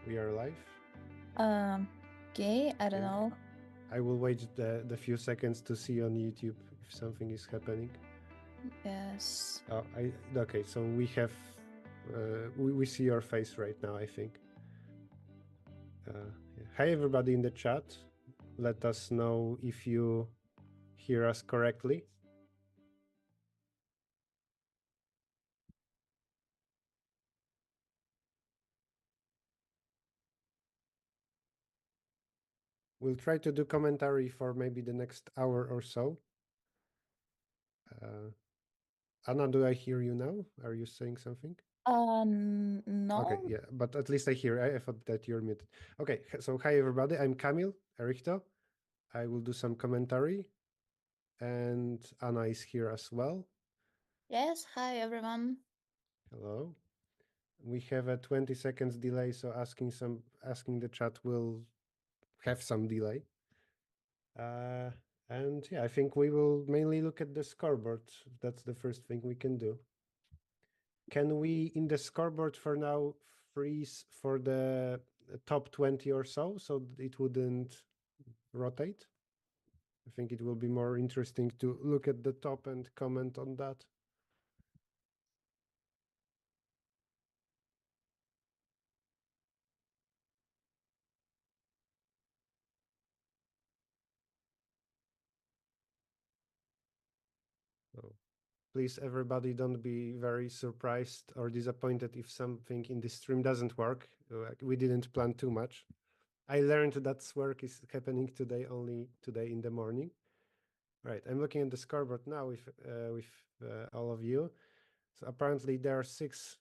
We are live. Okay, I don't Okay. know. I will wait the few seconds to see on YouTube if something is happening. Yes. Okay. So we have we see your face right now. I think. Yeah. Hi everybody in the chat. Let us know if you hear us correctly. We'll try to do commentary for maybe the next hour or so. Uh, Anna, do I hear you now? Are you saying something? Okay, No. yeah, but at least I hear. I thought that you're muted. Okay, so hi everybody. I'm Kamil Erichto. I will do some commentary, and Anna is here as well. Yes, hi everyone. Hello. We have a 20 seconds delay, so asking the chat will have some delay. Uh, and yeah, I think we will mainly look at the scoreboard. That's the first thing we can do. Can we, in the scoreboard for now, freeze for the top 20 or so it wouldn't rotate? I think it will be more interesting to look at the top and comment on that. So please, everybody, don't be very surprised or disappointed if something in the stream doesn't work. We didn't plan too much. I learned that SWERC is happening today, only today in the morning. Right, I'm looking at the scoreboard now with all of you. So apparently there are 6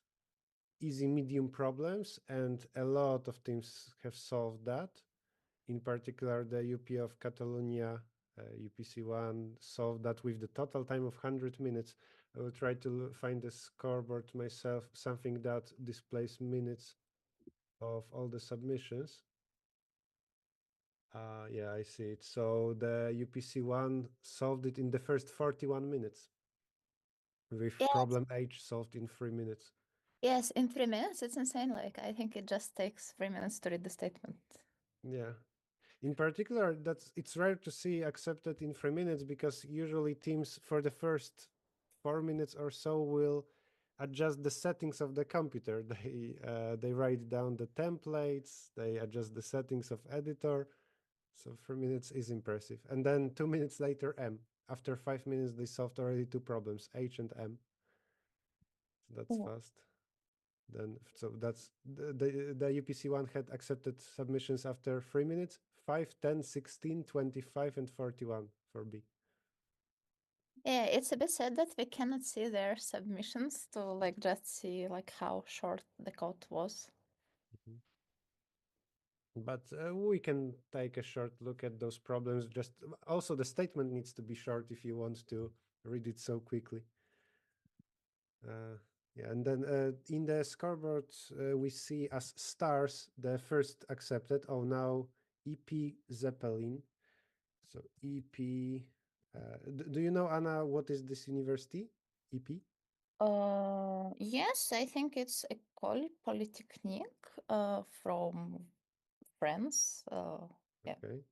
easy medium problems, and a lot of teams have solved that. In particular, the UP of Catalonia, UPC1, solved that with the total time of 100 minutes. I will try to find the scoreboard myself, something that displays minutes of all the submissions. Yeah, I see it. So the UPC1 solved it in the first 41 minutes, with Yes, problem H solved in 3 minutes. yes, in 3 minutes. It's insane. Like, I think it just takes 3 minutes to read the statement. Yeah. In particular, it's rare to see accepted in 3 minutes, because usually teams for the first 4 minutes or so will adjust the settings of the computer. They write down the templates, they adjust the settings of editor. So 3 minutes is impressive. And then 2 minutes later, M. After 5 minutes, they solved already 2 problems, H and M. So that's Oh. fast. Then so that's the UPC one had accepted submissions after 3 minutes, 5, 10, 16, 25, and 41 for B. Yeah, it's a bit sad that we cannot see their submissions to like just see like how short the code was. Mhm. But we can take a short look at those problems. Just also the statement needs to be short if you want to read it so quickly. Yeah, and then in the scoreboard we see as stars the first accepted. Oh, now EP Zeppelin. So EP. Do you know, Anna, what is this university? EP. Yes, I think it's École Polytechnique from France. Yeah. Okay.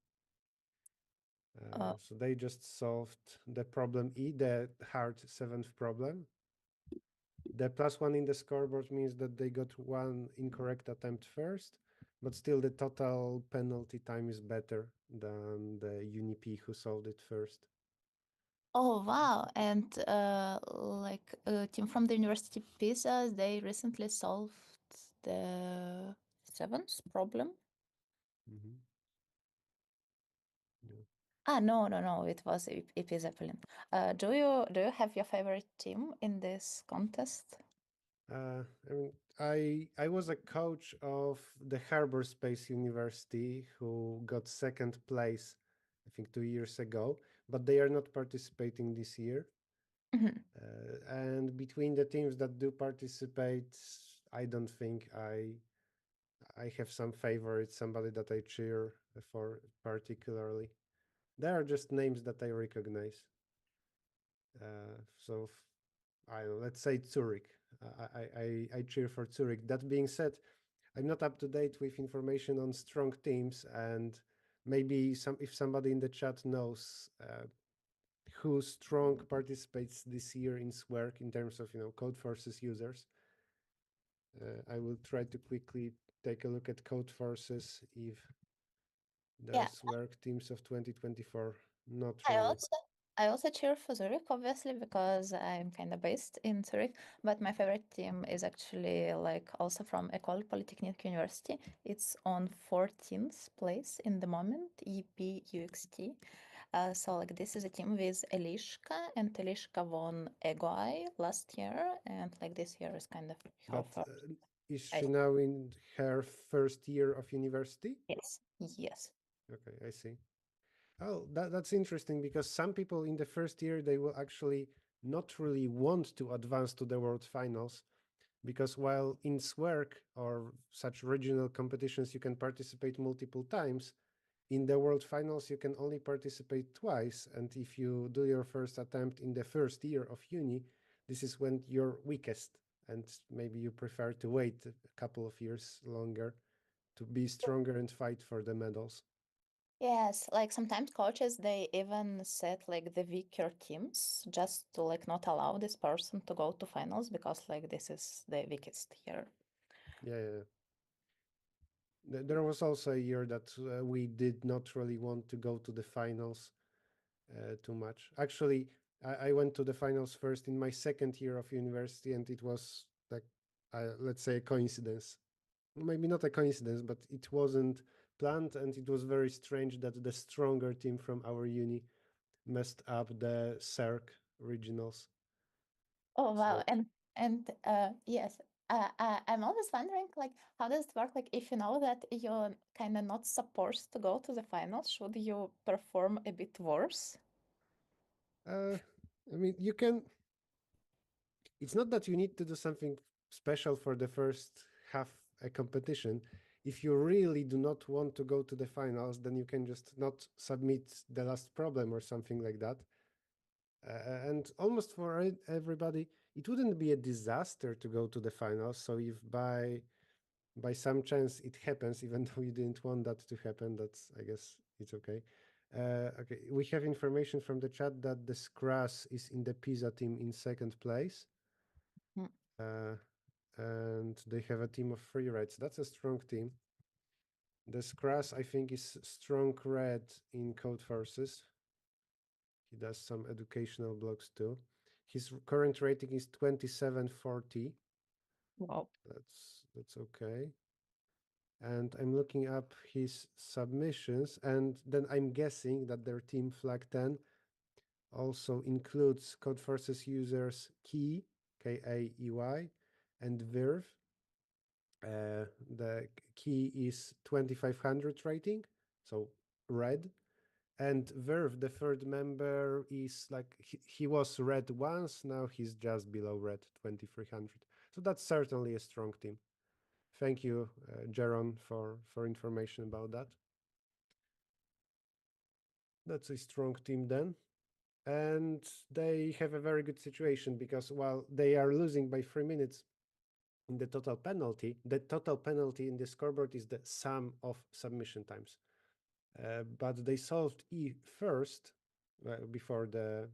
Uh, So they just solved the problem E, the hard 7th problem. The +1 in the scoreboard means that they got 1 incorrect attempt first, but still the total penalty time is better than the UniP who solved it first. Oh wow! And like a team from the University Pisa, they recently solved the seventh problem. Mhm. Yeah. No, no, no! It was EP Zeppelin. Do you have your favorite team in this contest? I mean, I was a coach of the Harbor Space University who got 2nd place, I think 2 years ago, but they are not participating this year. Mhm. And between the teams that do participate, I don't think I have some favorite, somebody that I cheer for particularly. There are just names that I recognize. So I don't know, let's say Zurich. I cheer for Zurich. That being said, I'm not up to date with information on strong teams, and maybe if somebody in the chat knows who strong participates this year in SWERC in terms of Code Forces users, I will try to quickly take a look at Code Forces if Yeah, there's SWERC teams of 2024. Not I really. also I also cheer for Zurich, obviously, because I'm kind of based in Zurich. But my favorite team is actually like also from École Polytechnique University. It's on 14th place in the moment, EPUXT. So like this is a team with Eliška, and Eliška won EGOI last year, and like this year is kind of her But first. is she I, now in her first year of university? yes, yes. Okay, I see. Oh, that's interesting because some people in the first year they will actually not really want to advance to the world finals because while in SWERC or such regional competitions you can participate multiple times, in the world finals you can only participate twice, and if you do your first attempt in the first year of uni, this is when you're weakest, and maybe you prefer to wait a couple of years longer to be stronger and fight for the medals. Yes, like sometimes coaches they even set like the weaker teams just to like not allow this person to go to finals because like this is the weakest here. Yeah, yeah, yeah. There was also a year that we did not really want to go to the finals too much. Actually, I went to the finals first in my second year of university, and it was like, let's say, a coincidence. Maybe not a coincidence, but it wasn't planned, and it was very strange that the stronger team from our uni messed up the SERC regionals. Oh wow, So and yes, I'm always wondering like how does it work? Like if you know that you're kind of not supposed to go to the finals, should you perform a bit worse? uh, I mean, you can. It's not that you need to do something special for the first half a competition. If you really do not want to go to the finals, then you can just not submit the last problem or something like that. And almost for everybody, it wouldn't be a disaster to go to the finals. So if by some chance it happens, even though you didn't want that to happen, that's I guess it's okay. Okay, we have information from the chat that the Scras is in the Pisa team in second place. Mm. Uh, and they have a team of free rides. That's a strong team. The Scras, I think, is strong red in Code Forces. He does some educational blogs too. His current rating is 2740. Wow. That's okay. And I'm looking up his submissions, and then I'm guessing that their team flag 10 also includes Code Forces users Key, Kaey, and Verve. The key is 2500 rating, so red. And Verve, the third member, is like he was red once, now he's just below red, 2300. So that's certainly a strong team. Thank you, Jaron, for information about that. That's a strong team then. And they have a very good situation because while they are losing by 3 minutes in the total penalty in the scoreboard is the sum of submission times. But they solved E first before the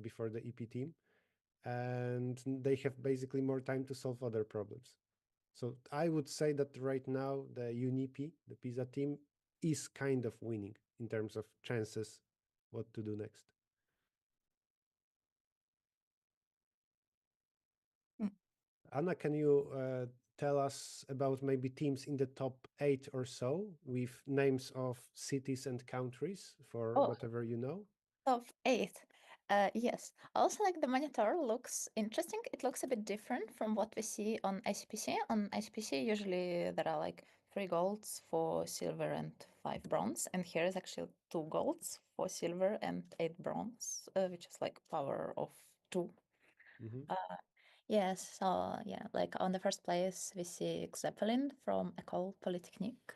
before the EP team, and they have basically more time to solve other problems. So I would say that right now the UNIP, the Pisa team, is kind of winning in terms of chances what to do next. Mm. Anna, can you tell us about maybe teams in the top 8 or so with names of cities and countries for Oh, whatever you know? top eight. Yes. Also, like the monitor looks interesting. It looks a bit different from what we see on ICPC. On ICPC, usually there are like 3 golds for silver and 5 bronze, and here is actually 2 golds for silver and 8 bronze, which is like power of 2. Hmm. Uh, yes. So yeah, like on the first place we see Zeppelin from École Polytechnique.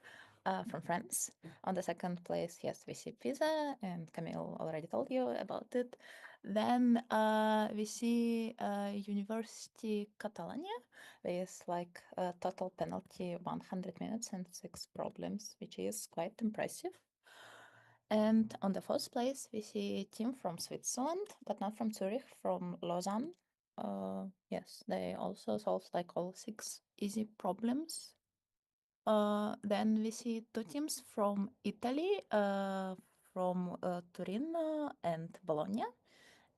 From France. On the second place, yes, we see Piza, and Camille already told you about it. Then we see University Catalonia with like a total penalty 100 minutes and 6 problems, which is quite impressive. And on the first place, we see a team from Switzerland, but not from Zurich, from Lausanne. Yes, they also solved like all 6 easy problems. Then we see 2 teams from Italy, from Turin and Bologna,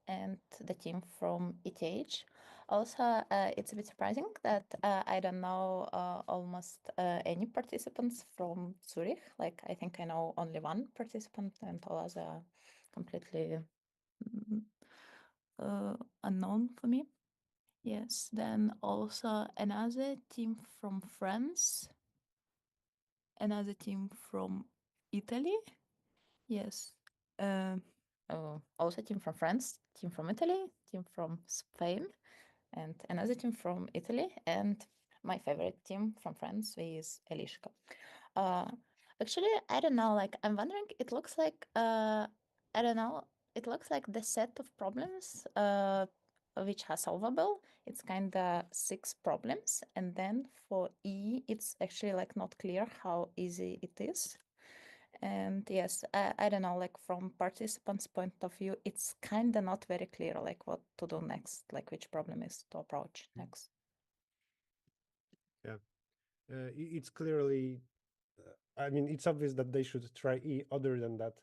and the team from ETH. Also, it's a bit surprising that I don't know almost any participants from Zurich. Like, I think I know only one participant, and all others are completely unknown for me. Yes, then also another team from France, another team from Italy. Yes. Also team from France, team from Italy, team from Spain, and another team from Italy, and my favorite team from France is Elishka. Uh, Actually, I don't know. Like, I'm wondering. It looks like I don't know. It looks like the set of problems which are solvable. It's kind of 6 problems, and then for E, it's actually like not clear how easy it is. And yes, I don't know, like from participants' point of view, it's kind of not very clear, like what to do next, like which problem is to approach next. Yeah. It's clearly, I mean, it's obvious that they should try E. Other than that,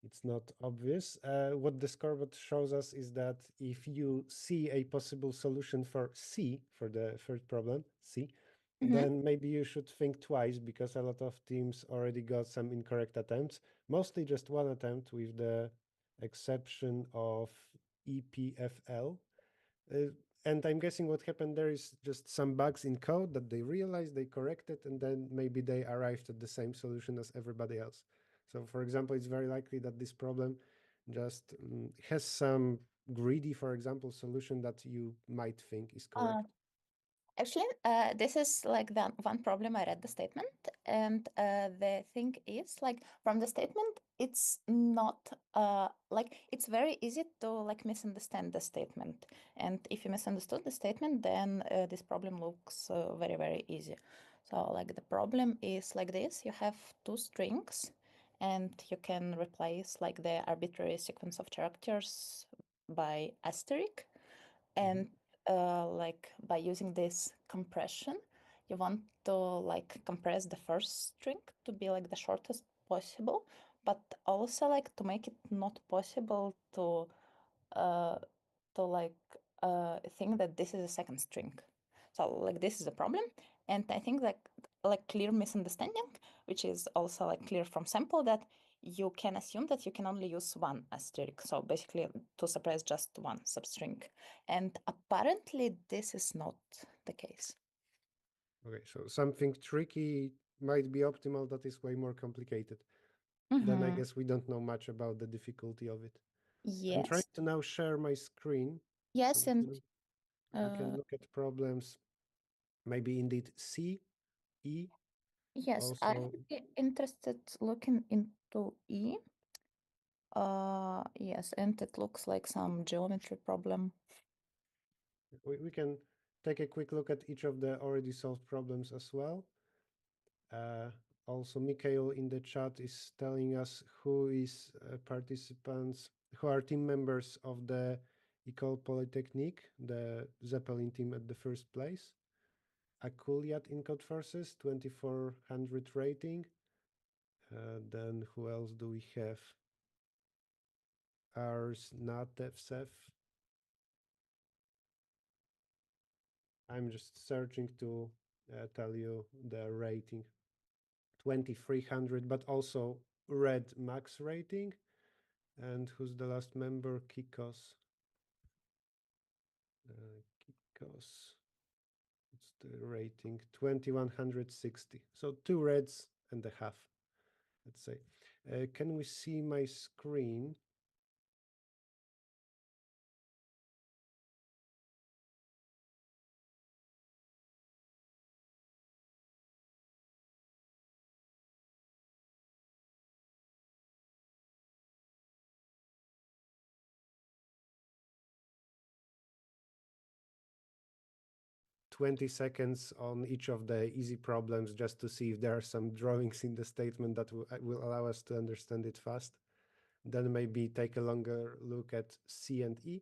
it's not obvious. What the scoreboard shows us is that if you see a possible solution for C, for the first problem, C, then maybe you should think twice, because a lot of teams already got some incorrect attempts, mostly just one attempt with the exception of EPFL. And I'm guessing what happened there is just some bugs in code that they realized, they corrected, and then maybe they arrived at the same solution as everybody else. So, for example, it's very likely that this problem just has some greedy, for example, solution that you might think is correct. Actually, this is like the one problem. I read the statement, and the thing is, like from the statement, it's not like it's very easy to like misunderstand the statement. And if you misunderstood the statement, then this problem looks very, very easy. So like the problem is like this: you have 2 strings, and you can replace like the arbitrary sequence of characters by asterisk, and like by using this compression, you want to like compress the first string to be like the shortest possible, but also like to make it not possible uh to like think that this is a second string. So like this is a problem, and I think like clear misunderstanding, which is also like clear from sample, that you can assume that you can only use one asterisk, so basically to suppress just one substring, and apparently this is not the case. Okay, so something tricky might be optimal that is way more complicated. Then I guess we don't know much about the difficulty of it. I'm trying Yes. to now share my screen so Yes, and we can look at problems. Maybe indeed C, E, yes, I also. would be interested looking into E. Yes, and it looks like some geometry problem. We can take a quick look at each of the already solved problems as well. Also, Mikhail in the chat is telling us who is participants, who are team members of the École Polytechnique, the Zeppelin team at the first place. Akuliat in Code Forces, 2400 rating. Then who else do we have? Ars Natevsev. I'm just searching to tell you the rating. 2300, but also red max rating. And who's the last member? Kikos. Kikos. It's the rating 2160. So 2 reds and a half, let's say. Can we see my screen? 20 seconds on each of the easy problems just to see if there are some drawings in the statement that will allow us to understand it fast. Then maybe take a longer look at C and E.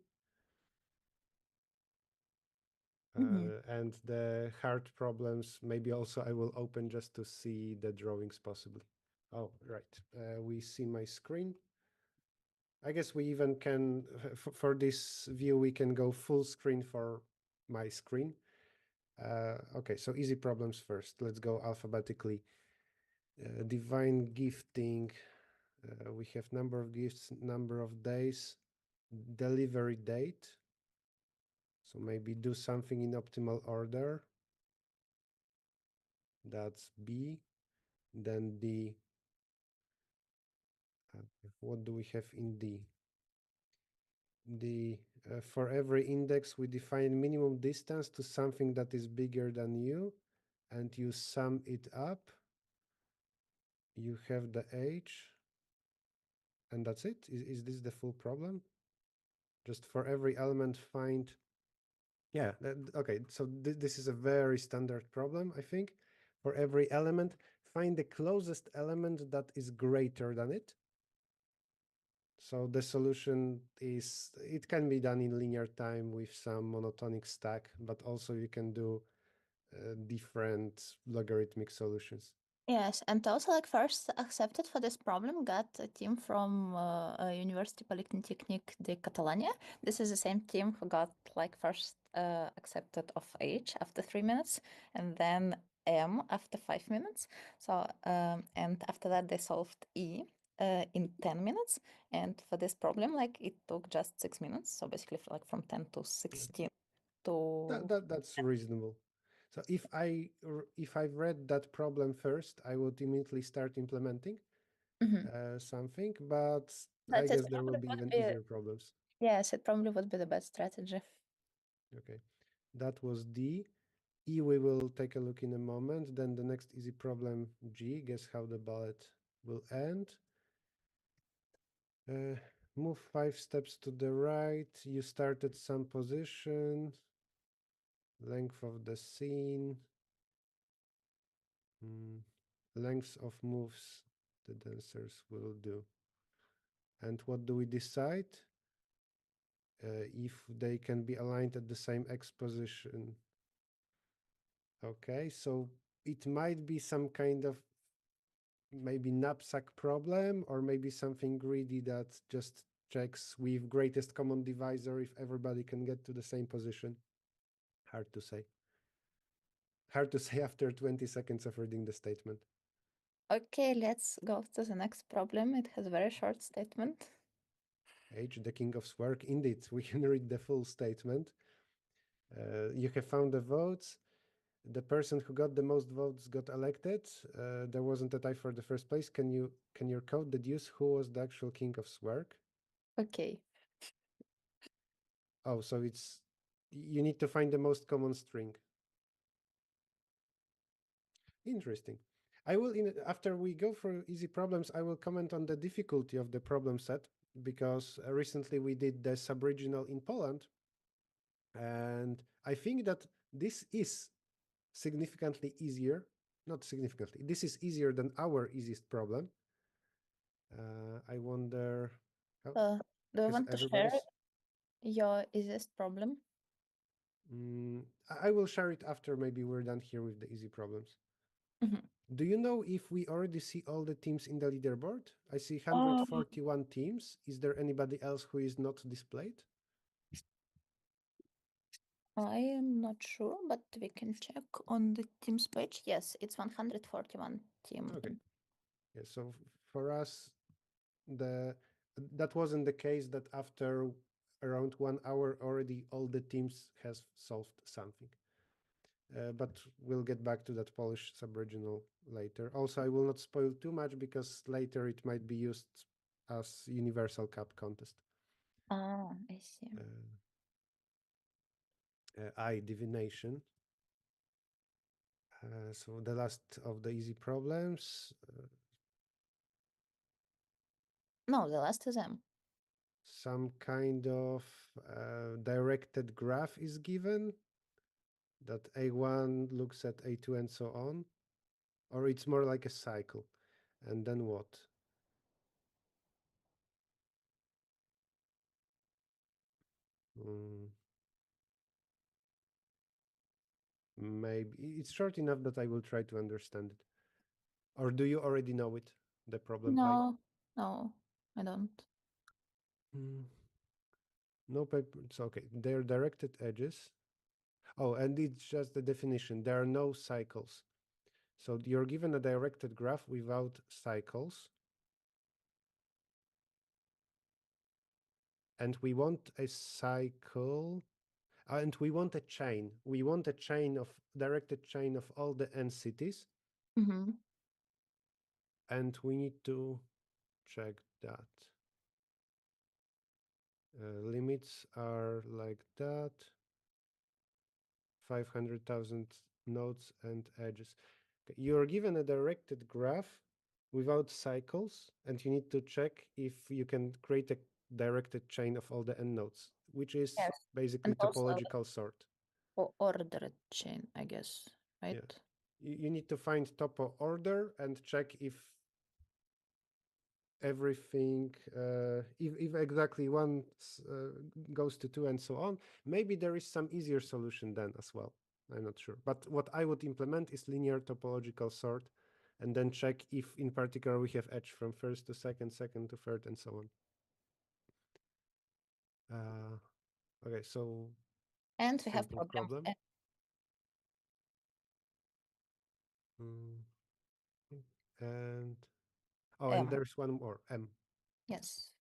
And the hard problems, maybe also I will open just to see the drawings possibly. Oh, right. We see my screen. I guess we even can, for this view, we can go full screen for my screen. Okay, so easy problems first. Let's go alphabetically. Divine gifting. We have number of gifts, number of days, delivery date. So maybe do something in optimal order. That's B. Then D. What do we have in D? For every index, we define minimum distance to something that is bigger than you, and you sum it up. You have the age, and that's it. Is this the full problem? Just for every element, find. Yeah, okay. So this is a very standard problem, I think. For every element, find the closest element that is greater than it. So the solution is, it can be done in linear time with some monotonic stack, but also you can do different logarithmic solutions. Yes, and also like first accepted for this problem got a team from University Polytechnic de Catalonia. This is the same team who got like first accepted of H after 3 minutes, and then M after 5 minutes. So and after that they solved E in 10 minutes, and for this problem like it took just 6 minutes. So basically like from 10 to 16 to That's reasonable. So if I've read that problem first, I would immediately start implementing something, but I But it guess there will probably be would even be, easier problems. yes, it probably would be the best strategy. Okay, that was D. E we will take a look in a moment. Then the next easy problem, G. Guess how the bullet will end. Move 5 steps to the right. You start at some position. Length of the scene. Length of moves the dancers will do. And what do we decide? If they can be aligned at the same X position. Okay, so it might be some kind of maybe knapsack problem, or maybe something greedy that just checks with greatest common divisor if everybody can get to the same position. Hard to say. Hard to say after 20 seconds of reading the statement. Okay, let's go to the next problem. It has a very short statement. H, the king of SWERC. Indeed, we can read the full statement. You have found the votes. The person who got the most votes got elected. There wasn't a tie for the first place. Can your code deduce who was the actual king of SWERC? Okay. Oh, so you need to find the most common string. Interesting. I will, after we go through easy problems, I will comment on the difficulty of the problem set, because recently we did the sub-regional in Poland, and I think that this is significantly easier. Not significantly. This is easier than our easiest problem. I wonder. Do you Because want to share everybody's. your easiest problem? I will share it after maybe we're done here with the easy problems. Do you know if we already see all the teams in the leaderboard? I see 141 teams. Is there anybody else who is not displayed? I am not sure, but we can check on the teams page. Yes, it's 141 team. Okay. Yeah, so for us, that wasn't the case, that after around 1 hour already all the teams has solved something. But we'll get back to that Polish sub-regional later. Also, I will not spoil too much because later it might be used as universal cup contest. Ah, I see. Divination. So the last of the easy problems. No, the last is M. Some kind of directed graph is given. that A1 looks at A2 and so on, or it's more like a cycle. And then what? Mm, maybe it's short enough that I will try to understand it. Or do you already know it, the problem I? No, no, I don't. Mm, no paper. It's okay. They're directed edges. Oh, and it's just the definition. There are no cycles. So you're given a directed graph without cycles. And we want a cycle. And we want a chain. We want a chain of directed chain of all the n cities. Mm-hmm. And we need to check that. Limits are like that. 500,000 nodes and edges. Okay, you're given a directed graph without cycles, and you need to check if you can create a directed chain of all the n nodes, which is Yes. basically And also topological sort. ordered chain, I guess, right? Yeah. You need to find topo order and check if everything, if exactly one goes to two and so on. Maybe there is some easier solution then as well. I'm not sure. But what I would implement is linear topological sort and then check if in particular we have edge from first to second, second to third, and so on. Okay, so And we have simple problem. problem. Mm, and oh, and M. there's one more, M. Yes.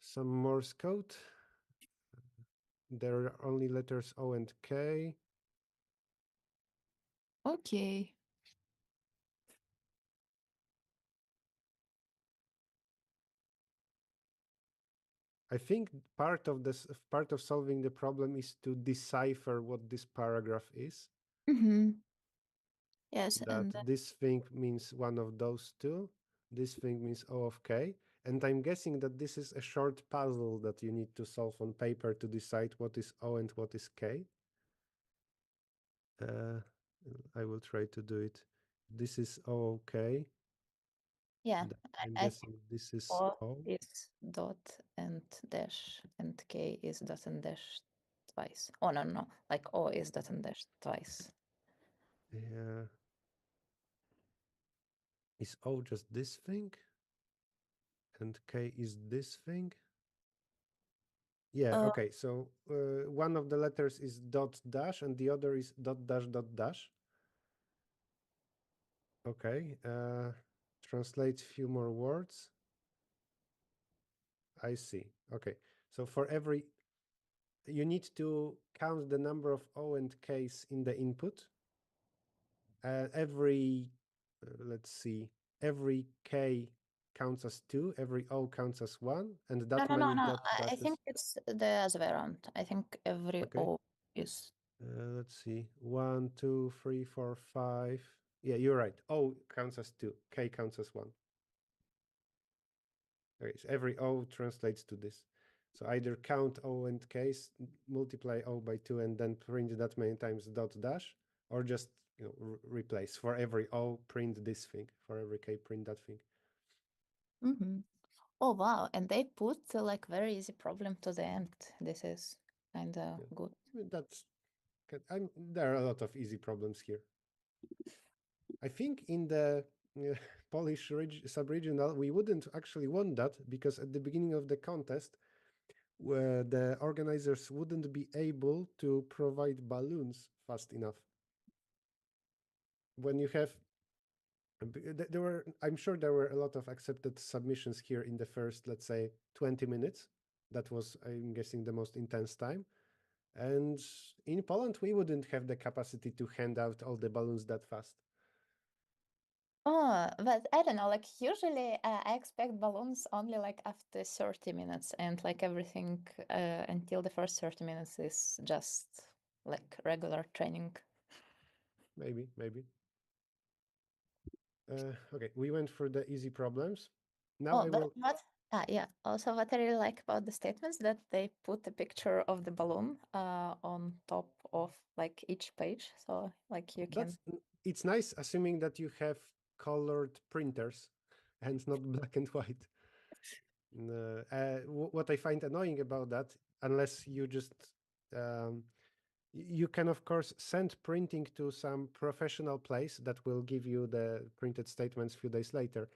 Some Morse code. There are only letters O and K. Okay. I think part of solving the problem is to decipher what this paragraph is. Mm-hmm. Yes, That and this thing means one of those two. This thing means O of K. And I'm guessing that this is a short puzzle that you need to solve on paper to decide what is O and what is K. Uh, I will try to do it. This is O, K. yeah, I'm I think guessing this is O O. is dot and dash, and K is dot and dash twice. Oh, no, no, like O is dot and dash twice. Yeah. Is O just this thing? And K is this thing? Yeah, Uh, okay. So one of the letters is dot dash and the other is dot dash dot dash. Okay. Translate few more words. I see. Okay. So for every, you need to count the number of O and Ks in the input. Let's see, every K counts as 2, every O counts as 1, and no, that no, no, many no. dot I dashes. think it's the other way around. I think every Okay. O is. Let's see. 1, 2, 3, 4, 5. Yeah, you're right. O counts as 2. K counts as 1. Okay, so every O translates to this. So either count O and K's, multiply O by 2, and then print that many times dot dash, or just replace. For every O, print this thing. For every K, print that thing. Mm-hmm. Oh, wow. And they put like very easy problem to the end. This is kind of Yeah. good. I mean, there are a lot of easy problems here. I think in the Polish sub-regional, we wouldn't actually want that because at the beginning of the contest, where the organizers wouldn't be able to provide balloons fast enough. When you have, there were, I'm sure there were a lot of accepted submissions here in the first, let's say, 20 minutes. That was, I'm guessing, the most intense time. And in Poland, we wouldn't have the capacity to hand out all the balloons that fast. Oh, but I don't know, like usually I expect balloons only like after 30 minutes and like everything until the first 30 minutes is just like regular training. Maybe, maybe. Okay, we went through the easy problems. Now Oh, I but will. what? Yeah. Also, what I really like about the statements that they put a picture of the balloon on top of like each page, so like you can. It's nice, assuming that you have colored printers and not black and white. What I find annoying about that, unless you just um, you can of course send printing to some professional place that will give you the printed statements a few days later.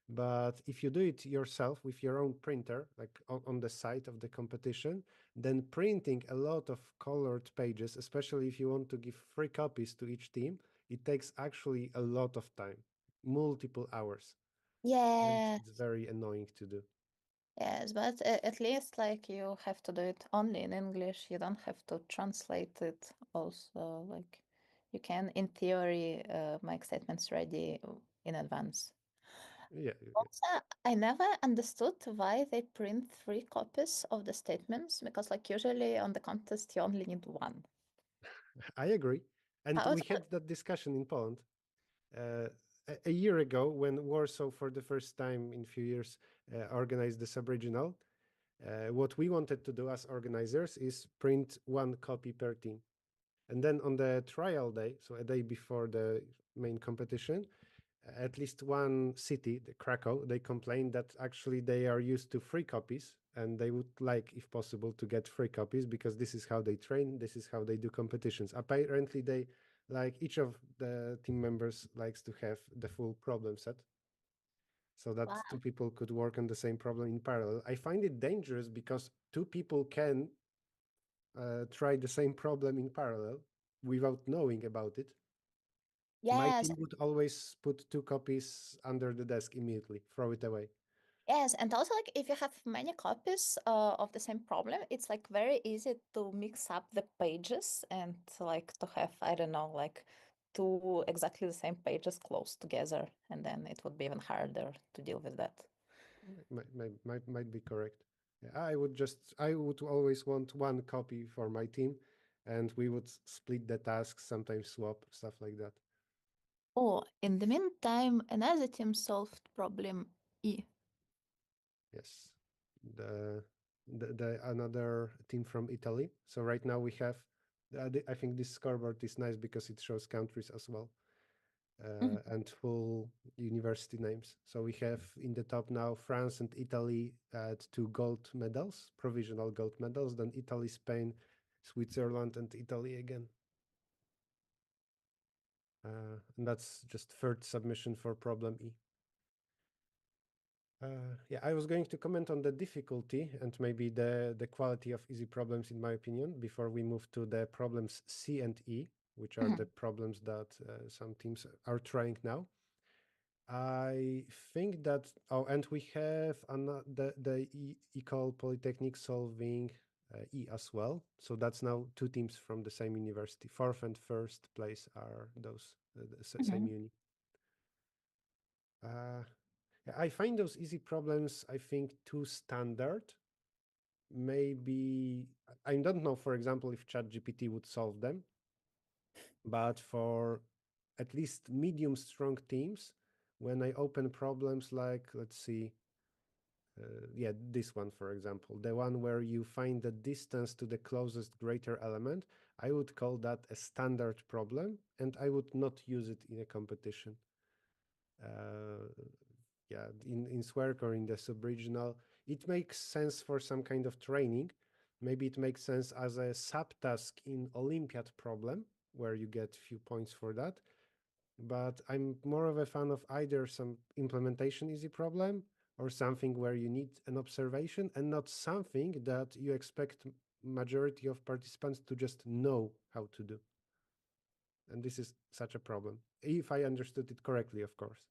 But if you do it yourself with your own printer, like on the site of the competition, then printing a lot of colored pages, especially if you want to give free copies to each team, it takes actually a lot of time, multiple hours, and Yeah. it's very annoying to do. Yes, but at least like you have to do it only in English. You don't have to translate it also. Like you can, in theory, make statements ready in advance. Yeah, Also, I never understood why they print three copies of the statements because, like, usually on the contest you only need one. I agree. And How we had that discussion in Poland uh, a year ago when Warsaw, for the first time in few years, organized the sub-regional. What we wanted to do as organizers is print one copy per team. And then on the trial day, so a day before the main competition, at least one city, the Krakow, they complained that actually they are used to free copies and they would like, if possible, to get free copies because this is how they train, this is how they do competitions. Apparently, they like each of the team members likes to have the full problem set so that wow. two people could work on the same problem in parallel. I find it dangerous because two people can try the same problem in parallel without knowing about it. My Yes, team would always put two copies under the desk immediately, throw it away. yes, and also like if you have many copies of the same problem, it's like very easy to mix up the pages and like to have, I don't know, like two exactly the same pages close together, and then it would be even harder to deal with that. Might be correct. Yeah, I would always want one copy for my team, and we would split the tasks, sometimes swap stuff like that. Oh, in the meantime, another team solved problem E. Yes, the the another team from Italy. So right now we have. I think this scoreboard is nice because it shows countries as well. Mhm. And full university names. So we have in the top now France and Italy at two gold medals, provisional gold medals, then Italy, Spain, Switzerland, and Italy again. And that's just third submission for problem E. Yeah, I was going to comment on the difficulty and maybe the quality of easy problems, in my opinion, before we move to the problems C and E, which are the Mhm. problems that some teams are trying now. I think that and we have the Ecole Polytechnic solving E as well. So that's now two teams from the same university. Fourth and first place are those the same Mhm. uni. Uh, yeah, I find those easy problems, I think, too standard. Maybe I don't know, for example, if ChatGPT would solve them, but for at least medium strong teams, when I open problems like, let's see, yeah, this one, for example, the one where you find the distance to the closest greater element, I would call that a standard problem, and I would not use it in a competition. Uh, yeah, in SWERC or in the sub-regional, it makes sense for some kind of training. Maybe it makes sense as a subtask in Olympiad problem, where you get few points for that. But I'm more of a fan of either some implementation easy problem or something where you need an observation and not something that you expect majority of participants to just know how to do. And this is such a problem, if I understood it correctly, of course.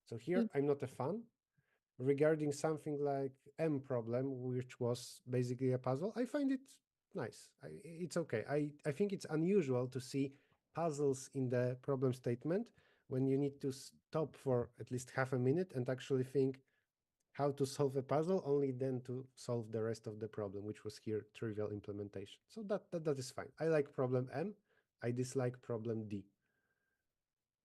So here Y- I'm not a fan. Regarding something like M problem, which was basically a puzzle, I find it nice. It's okay. I think it's unusual to see puzzles in the problem statement when you need to stop for at least half a minute and actually think how to solve a puzzle, only then to solve the rest of the problem, which was here trivial implementation. So that is fine. I like problem M. I dislike problem D.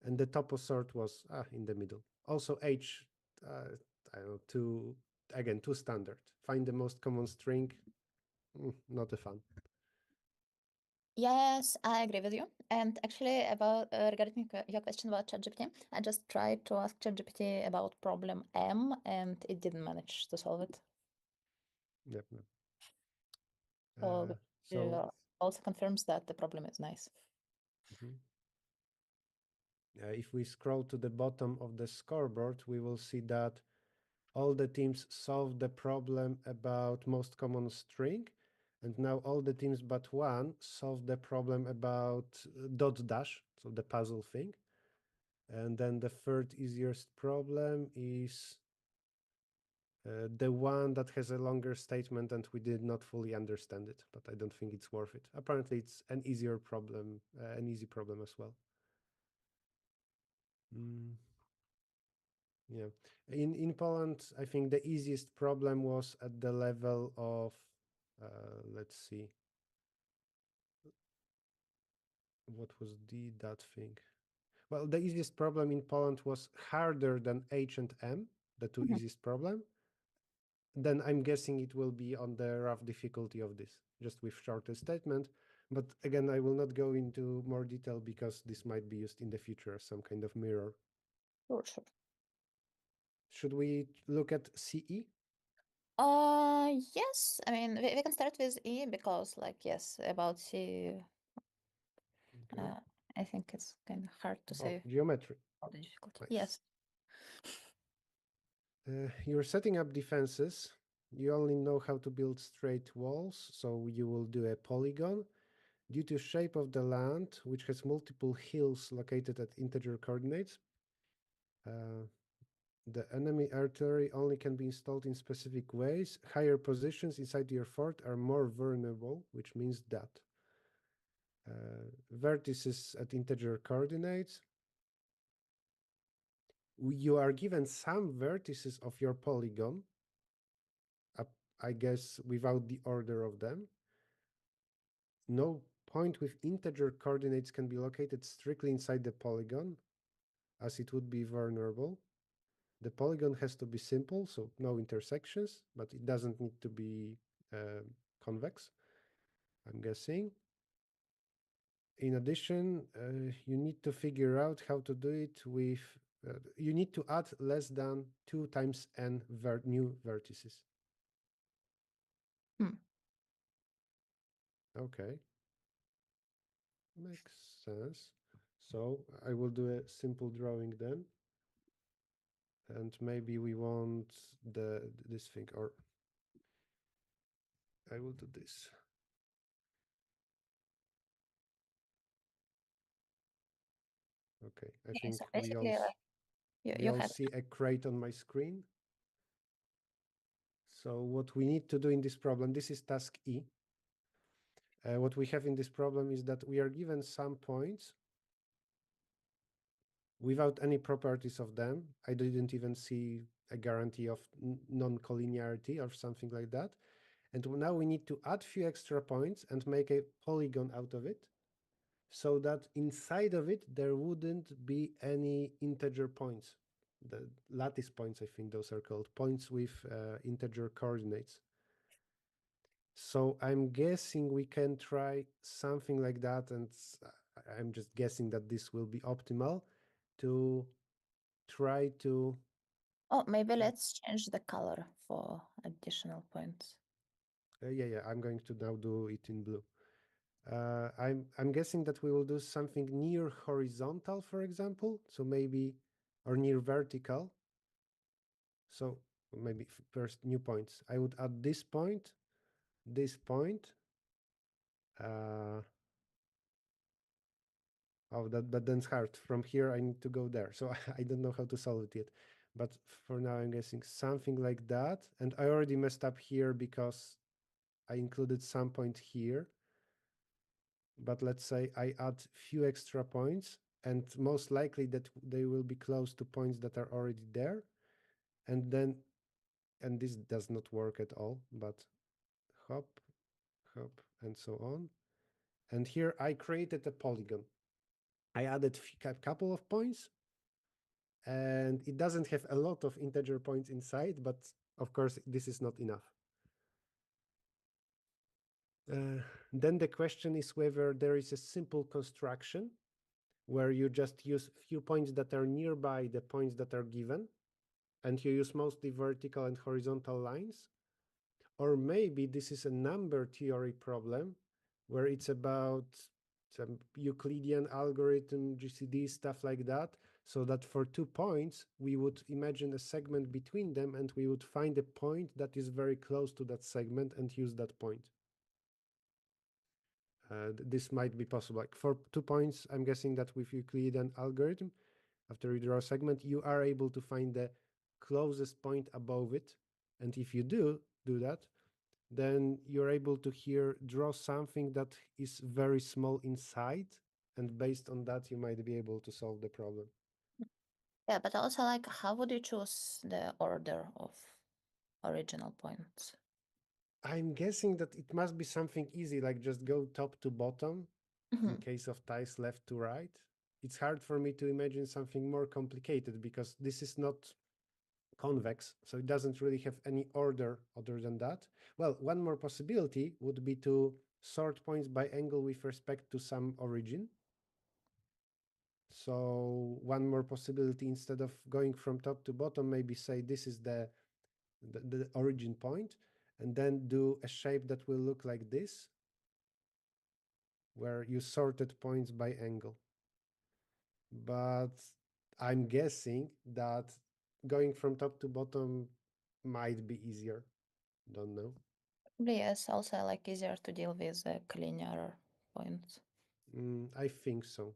And the top of sort was in the middle. Also H, I don't know, too again, too standard. Find the most common string, not a fun. Yes, I agree with you. And actually, about regarding your question about ChatGPT, I just tried to ask ChatGPT about problem M, and it didn't manage to solve it. Yep. Yep. So which, So also confirms that the problem is nice. mhm. If we scroll to the bottom of the scoreboard, we will see that all the teams solved the problem about most common string, and now all the teams but one solved the problem about dot dash, so the puzzle thing. And then the third easiest problem is the one that has a longer statement and we did not fully understand it, but I don't think it's worth it. Apparently, it's an easier problem, an easy problem as well. Yeah. In Poland, I think the easiest problem was at the level of, let's see, what was that thing? Well, the easiest problem in Poland was harder than H and M, the two Mhm. easiest problem. Then I'm guessing it will be on the rough difficulty of this, just with shorter statement. But again, I will not go into more detail because this might be used in the future as some kind of mirror. Sure, sure. Should we look at CE? Yes. I mean, we can start with E because, like, yes, about C, Okay. I think it's kind of hard to Oh, say geometry. all the difficulty. Nice. Yes. You're setting up defenses. You only know how to build straight walls, so you will do a polygon. Due to shape of the land, which has multiple hills located at integer coordinates, uh, the enemy artillery only can be installed in specific ways. Higher positions inside your fort are more vulnerable, which means that vertices at integer coordinates. You are given some vertices of your polygon, I guess without the order of them. No point with integer coordinates can be located strictly inside the polygon, as it would be vulnerable. The polygon has to be simple, so no intersections, but it doesn't need to be convex, I'm guessing. In addition, you need to figure out how to do it with, you need to add less than 2 times n new vertices. Hmm. Okay. Makes sense. So I will do a simple drawing then. And maybe we want this thing, or I will do this. Okay, I Okay, think so basically, you, we you all have see a crate on my screen. So what we need to do in this problem, this is task E. What we have in this problem is that we are given some points without any properties of them. I didn't even see a guarantee of non-collinearity or something like that. And now we need to add few extra points and make a polygon out of it, so that inside of it, there wouldn't be any integer points. The lattice points, I think those are called, points with integer coordinates. So I'm guessing we can try something like that, and I'm just guessing that this will be optimal to try to... Oh, maybe let's change the color for additional points. yeah, I'm going to now do it in blue. I'm guessing that we will do something near horizontal, for example, so maybe, or near vertical. So maybe first new points. I would add this point, uh, oh, but then it's hard. From here, I need to go there. So I don't know how to solve it yet. But for now, I'm guessing something like that. And I already messed up here because I included some point here. But let's say I add few extra points, and most likely that they will be close to points that are already there. And then, and this does not work at all, but hop, hop, and so on. And here I created a polygon. I added a couple of points, and it doesn't have a lot of integer points inside, but Of course, this is not enough. Then the question is whether there is a simple construction where you just use few points that are nearby the points that are given, and you use mostly vertical and horizontal lines. Or maybe this is a number theory problem where it's about some Euclidean algorithm, GCD, stuff like that. So that for 2 points, we would imagine a segment between them and we would find a point that is very close to that segment and use that point. This might be possible. Like for 2 points, I'm guessing that with Euclidean algorithm, after you draw a segment, you are able to find the closest point above it. And if you do that, then you're able to here draw something that is very small inside. And based on that, you might be able to solve the problem. Yeah, but also like how would you choose the order of original points? I'm guessing that it must be something easy, like just go top to bottom in case of ties left to right. It's hard for me to imagine something more complicated because this is not convex, so it doesn't really have any order other than that. Well, one more possibility would be to sort points by angle with respect to some origin. So one more possibility, instead of going from top to bottom, maybe say this is the origin point, and then do a shape that will look like this, where you sorted points by angle. But I'm guessing that going from top to bottom might be easier. Don't know. Yes, also like easier to deal with the linear points. I think so.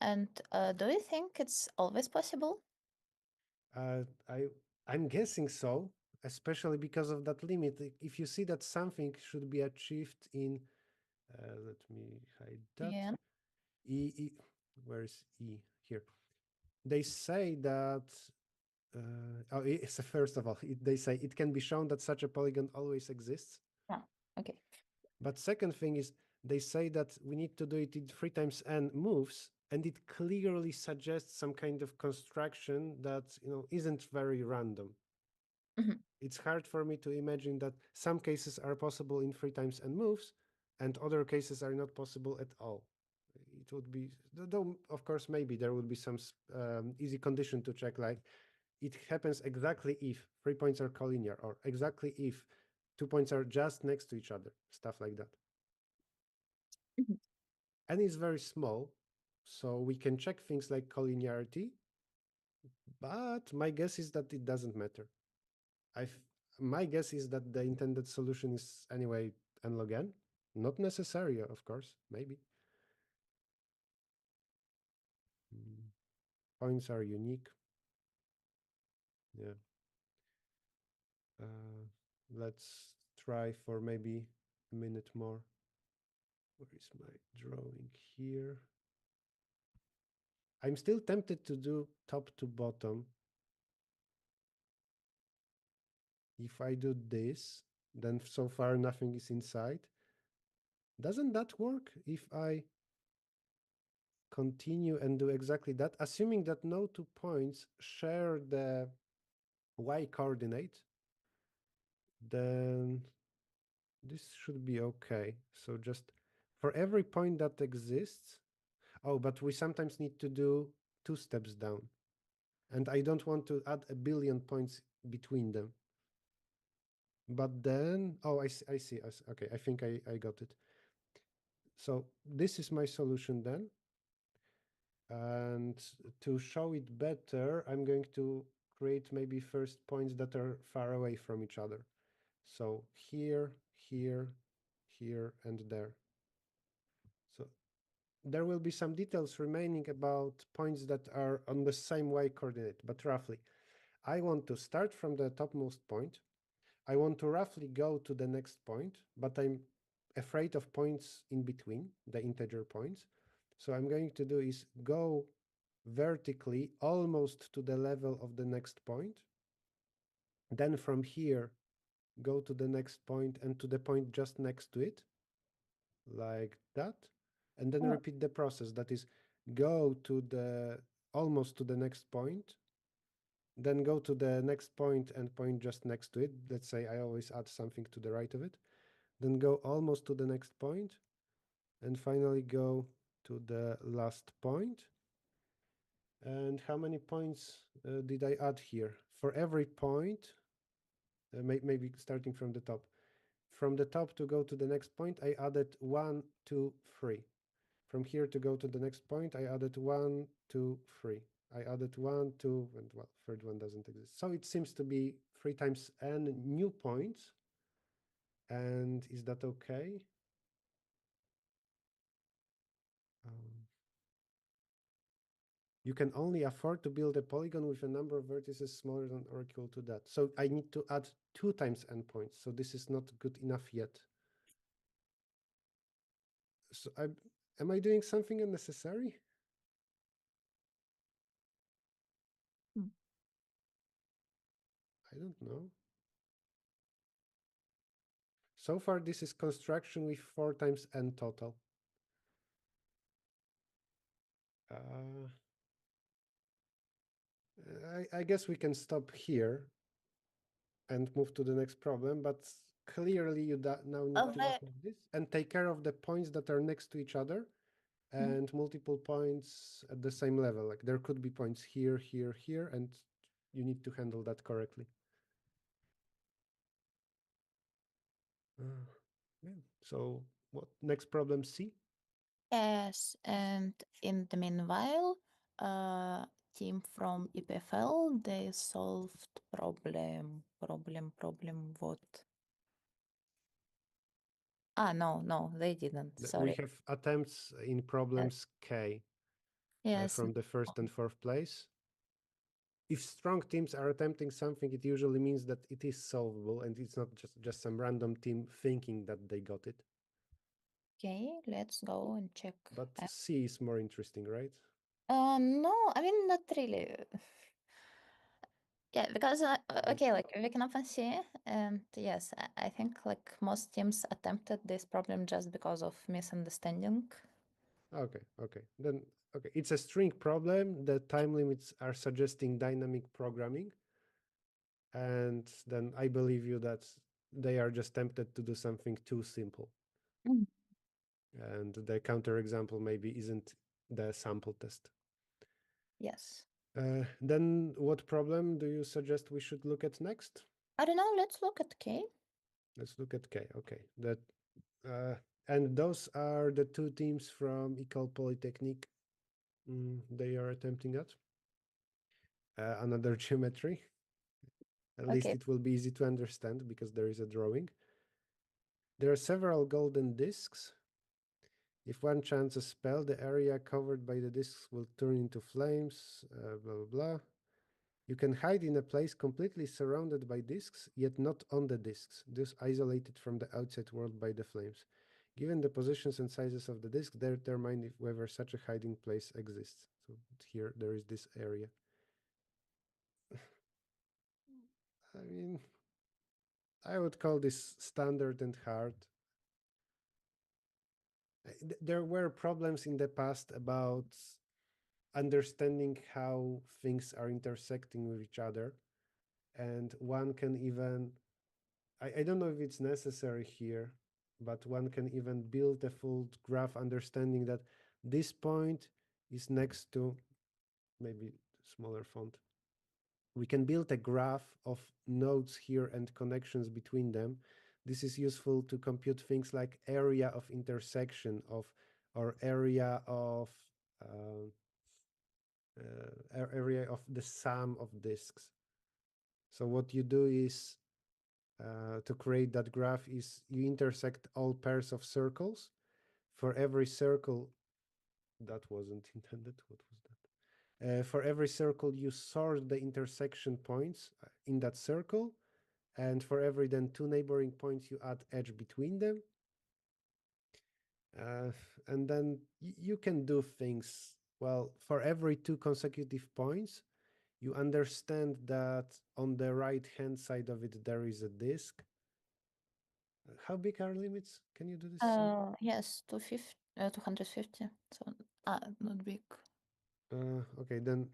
And do you think it's always possible? Uh, I I'm guessing so, especially because of that limit. If you see that something should be achieved in, let me hide that. Yeah. Where is E here? They say that. So first of all, they say it can be shown that such a polygon always exists. Ah, okay. But second thing is they say that we need to do it in 3 times n moves, and it clearly suggests some kind of construction that isn't very random. It's hard for me to imagine that some cases are possible in 3 times n moves, and other cases are not possible at all. It would be, though, of course, maybe there would be some easy condition to check, like it happens exactly if 3 points are collinear, or exactly if 2 points are just next to each other, stuff like that. N is very small, so we can check things like collinearity, but my guess is that it doesn't matter. My guess is that the intended solution is anyway n log n. Not necessary, of course, maybe. Points are unique. Yeah. Let's try for maybe a minute more. Where is my drawing here? I'm still tempted to do top to bottom. If I do this, then so far nothing is inside. Doesn't that work if I continue and do exactly that, assuming that no 2 points share the y coordinate, then this should be okay. So just for every point that exists, oh, but we sometimes need to do 2 steps down. And I don't want to add a billion points between them. But then, oh, I see. Okay, I think I got it. So this is my solution then. And to show it better, I'm going to create maybe first points that are far away from each other. So here, here, here, and there. So there will be some details remaining about points that are on the same y coordinate, but roughly. I want to start from the topmost point. I want to roughly go to the next point, but I'm afraid of points in between, the integer points. So I'm going to do is go vertically almost to the level of the next point. Then from here, go to the next point and to the point just next to it, like that. And then repeat the process. That is, go to the almost to the next point, then go to the next point and point just next to it. Let's say I always add something to the right of it. Then go almost to the next point, and finally go to the last point. And how many points did I add here? For every point, maybe starting from the top. From the top to go to the next point, I added 1, 2, 3. From here to go to the next point, I added 1, 2, 3. I added 1, 2, and well, third one doesn't exist. So it seems to be 3 times n new points. And is that okay? Um, you can only afford to build a polygon with a number of vertices smaller than or equal to that. So I need to add 2 times n points. So this is not good enough yet. So am I doing something unnecessary? Hmm. I don't know. So far, this is construction with 4 times n total. Uh, I guess we can stop here and move to the next problem, but clearly you now need Of to the look at this and take care of the points that are next to each other Mhm. and multiple points at the same level. Like there could be points here, here, here, and you need to handle that correctly. Yeah. So what next problem C? Yes, and in the meanwhile, team from EPFL, they solved problem what? Ah, no, they didn't. We Sorry. have attempts in Yes, problems K yes. from the first and fourth place. If strong teams are attempting something, it usually means that it is solvable and it's not just some random team thinking that they got it. Okay, let's go and check. But C is more interesting, right? No, I mean not really. Yeah, because okay, like we can often see, and yes, I think like most teams attempted this problem just because of misunderstanding. Okay. Then, okay, it's a string problem. The time limits are suggesting dynamic programming. And then I believe you that they are just tempted to do something too simple. Mm. And the counterexample maybe isn't the sample test. Yes. Then what problem do you suggest we should look at next? I don't know. Let's look at K. Let's look at K. Okay. And those are the two teams from Ecole Polytechnique. They are attempting at another geometry. At least Okay. it will be easy to understand because there is a drawing. There are several golden discs. If one chants a spell, the area covered by the discs will turn into flames, blah, blah, blah. You can hide in a place completely surrounded by discs, yet not on the discs, thus isolated from the outside world by the flames. Given the positions and sizes of the disc, determine if whether such a hiding place exists. So here there is this area. I mean, I would call this standard and hard. There were problems in the past about understanding how things are intersecting with each other. And one can even, I don't know if it's necessary here, but one can even build a full graph understanding that this point is next to maybe smaller font. We can build a graph of nodes here and connections between them. This is useful to compute things like area of intersection of or area of the sum of disks. So what you do is to create that graph is you intersect all pairs of circles. For every circle, that wasn't intended. What was that? For every circle, you sort the intersection points in that circle. And for every then two neighboring points, you add edge between them. And then you can do things. Well, for every two consecutive points, you understand that on the right hand side of it, there is a disk. How big are limits? Can you do this? Yes, 250. So not big. Okay, then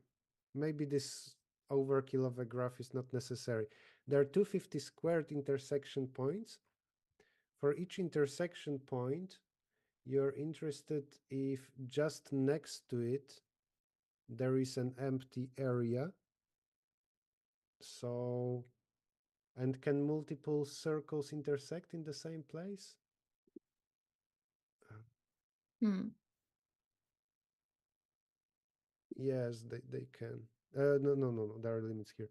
maybe this overkill of a graph is not necessary. There are 250 squared intersection points. For each intersection point, you're interested if just next to it there is an empty area. So, and can multiple circles intersect in the same place? Hmm. Yes, they can. No. There are limits here.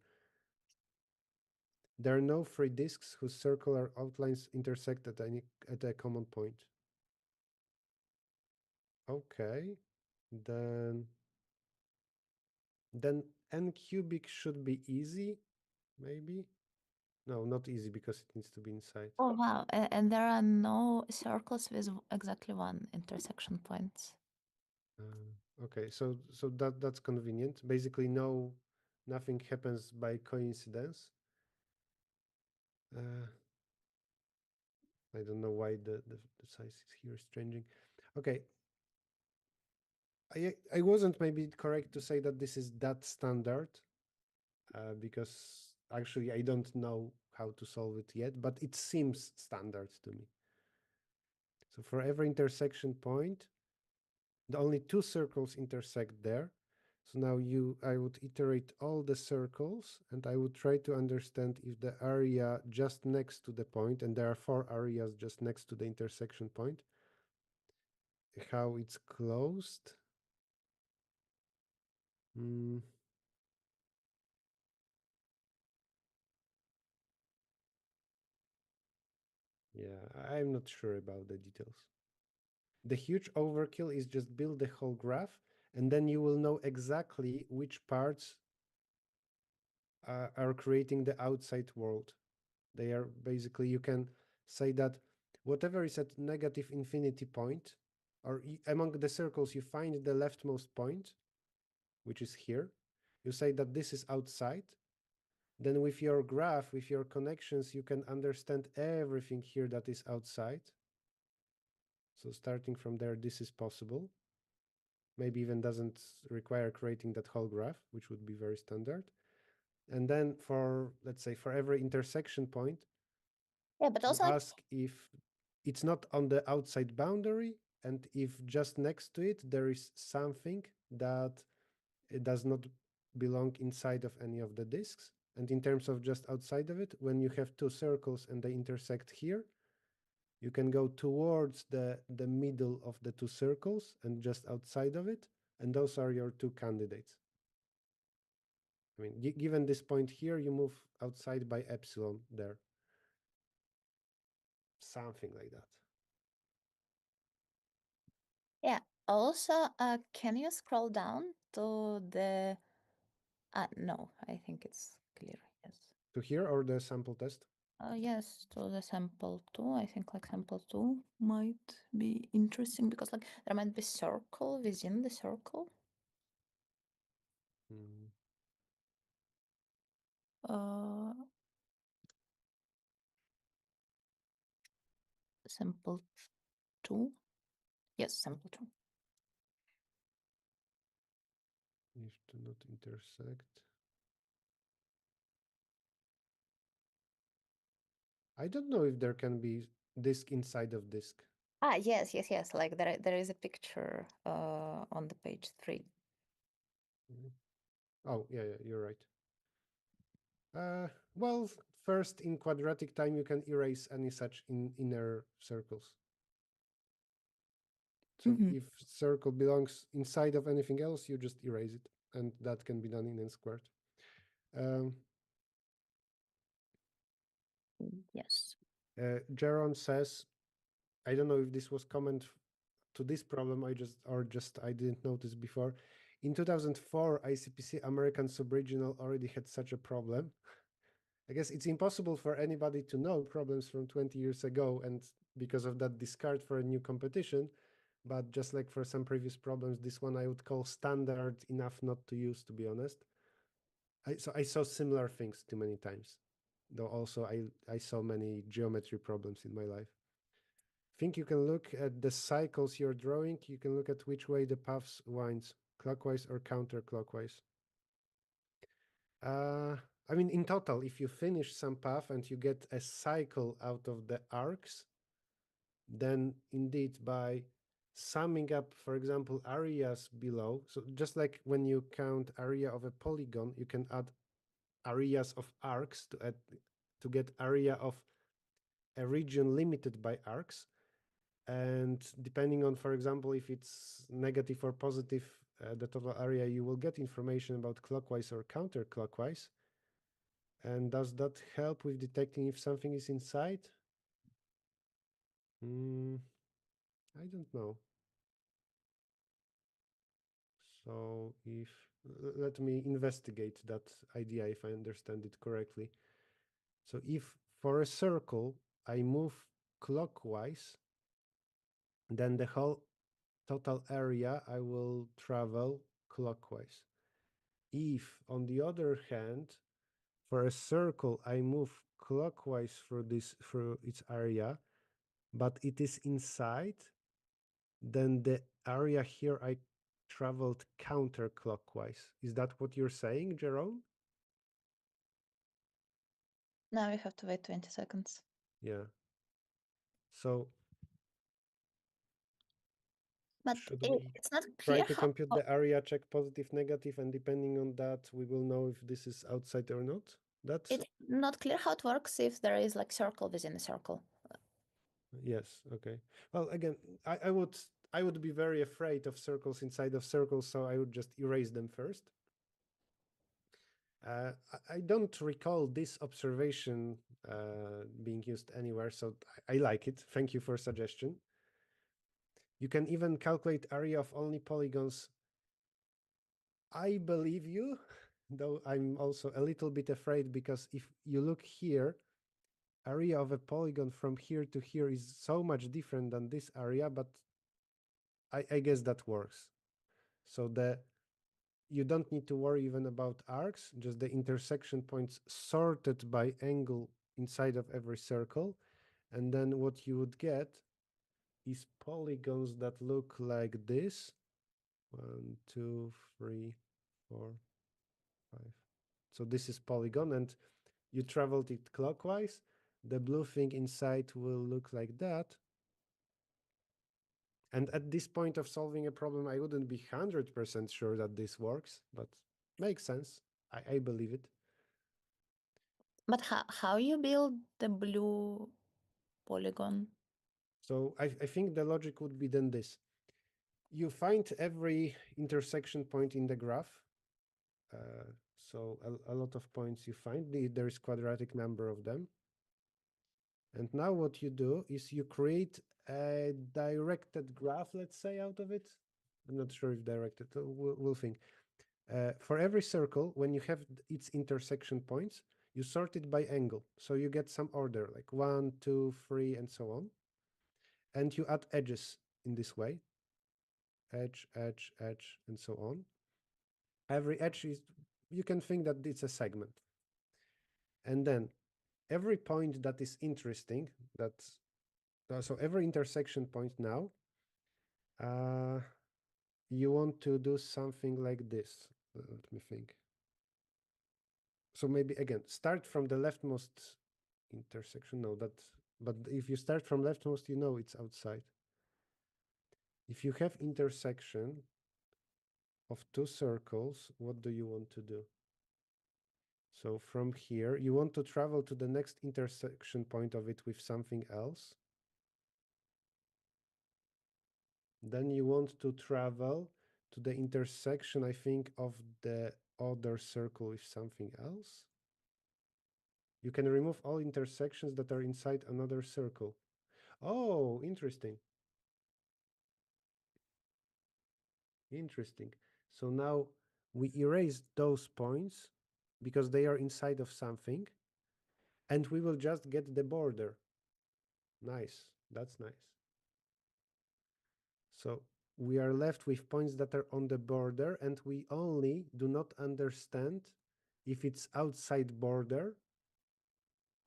There are no free disks whose circular outlines intersect at a common point. Okay, then n cubic should be easy, maybe. No, not easy because it needs to be inside. Oh wow! And there are no circles with exactly one intersection point. Okay, so that's convenient. Basically, nothing happens by coincidence. I don't know why the size is here is changing. Okay, I wasn't maybe correct to say that this is that standard, because actually I don't know how to solve it yet, but it seems standard to me. So for every intersection point, the only two circles intersect there. So now I would iterate all the circles and I would try to understand if the area just next to the point, and there are 4 areas just next to the intersection point, how it's closed. Mm, yeah, I'm not sure about the details. The huge overkill is just build the whole graph and then you will know exactly which parts are creating the outside world. They are basically, you can say that whatever is at negative infinity point, or among the circles, you find the leftmost point, which is here. You say that this is outside. Then with your graph, with your connections, you can understand everything here that is outside. So starting from there, this is possible. Maybe even doesn't require creating that whole graph, which would be very standard. And then for, let's say, for every intersection point, Yeah, but you also ask if it's not on the outside boundary and if just next to it there is something that it does not belong inside of any of the disks. And in terms of just outside of it, when you have two circles and they intersect here, you can go towards the middle of the two circles and just outside of it, and those are your two candidates. I mean, given this point here, you move outside by epsilon there. Something like that. yeah. Also, can you scroll down to the? No, I think it's clear. Yes. To here or the sample test? Yes, to the sample two. I think like sample two might be interesting because like there might be circle within the circle. Hmm. Uh, sample two. Yes, sample two. If to not intersect. I don't know if there can be disk inside of disk. Yes. Like there is a picture on the page 3. Mhm. Oh, yeah, you're right. Well, first in quadratic time, you can erase any such inner circles. So if circle belongs inside of anything else, you just erase it. And that can be done in n squared. Yes. Jaron says, I don't know if this was comment to this problem, I didn't notice before. In 2004, ICPC American Subregional already had such a problem. I guess it's impossible for anybody to know problems from 20 years ago and because of that discard for a new competition. But just like for some previous problems, this one I would call standard enough not to use, to be honest. So I saw similar things too many times, though also I saw many geometry problems in my life. Think you can look at the cycles you're drawing. You can look at which way the paths winds, clockwise or counterclockwise. I mean, in total, if you finish some path and you get a cycle out of the arcs, then indeed by summing up, for example, areas below, so just like when you count area of a polygon, you can add areas of arcs to get area of a region limited by arcs. And depending on, for example, if it's negative or positive, the total area, you will get information about clockwise or counterclockwise. And does that help with detecting if something is inside? I don't know. So if, let me investigate that idea if I understand it correctly. So if for a circle I move clockwise, then the whole total area I will travel clockwise. If, on the other hand, for a circle I move clockwise through its area, but it is inside, then the area here I traveled counterclockwise. Is that what you're saying, Jerome? Now we have to wait 20 seconds. Yeah. So But should we it's not try clear to how. compute the area, check positive, negative, and depending on that, we will know if this is outside or not? That's It's not clear how it works if there is like circle within a circle. yes, okay. Well, again, I would be very afraid of circles inside of circles, so I would just erase them first. I don't recall this observation being used anywhere, so I like it. Thank you for suggestion. You can even calculate area of only polygons. I believe you, though I'm also a little bit afraid because if you look here, area of a polygon from here to here is so much different than this area, but I guess that works. So you don't need to worry even about arcs, just the intersection points sorted by angle inside of every circle. And then what you would get is polygons that look like this. 1, 2, 3, 4, 5. So this is polygon, and you traveled it clockwise. The blue thing inside will look like that. And at this point of solving a problem, I wouldn't be 100% sure that this works, but makes sense. I believe it. But how you build the blue polygon? So I think the logic would be then this. You find every intersection point in the graph. So a lot of points you find, there is quadratic number of them. And now what you do is you create a directed graph, let's say, out of it. I'm not sure if directed, we'll think. For every circle, when you have its intersection points, you sort it by angle. So you get some order, like 1, 2, 3, and so on. And you add edges in this way. Edge, edge, edge, and so on. Every edge is, you can think that it's a segment. And then every point that is interesting, so every intersection point now, you want to do something like this. Let me think. So maybe again, start from the leftmost intersection. No, but if you start from leftmost, you know it's outside. If you have intersection of two circles, what do you want to do? So from here, you want to travel to the next intersection point of it with something else. Then you want to travel to the intersection, I think, of the other circle with something else. You can remove all intersections that are inside another circle. Oh, interesting. Interesting. So now we erase those points because they are inside of something, and we will just get the border. Nice. That's nice. So we are left with points that are on the border, and we only do not understand if it's outside border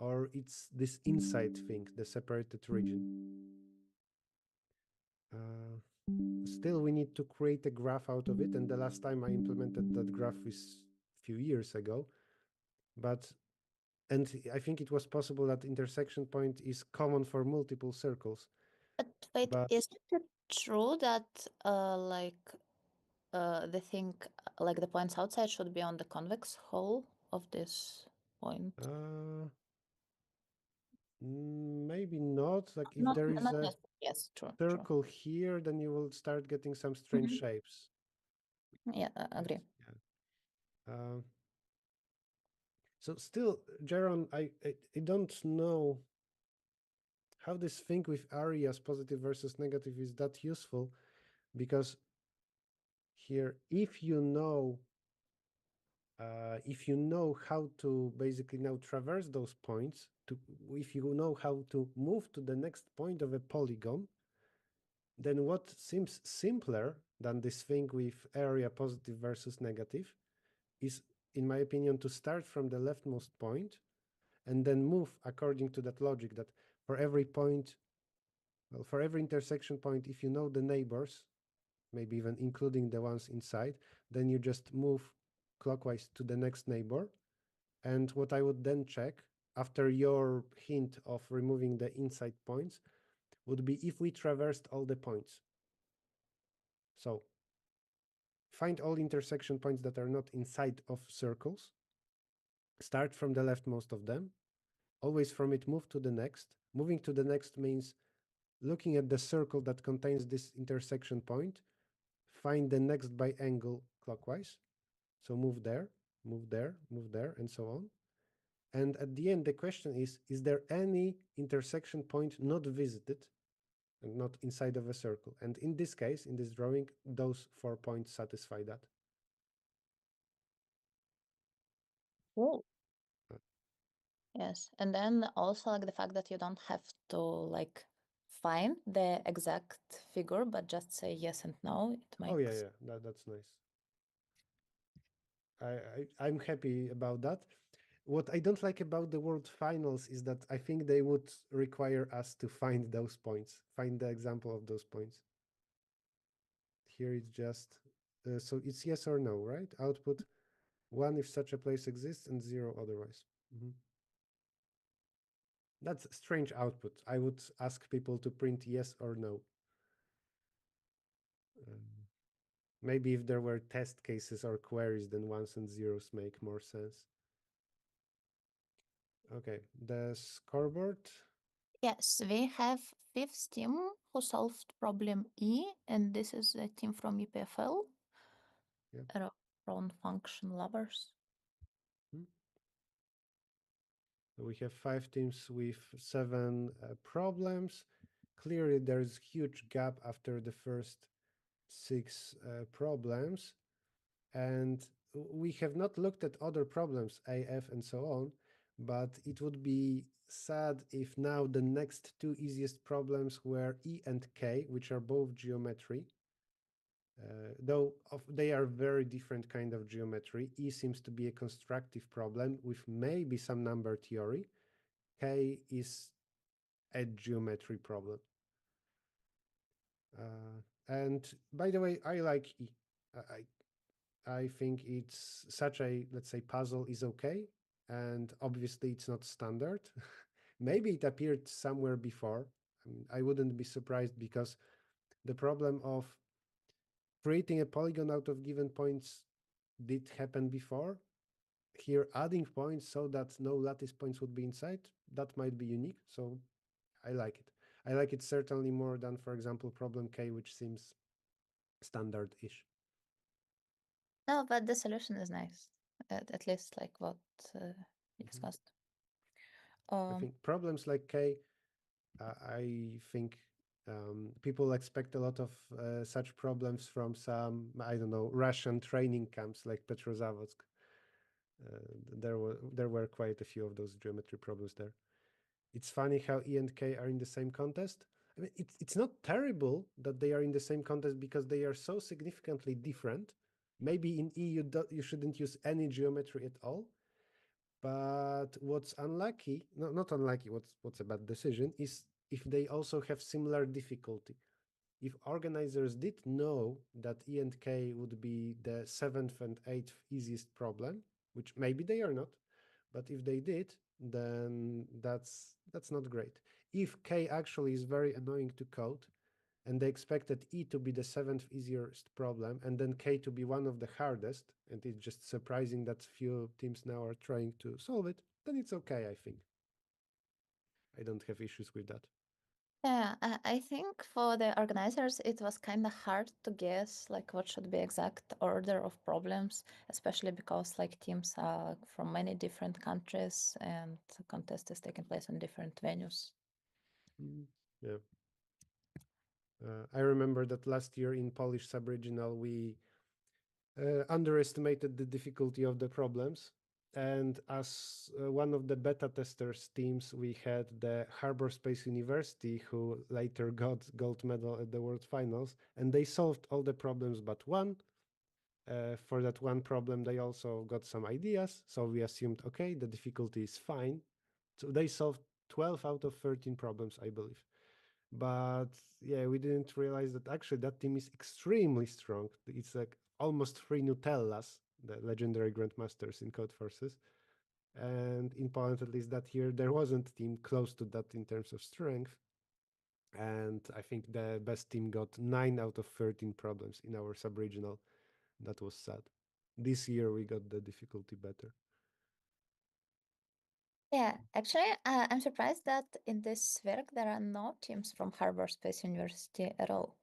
or it's this inside thing, the separated region. Still, we need to create a graph out of it. And the last time I implemented that graph was a few years ago. But and I think it was possible that intersection point is common for multiple circles. But wait, But isn't it true that the thing like the points outside should be on the convex hull of this point? Maybe not. Like if there is Not a necessarily. Yes, true, true. circle here, then you will start getting some strange Mhm. shapes. Yeah, Right? agree. Yeah. So still, Jaron, I don't know how this thing with areas, positive versus negative, is that useful, because here, if you know how to basically now traverse those points, if you know how to move to the next point of a polygon, then what seems simpler than this thing with area positive versus negative is, in my opinion, to start from the leftmost point and then move according to that logic that for every point, well, for every intersection point, if you know the neighbors, maybe even including the ones inside, then you just move clockwise to the next neighbor. And what I would then check after your hint of removing the inside points would be if we traversed all the points. So find all intersection points that are not inside of circles, start from the leftmost of them, always from it move to the next. Moving to the next means looking at the circle that contains this intersection point, find the next by angle clockwise. So move there, move there, move there, and so on. And at the end, the question is there any intersection point not visited and not inside of a circle? And in this case, in this drawing, those 4 points satisfy that. Cool. Uh, Yes, and then also like the fact that you don't have to like find the exact figure, but just say yes and no. It Oh yeah, makes. yeah, that's nice. I'm happy about that. What I don't like about the World Finals is that I think they would require us to find those points, find the example of those points. Here it's just, so it's yes or no, right? Output 1 if such a place exists and 0 otherwise. That's strange output. I would ask people to print yes or no. Um, Maybe if there were test cases or queries, then ones and zeros make more sense. Okay, the scoreboard. Yes, we have fifth team who solved problem E, and this is a team from EPFL, Yep. around function lovers. Hmm. So we have 5 teams with 7 problems. Clearly, there's huge gap after the first 6 problems, and we have not looked at other problems, A, F, and so on, but it would be sad if now the next 2 easiest problems were E and K, which are both geometry. Though they are very different kind of geometry. E seems to be a constructive problem with maybe some number theory. K is a geometry problem. And by the way, I like E. I think it's such a, let's say, puzzle is okay. And obviously it's not standard. Maybe it appeared somewhere before. I wouldn't be surprised because the problem of creating a polygon out of given points did happen before. Here, adding points so that no lattice points would be inside, that might be unique. So I like it. I like it certainly more than, for example, problem K, which seems standard-ish. No, but the solution is nice. At least like what we Mhm. discussed. I think problems like K, I think people expect a lot of such problems from some, I don't know, Russian training camps like Petrozavodsk. There were quite a few of those geometry problems there. It's funny how E and K are in the same contest. I mean, it's not terrible that they are in the same contest because they are so significantly different. Maybe in E you shouldn't use any geometry at all. But what's unlucky, no, not unlucky, what's a bad decision is if they also have similar difficulty. If organizers did know that E and K would be the 7th and 8th easiest problem, which maybe they are not, But if they did, then that's not great. If K actually is very annoying to code, and they expected E to be the seventh easiest problem, and then K to be one of the hardest, and it's just surprising that few teams now are trying to solve it, then it's okay, I think. I don't have issues with that. Yeah, I think for the organizers, it was kind of hard to guess like what should be exact order of problems, especially because like teams are from many different countries and the contest is taking place in different venues. Mm, yeah. I remember that last year in Polish sub-regional, we underestimated the difficulty of the problems. And as one of the beta testers teams, we had the Harbor Space University, who later got gold medal at the World Finals, and they solved all the problems but one. For that one problem, they also got some ideas, so we assumed, okay, the difficulty is fine. So they solved 12 out of 13 problems, I believe. But yeah, we didn't realize that actually that team is extremely strong. It's like almost three Nutellas, the legendary grandmasters in Code Forces. And in Poland, at least that year, there wasn't a team close to that in terms of strength. And I think the best team got 9 out of 13 problems in our sub-regional. That was sad. This year we got the difficulty better. Yeah, actually, I'm surprised that in this work there are no teams from Harbor Space University at all.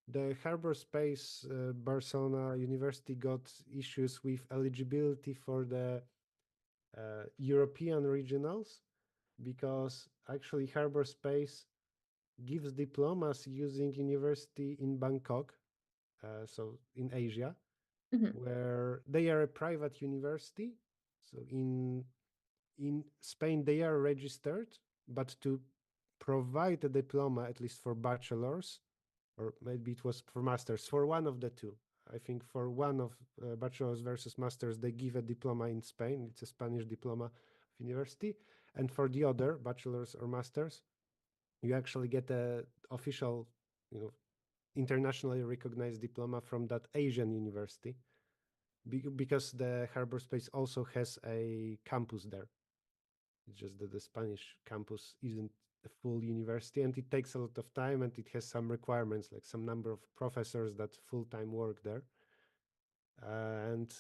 The Harbor Space Barcelona University got issues with eligibility for the European regionals because actually Harbor Space gives diplomas using university in Bangkok, so in Asia, Mhm. where they are a private university. So in Spain they are registered, but to provide a diploma, at least for bachelors, or maybe it was for masters, for one of the two. I think for one of bachelors versus masters, they give a diploma in Spain. It's a Spanish diploma of university, and for the other bachelors or masters, you actually get a official, you know, internationally recognized diploma from that Asian university, because the Harbor Space also has a campus there. It's just that the Spanish campus isn't a full university, and it takes a lot of time, and it has some requirements, like some number of professors that full-time work there. And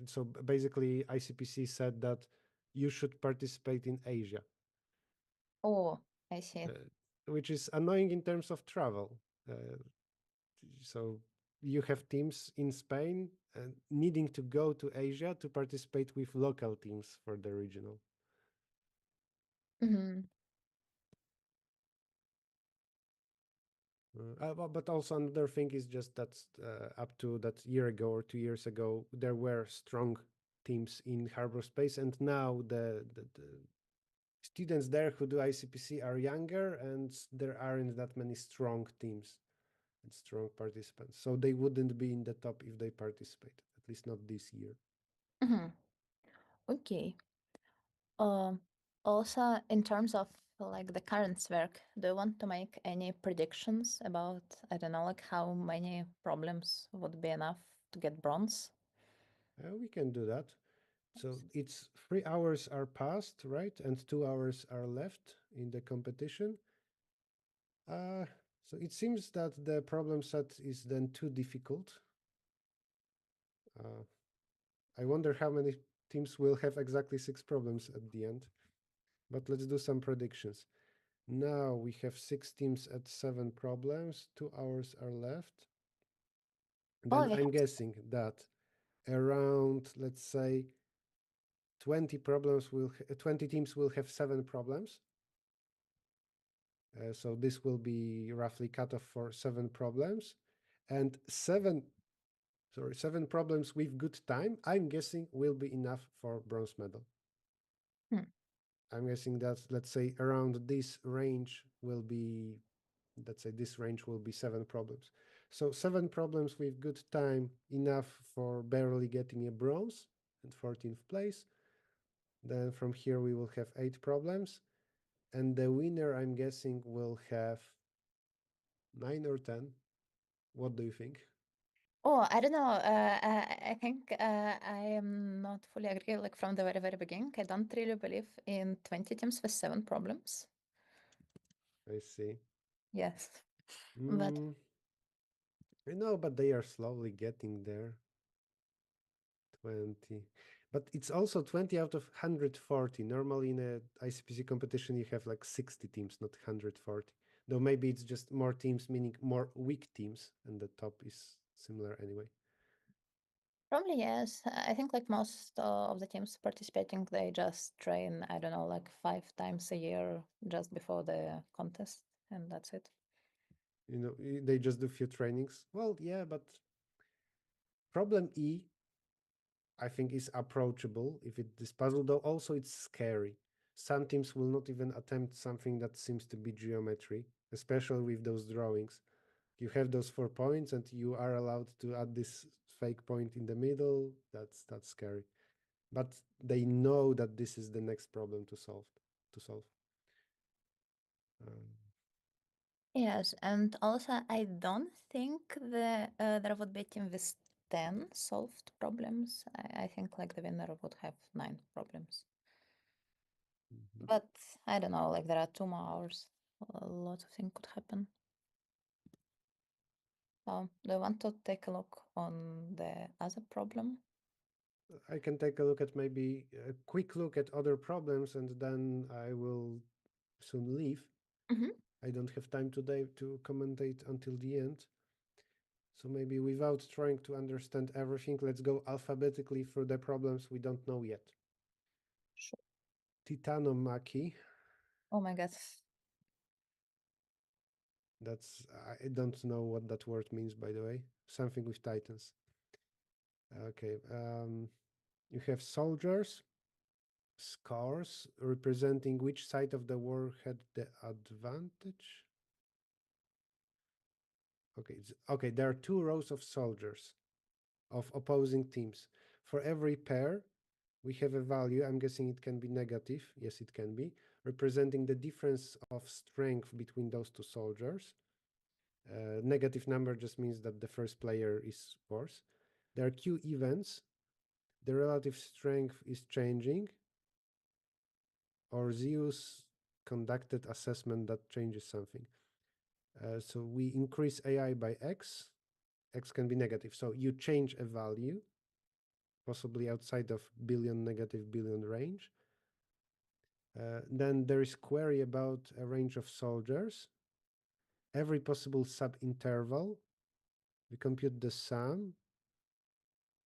so basically, ICPC said that you should participate in Asia, Oh, I see. uh, which is annoying in terms of travel. Uh, so you have teams in Spain needing to go to Asia to participate with local teams for the regional. Mhm. But also another thing is just that up to that year ago or 2 years ago, there were strong teams in Harbor Space, and now the students there who do ICPC are younger, and there aren't that many strong teams and strong participants. So they wouldn't be in the top if they participate, at least not this year. Mhm. Okay. Um, Also, in terms of like the current work, do you want to make any predictions about, I don't know, like how many problems would be enough to get bronze? We can do that. So it's 3 hours are passed, right? And 2 hours are left in the competition. Uh, so it seems that the problem set is then too difficult. Uh, I wonder how many teams will have exactly 6 problems at the end. But let's do some predictions. Now we have 6 teams at 7 problems. 2 hours are left. Oh, Then we I'm have. guessing that around, let's say, 20 teams will have 7 problems. So this will be roughly cut off for 7 problems, and 7 problems with good time, I'm guessing will be enough for bronze medal. Hmm. I'm guessing that, let's say, around this range will be, let's say this range will be 7 problems. So 7 problems with good time, enough for barely getting a bronze and 14th place. Then from here we will have 8 problems, and the winner, I'm guessing, will have 9 or 10. What do you think? Oh, I don't know. I think I am not fully agree. Like from the very, very beginning, I don't really believe in 20 teams with 7 problems. I see. Yes, but Mm, I know, but they are slowly getting there. 20. But it's also 20 out of 140. Normally in a ICPC competition, you have like 60 teams, not 140. Though maybe it's just more teams, meaning more weak teams, and the top is similar anyway. probably yes. I think like most of the teams participating, they just train, I don't know, like 5 times a year just before the contest, and that's it. You know, they just do few trainings. Well, yeah, but problem E, I think, is approachable if it this puzzle, though also it's scary. Some teams will not even attempt something that seems to be geometry, especially with those drawings. You have those 4 points and you are allowed to add this fake point in the middle. That's scary. But they know that this is the next problem to solve. Um, Yes, and also I don't think there would be a team with 10 solved problems. I think like the winner would have 9 problems. mhm. But I don't know, like there are 2 more hours. A lot of things could happen. Do you want to take a look on the other problem? I can take a look at maybe a quick look at other problems and then I will soon leave. Mm-hmm. I don't have time today to commentate until the end. So maybe without trying to understand everything, let's go alphabetically through the problems we don't know yet. Sure. Titanomachy. Oh my God. That's I don't know what that word means, by the way. Something with titans. Okay. You have soldiers, scars representing which side of the war had the advantage. Okay. Okay. There are 2 rows of soldiers of opposing teams. For every pair, we have a value. I'm guessing it can be negative. Yes, it can be, representing the difference of strength between those 2 soldiers. Negative number just means that the first player is worse. There are Q events. The relative strength is changing, or Zeus conducted assessment that changes something. So we increase AI by X. X can be negative. So you change a value, possibly outside of billion, negative billion range. Then there is query about a range of soldiers. Every possible sub-interval. We compute the sum,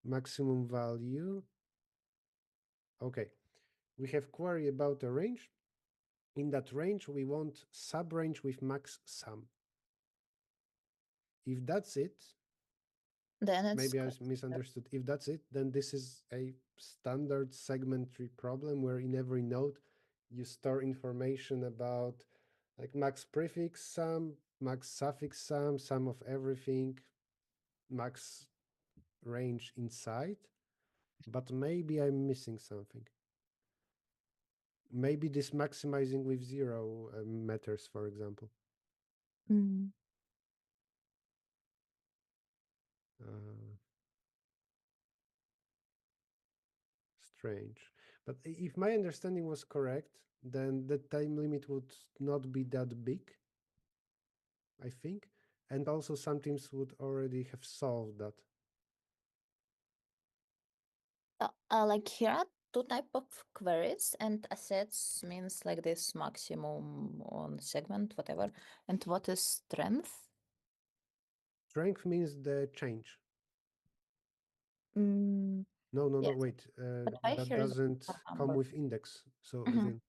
maximum value. Okay, we have query about a range. In that range, we want sub-range with max sum. If that's it, Then it's maybe I correct. misunderstood. If that's it, then this is a standard segment tree problem where in every node you store information about like max prefix sum, max suffix sum, sum of everything, max range inside. But maybe I'm missing something. Maybe this maximizing with 0 matters, for example. Mm. Uh, Strange. But if my understanding was correct, then the time limit would not be that big, I think. And also some teams would already have solved that. Like here are 2 type of queries, and assets means like this maximum on segment, whatever. And what is strength? Strength means the change. Mm, No, no, no, yes, wait. but I That hear the doesn't come number. with index. So as Mhm. in,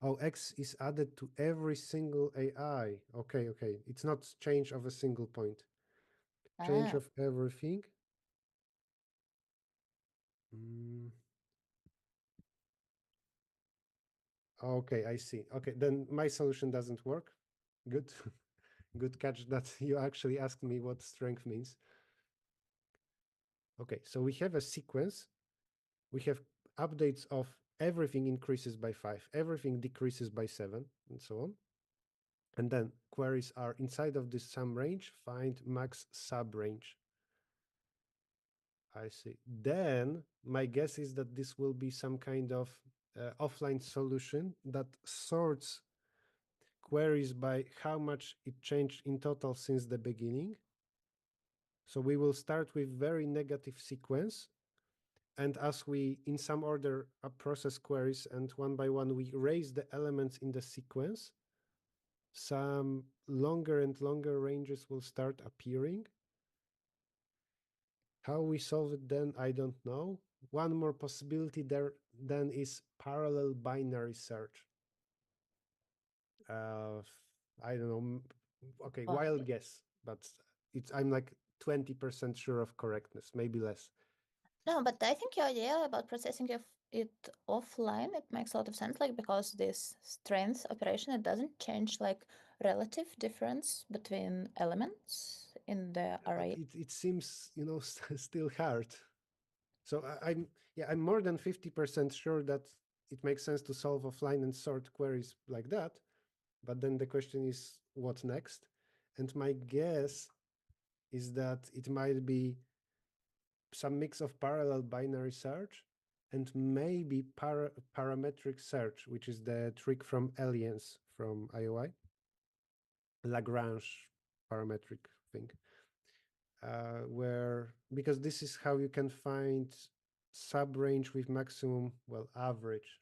oh, X is added to every single AI. Okay, okay. It's not change of a single point. Change Ah, of everything. Mm, okay, I see. Okay, then my solution doesn't work. Good. Good catch that you actually asked me what strength means. Okay, so we have a sequence. We have updates of everything increases by 5, everything decreases by 7, and so on. And then queries are inside of this sum range, find max sub range. I see. Then my guess is that this will be some kind of offline solution that sorts queries by how much it changed in total since the beginning. So we will start with very negative sequence. And as we, in some order, process queries and one by one, we raise the elements in the sequence, some longer and longer ranges will start appearing. How we solve it then, I don't know. One more possibility there then is parallel binary search. I don't know. Okay, Why? wild guess, but I'm like 20% sure of correctness, maybe less. No, but I think your idea about processing it offline, it makes a lot of sense, like because this strength operation, it doesn't change like relative difference between elements in the But array. it seems, still hard. So I'm more than 50% sure that it makes sense to solve offline and sort queries like that. But then the question is, what next? And my guess is that it might be some mix of parallel binary search and maybe parametric search, which is the trick from aliens from IOI, Lagrange parametric thing, where, because this is how you can find sub-range with maximum, well, average.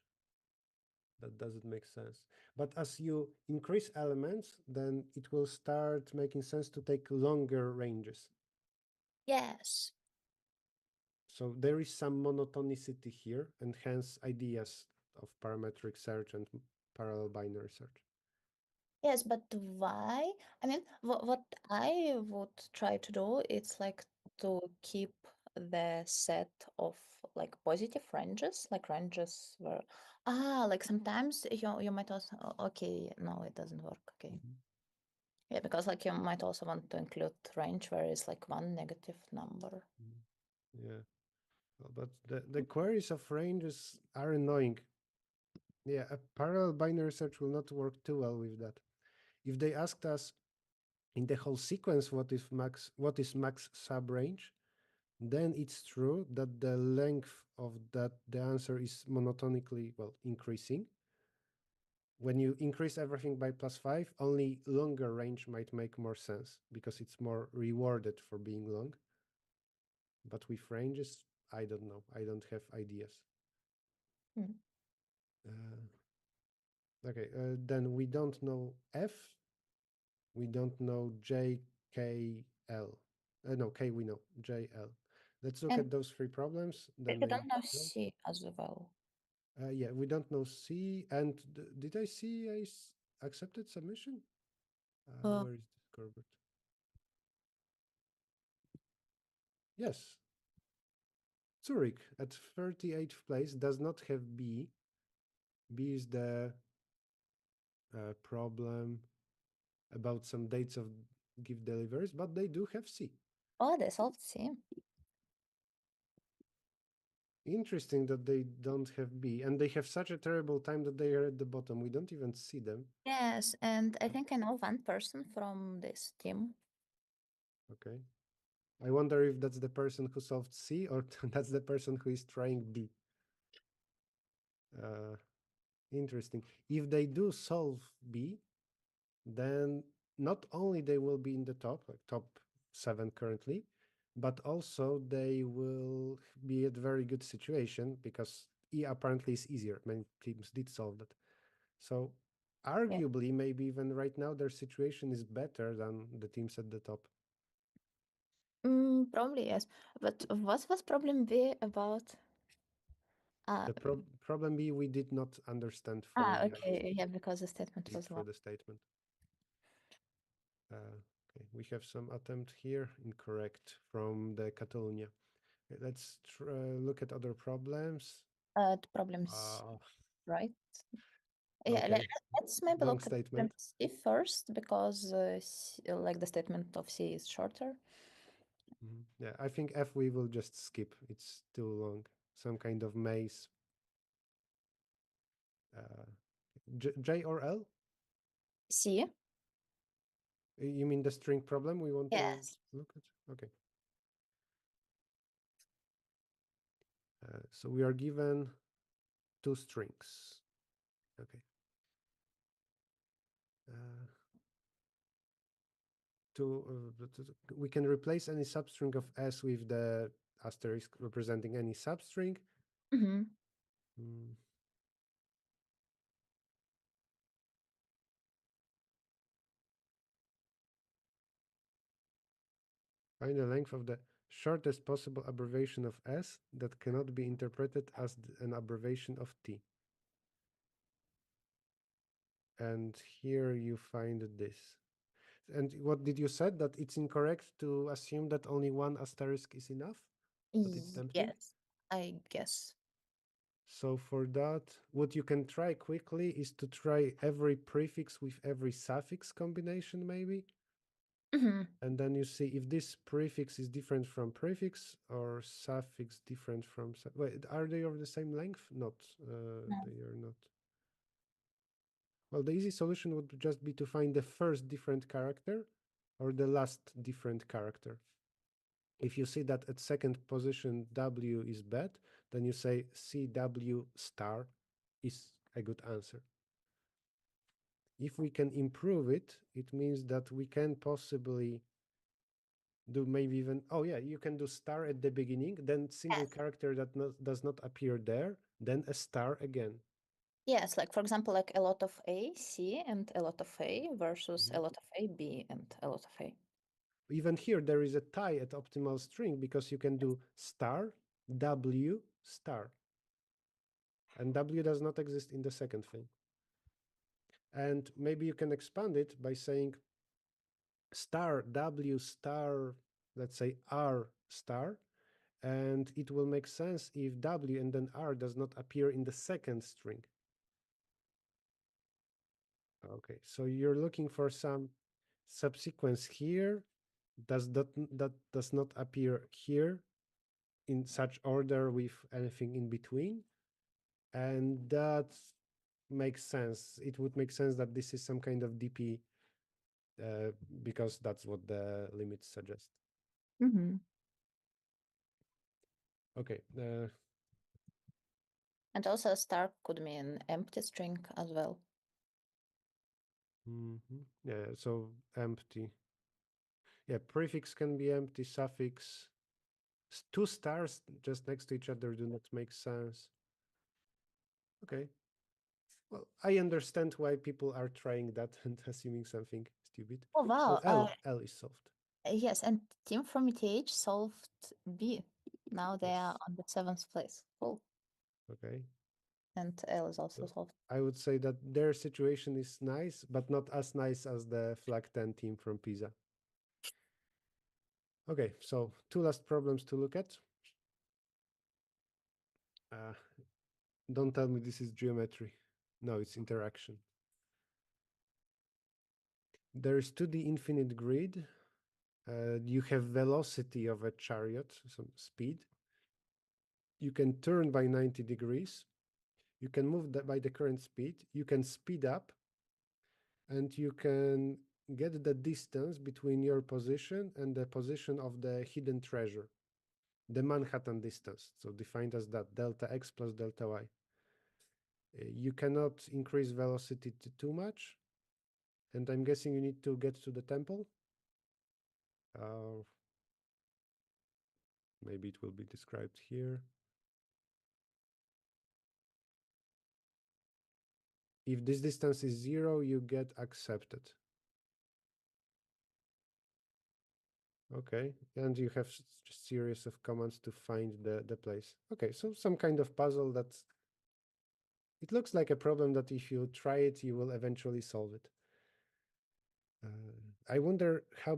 That doesn't make sense. But as you increase elements, then it will start making sense to take longer ranges. Yes. So there is some monotonicity here, and hence ideas of parametric search and parallel binary search. Yes, but why? I mean, what I would try to do, it's like to keep the set of like positive ranges, like ranges where like sometimes you might also okay, no, it doesn't work. Okay. Yeah, because like you might also want to include range where it's like one negative number. Yeah, but the queries of ranges are annoying. Yeah, a parallel binary search will not work too well with that. If they asked us in the whole sequence what is max subrange, then it's true that the length of the answer is monotonically, well, increasing. When you increase everything by +5, only longer range might make more sense because it's more rewarded for being long. But with ranges, I don't know. I don't have ideas. Hmm. Okay, then we don't know F. We don't know J, K, L. No, K we know, J, L. Let's look And at those three problems. we Then don't maybe. know No? C as well. Yeah, we don't know C. And did I see a accepted submission? Uh, Where is the scoreboard? Yes, Zurich at 38th place does not have B. B is the problem about some dates of gift deliveries, but they do have C. oh, they solved C. Interesting that they don't have B, and they have such a terrible time that they are at the bottom. We don't even see them. Yes, and I think I know one person from this team. Okay. I wonder if that's the person who solved C or that's the person who is trying B. Uh, Interesting. If they do solve B, then not only they will be in the top, like top 7 currently, but also they will be at very good situation because E apparently is easier. Many teams did solve that. So Yeah. arguably, maybe even right now, their situation is better than the teams at the top. Probably yes. But what was problem B about? Uh, The problem B, we did not understand fully, I guess. okay, yeah, because the statement Look was for long. the statement. Okay, we have some attempt here, incorrect, from the Catalonia. Okay, let's look at other problems. The problems, Uh, right? Yeah, okay, let's maybe long look at problem statement. C first because like the statement of C is shorter. Yeah, I think F we will just skip. It's too long. Some kind of maze. Uh, J or L? C. You mean the string problem we want to Yes. look at? Okay. So we are given two strings. Okay. We can replace any substring of S with the asterisk representing any substring. Mm-hmm. Mm. Find the length of the shortest possible abbreviation of S that cannot be interpreted as an abbreviation of T. And here you find this. And what did you said? That it's incorrect to assume that only one asterisk is enough? That it's tempting? Yes, I guess. So for that, what you can try quickly is to try every prefix with every suffix combination, maybe. Mm-hmm. And then you see if this prefix is different from prefix or suffix different from... Wait, are they of the same length? Not. They are not. Well, the easy solution would just be to find the first different character or the last different character. If you see that at second position W is bad, then you say CW star is a good answer. If we can improve it, it means that we can possibly do maybe even, oh yeah, you can do star at the beginning, then single Yes. character that does not appear there, then a star again. Yes, like for example, like a lot of A, C, and a lot of A versus Mhm. a lot of A, B, and a lot of A. Even here, there is a tie at optimal string because you can do star, W, star. And W does not exist in the second thing. And maybe you can expand it by saying star, W star, let's say R star, and it will make sense if W and then R does not appear in the second string. Okay, so you're looking for some subsequence here that does not appear here in such order with anything in between, and that makes sense. It would make sense that this is some kind of DP because that's what the limits suggest. Mm-hmm. Okay. And also a star could mean empty string as well. Yeah, so empty. Yeah, prefix can be empty, suffix. Two stars just next to each other do not make sense. Okay. Well, I understand why people are trying that and assuming something stupid. Oh Oh, wow. L is solved. Yes, and team from ETH solved B. Now they are Yes. on the 7th place. Cool. Okay. And L is also So solved. I would say that their situation is nice, but not as nice as the Flag 10 team from Pisa. Okay, so two last problems to look at. Don't tell me this is geometry. No, it's interaction. There is 2D infinite grid. You have velocity of a chariot, some speed. You can turn by 90 degrees. You can move by the current speed. You can speed up. And you can get the distance between your position and the position of the hidden treasure. The Manhattan distance, so defined as that, delta x plus delta y. You cannot increase velocity too much. And I'm guessing you need to get to the temple. Maybe it will be described here. If this distance is 0, you get accepted. Okay, and you have a series of commands to find the place. Okay, so some kind of puzzle that's... It looks like a problem that if you try it, you will eventually solve it. I wonder how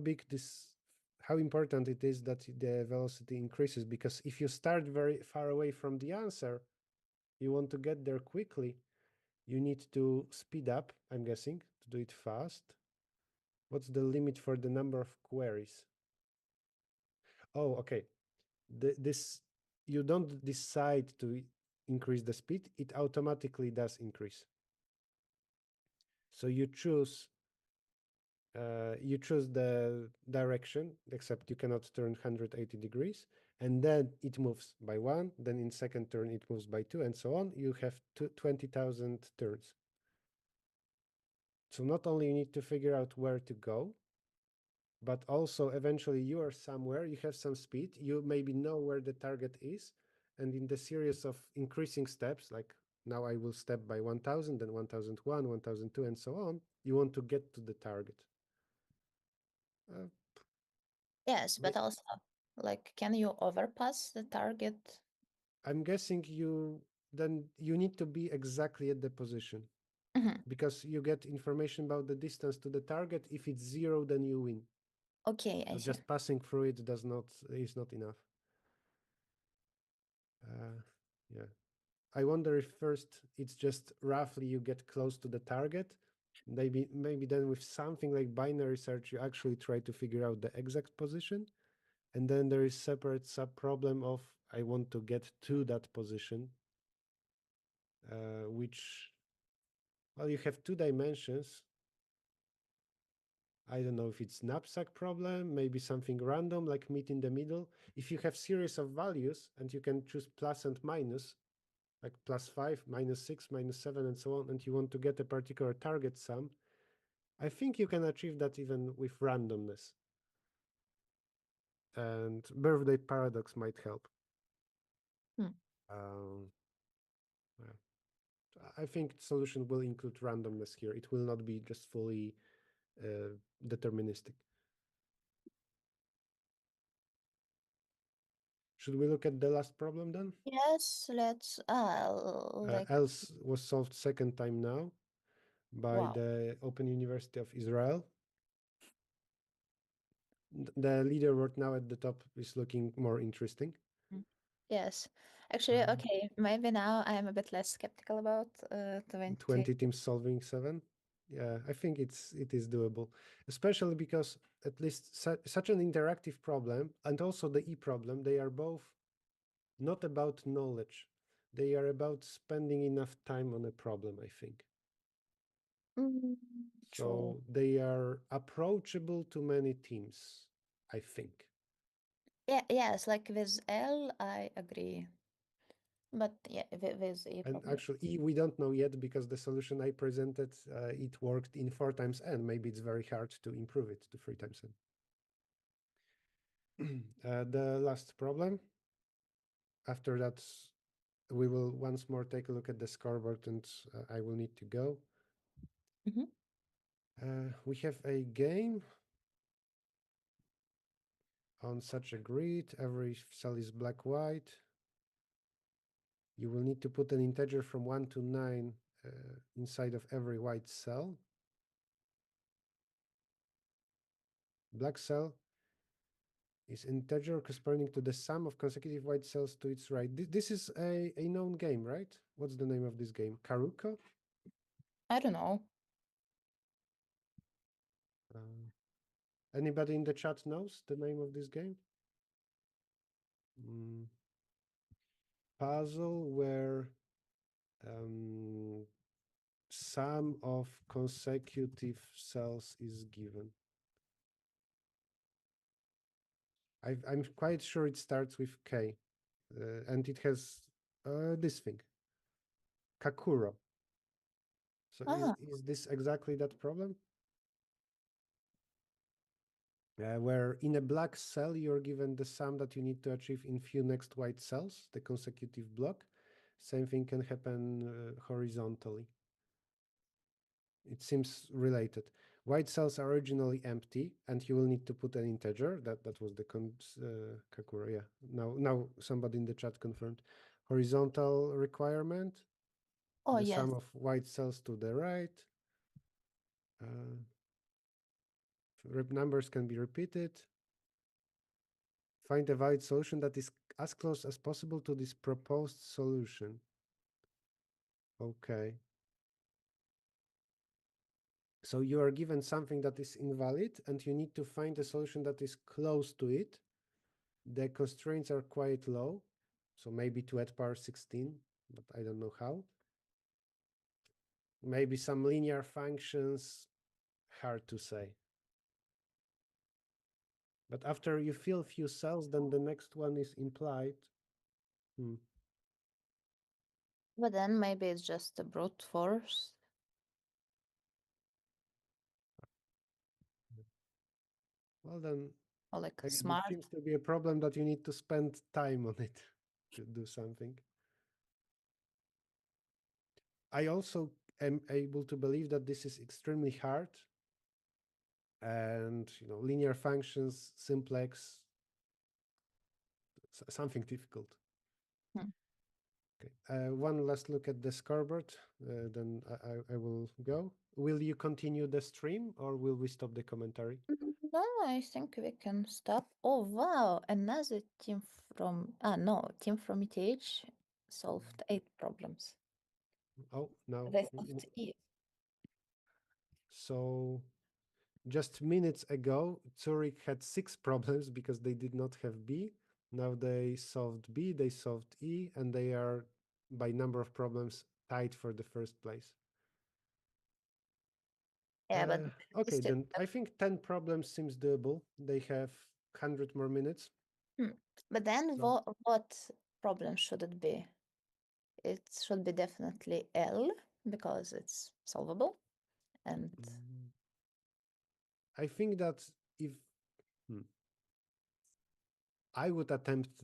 important it is that the velocity increases, because if you start very far away from the answer, you want to get there quickly, you need to speed up, I'm guessing, to do it fast. What's the limit for the number of queries? Oh, okay. This, you don't decide to increase the speed, it automatically does increase. So you choose the direction, except you cannot turn 180 degrees, and then it moves by 1, then in second turn it moves by 2, and so on. You have 20,000 turns. So not only you need to figure out where to go, but also eventually you are somewhere, you have some speed, you maybe know where the target is, and in the series of increasing steps, like now I will step by 1000, then 1001, 1002, and so on, you want to get to the target. Yes, but also, like, can you overpass the target? I'm guessing then you need to be exactly at the position, because you get information about the distance to the target. If it's 0, then you win. Okay, I So see. just passing through it is not enough. Yeah. I wonder if first it's just roughly you get close to the target. Maybe then with something like binary search, you actually try to figure out the exact position. And then there is separate sub problem of I want to get to that position, which, well, you have 2 dimensions. I don't know if it's knapsack problem, maybe something random like meet in the middle. If you have series of values and you can choose plus and minus, like +5, -6, -7, and so on, and you want to get a particular target sum, I think you can achieve that even with randomness. And birthday paradox might help. Um, yeah. I think solution will include randomness here. It will not be just fully deterministic. Should we look at the last problem then? Yes, let's like Else was solved second time now by wow. the Open University of Israel. The leaderboard now at the top is looking more interesting. Yes. Actually, okay, maybe now I am a bit less skeptical about 20. 20 teams solving 7. Yeah, I think it is doable, especially because at least such an interactive problem and also the E problem, they are both not about knowledge. They are about spending enough time on a problem, I think. True. So they are approachable to many teams, I think. Yeah, yes, like with L, I agree. But yeah, with E And probably. actually, E, we don't know yet because the solution I presented, it worked in 4 times n. Maybe it's very hard to improve it to 3 times n. The last problem. After that, we will once more take a look at the scoreboard, and I will need to go. We have a game on such a grid. Every cell is black-white. You will need to put an integer from 1 to 9 inside of every white cell. Black cell is integer corresponding to the sum of consecutive white cells to its right. This is a known game, right? What's the name of this game? Karuka? I don't know. Anybody in the chat knows the name of this game? Puzzle where sum of consecutive cells is given. I'm quite sure it starts with K, and it has this thing, Kakuro. So is this exactly that problem? Where in a black cell you're given the sum that you need to achieve in few next white cells, the consecutive block. Same thing can happen horizontally. It seems related. White cells are originally empty, and you will need to put an integer. That was the Kakura. Yeah. Now somebody in the chat confirmed. Horizontal requirement. Oh, The yes. sum of white cells to the right. Numbers can be repeated. Find a valid solution that is as close as possible to this proposed solution. Okay. So you are given something that is invalid, and you need to find a solution that is close to it. The constraints are quite low, so maybe 2 at power 16, but I don't know how. Maybe some linear functions, hard to say. But after you fill few cells, then the next one is implied. Hmm. But then maybe it's just a brute force. Well, then Or like again, it smart. seems to be a problem that you need to spend time on it to do something. I also am able to believe that this is extremely hard, and linear functions, simplex, something difficult. Hmm. Okay. One last look at the scoreboard, then I will go. Will you continue the stream or will we stop the commentary? No, I think we can stop. Oh wow, another team team from ETH solved 8 problems. Oh, no. They solved E. So just minutes ago, Zurich had 6 problems because they did not have B. Now they solved B, they solved E, and they are, by number of problems, tied for the first place. Yeah, but Okay, still. then I think 10 problems seems doable. They have 100 more minutes. But then So what problem should it be? It should be definitely L because it's solvable. And I think that if hmm, I would attempt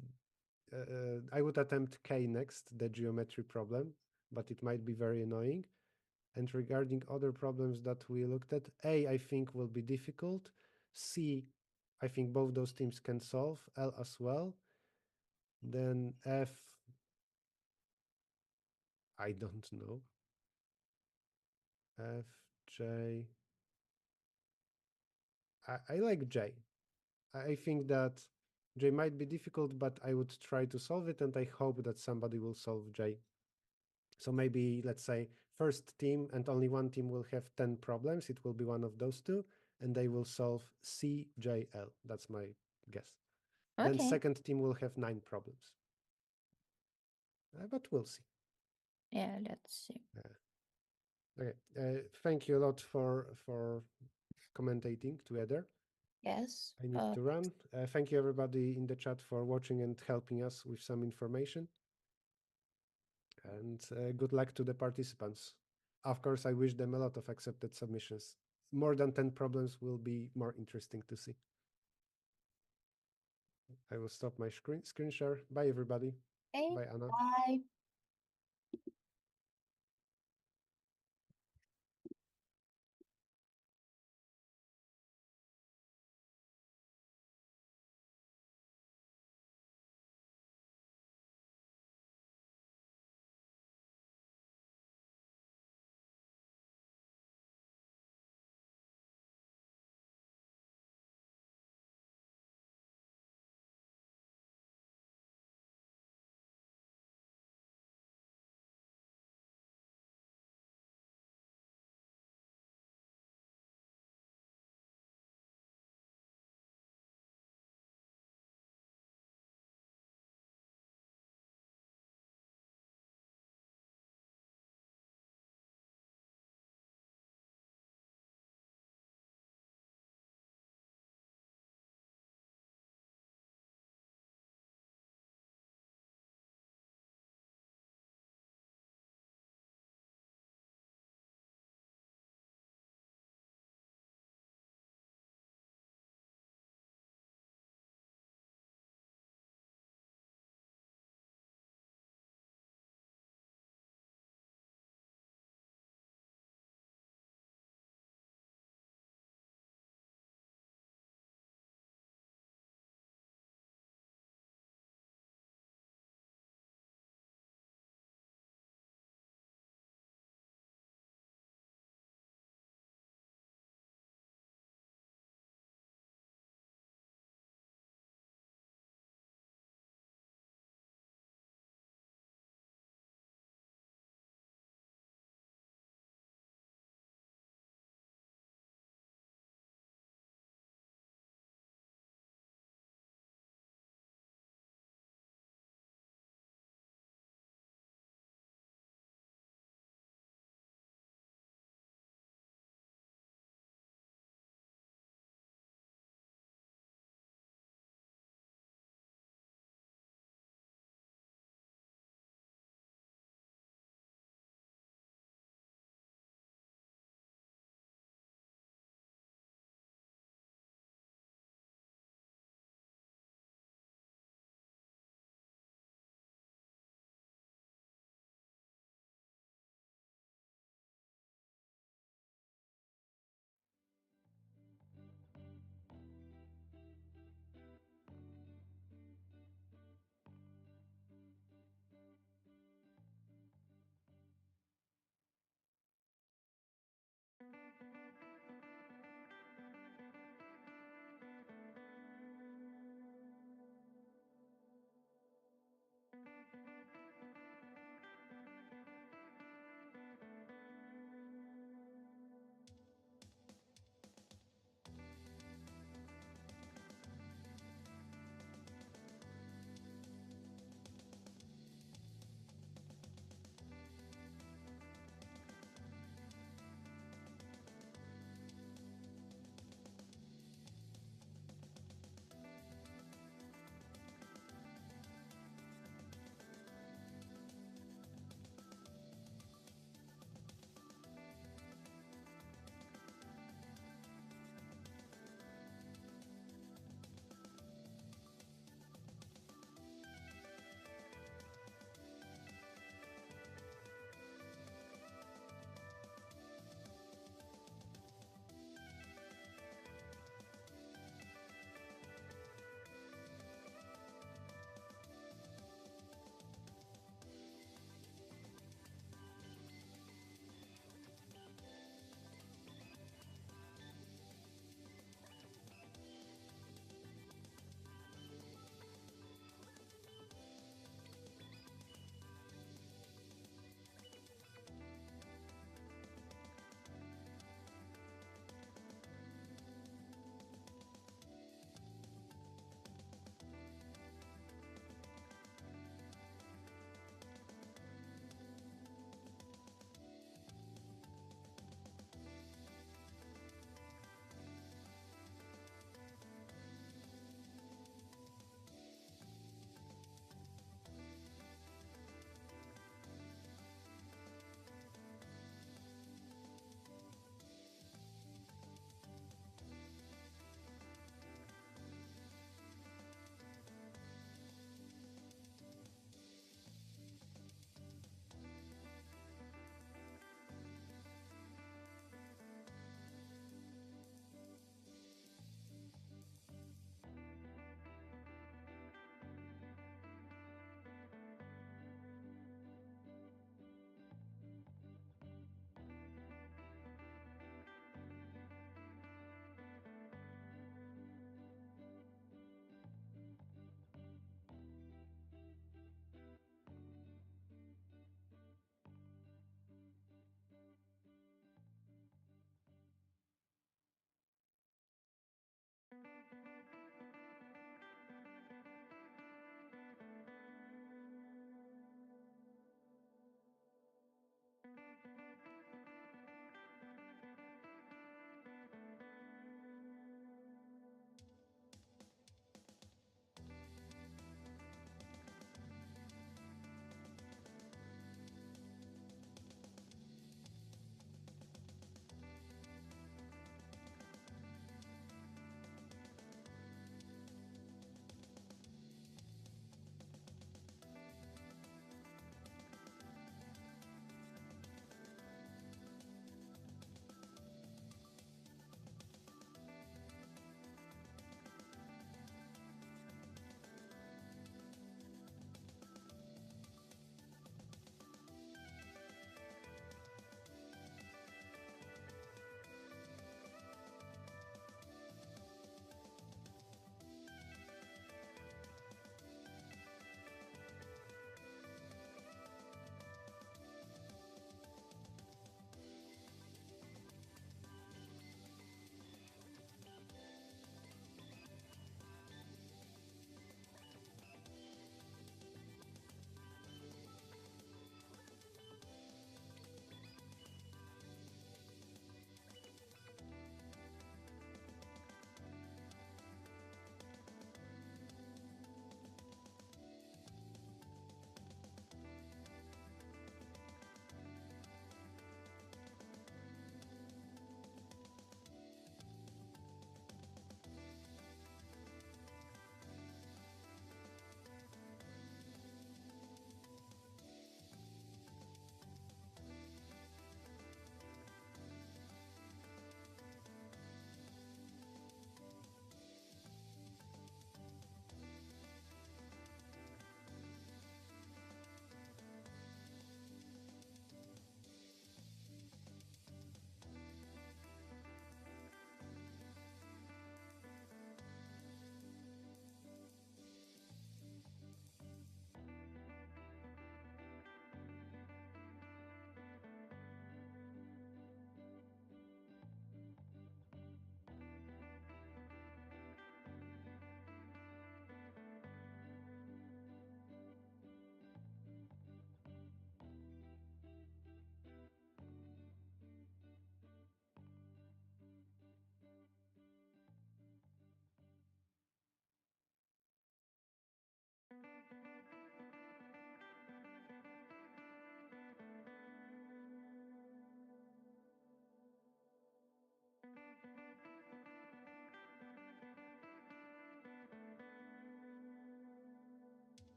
K next, the geometry problem, but it might be very annoying. And regarding other problems that we looked at, A, I think will be difficult. C, I think both those teams can solve. L as well. Then F, I don't know. F, J. I like J. I think that J might be difficult, but I would try to solve it, and I hope that somebody will solve J. So maybe, let's say, first team and only one team will have 10 problems. It will be one of those two, and they will solve C, J, L. That's my guess. Then okay. second team will have 9 problems. But we'll see. Yeah, let's see. Okay. Thank you a lot for commentating together. Yes. I need to run. Thank you everybody in the chat for watching and helping us with some information. And good luck to the participants. Of course, I wish them a lot of accepted submissions. More than 10 problems will be more interesting to see. I will stop my screen share. Bye, everybody. Okay. Bye, Anna. Bye.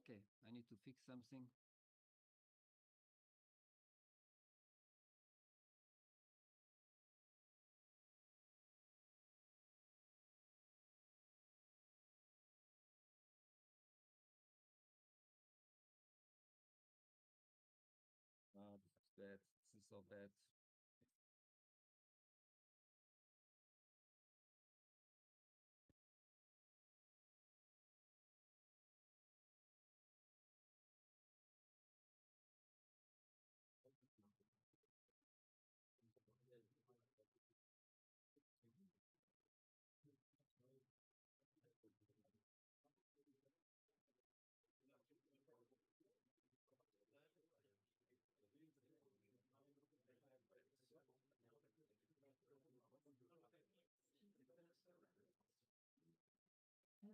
Okay, I need to fix something. This is bad. This is so bad.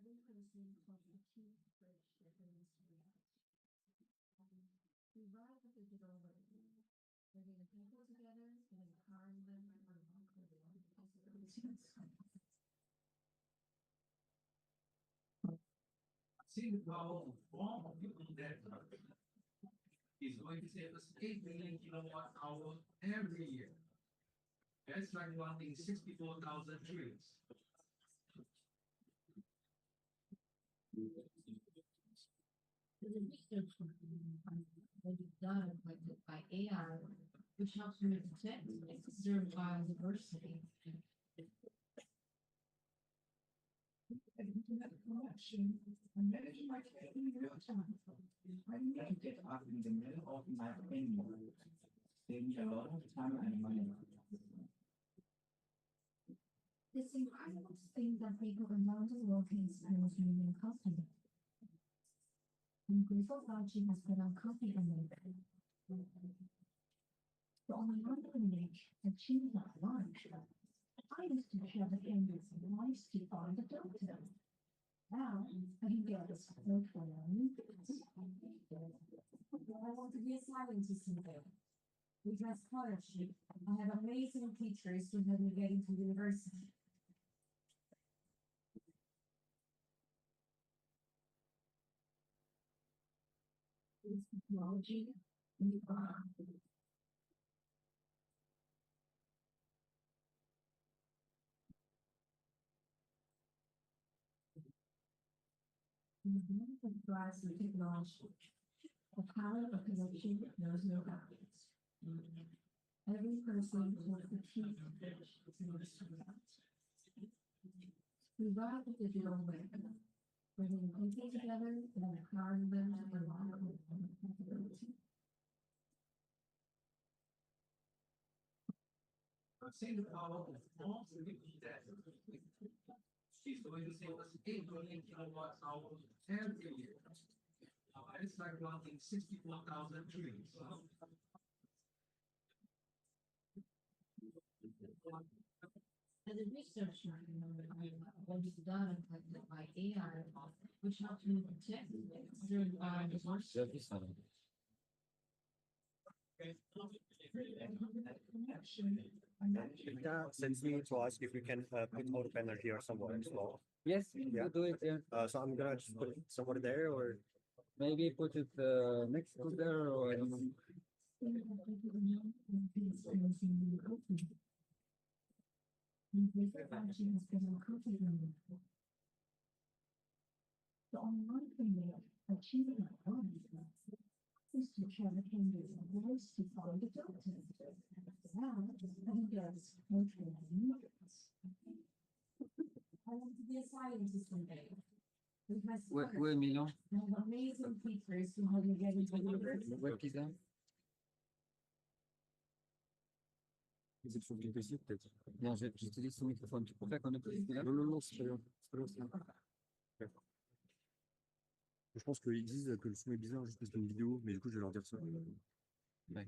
Every person holds a key bridge that brings to reality. We ride the digital wave, bringing the people together and empowering them to unlock their own possibilities. See the power of all people that is going to save us 8 million kilowatt hours every year. That's like planting 64,000 trees. There's a research that is done by AI, which helps me detect and preserve biodiversity. Internet connection. I'm managing my care in real time. I can get up in the middle of the night anymore. Save me a lot of time and money. This incredible thing that people around the world can experience using coffee. I'm grateful Fauci has been on coffee and milk. The only one who make achieve that lunch. I used to have a fingers and lives to find a doctor. Now I can get a support for my needs. I want to be a scientist someday. With my scholarship, I have amazing teachers who help me get into university. With technology, we are. The drives the technology. The power of connection knows no boundaries. Every person holds the key to bridge we ride the digital wave, bringing people together and empowering them to unlock their own possibilities. See the power of all people that is going to save us 8 million kilowatt hours every year. It's like planting 64,000 trees. As a researcher, was done by AI, which helps me detect and observe biodiversity. Sends me to ask if we can put auto banner here somewhere as well. Yes, Yeah. you do it. Yeah. So I'm gonna just put it somewhere there, or Maybe put it next to there, or I don't know. The only one thing that achieving that one is to share the changes of voice to find the doctor. Now, I think that's much more needs. I want to be a scientist someday. With my Where Milan? I have amazing teachers who help me get into university. Where Piza? is it from PC peut-être? Non, j'utilise son microphone. Tu préfères qu'on utilise là? Non, non, non, c'est pas grave. C'est pas grave, c'est pas grave. D'accord. Je pense qu'ils disent que le son est bizarre juste parce qu'il y a une vidéo, mais du coup je vais leur dire ça. Ouais.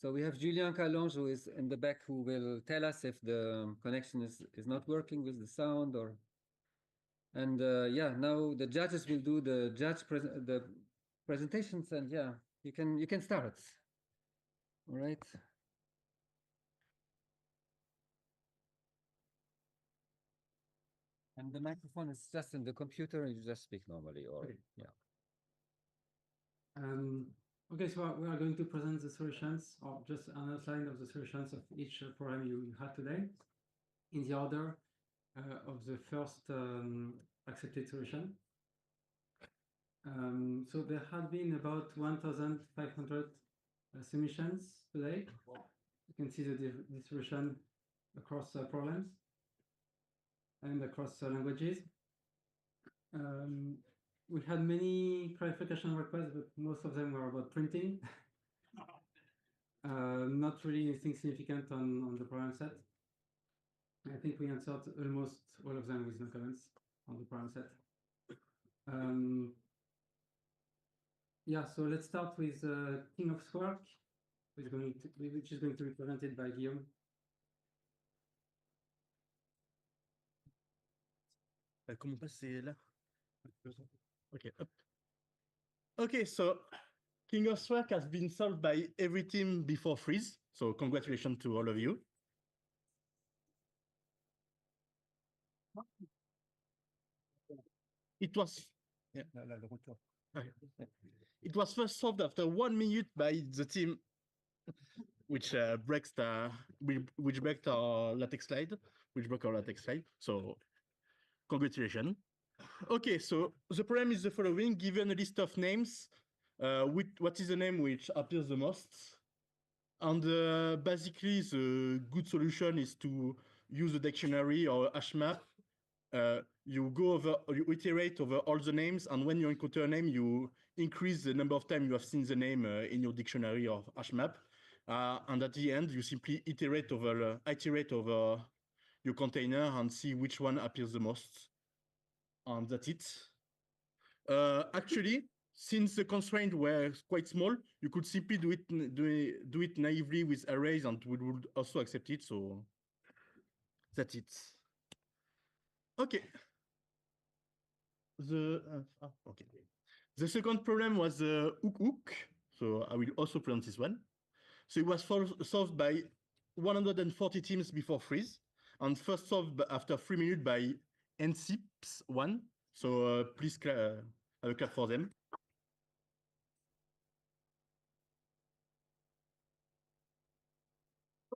So we have Julien Calonge, who is in the back, who will tell us if the connection is not working with the sound or. And yeah, now the judges will do the the presentations, and yeah, you can start. All right. And the microphone is just in the computer, and you just speak normally, or Okay. yeah. Okay, so we are going to present the solutions, or just an outline of the solutions of each problem you had today, in the order of the first accepted solution. So there have been about 1,500 submissions today. You can see the distribution across problems and across languages. We had many clarification requests, but most of them were about printing. Not really anything significant on the problem set. I think we answered almost all of them with no comments on the problem set. Yeah, so let's start with King of SWERC, which is going to be presented by Guillaume. Comment passer là? Okay. Up. Okay, so King of SWERC has been solved by every team before freeze. So congratulations to all of you. It was it was first solved after 1 minute by the team, which breaks which broke our latex slide, So congratulations. Okay, so the problem is the following: given a list of names, what is the name which appears the most? And basically, the good solution is to use a dictionary or a hash map. You iterate over all the names, and when you encounter a name, you increase the number of times you have seen the name in your dictionary or hash map. And at the end, you simply iterate over your container and see which one appears the most. and that's it. Actually, since the constraints were quite small, you could simply do it naively with arrays, and we would also accept it. So that's it. Okay. Okay. The second problem was hook. So I will also present this one. So it was solved by 140 teams before freeze, and first solved after 3 minutes by NCPS1. So please have a clap for them.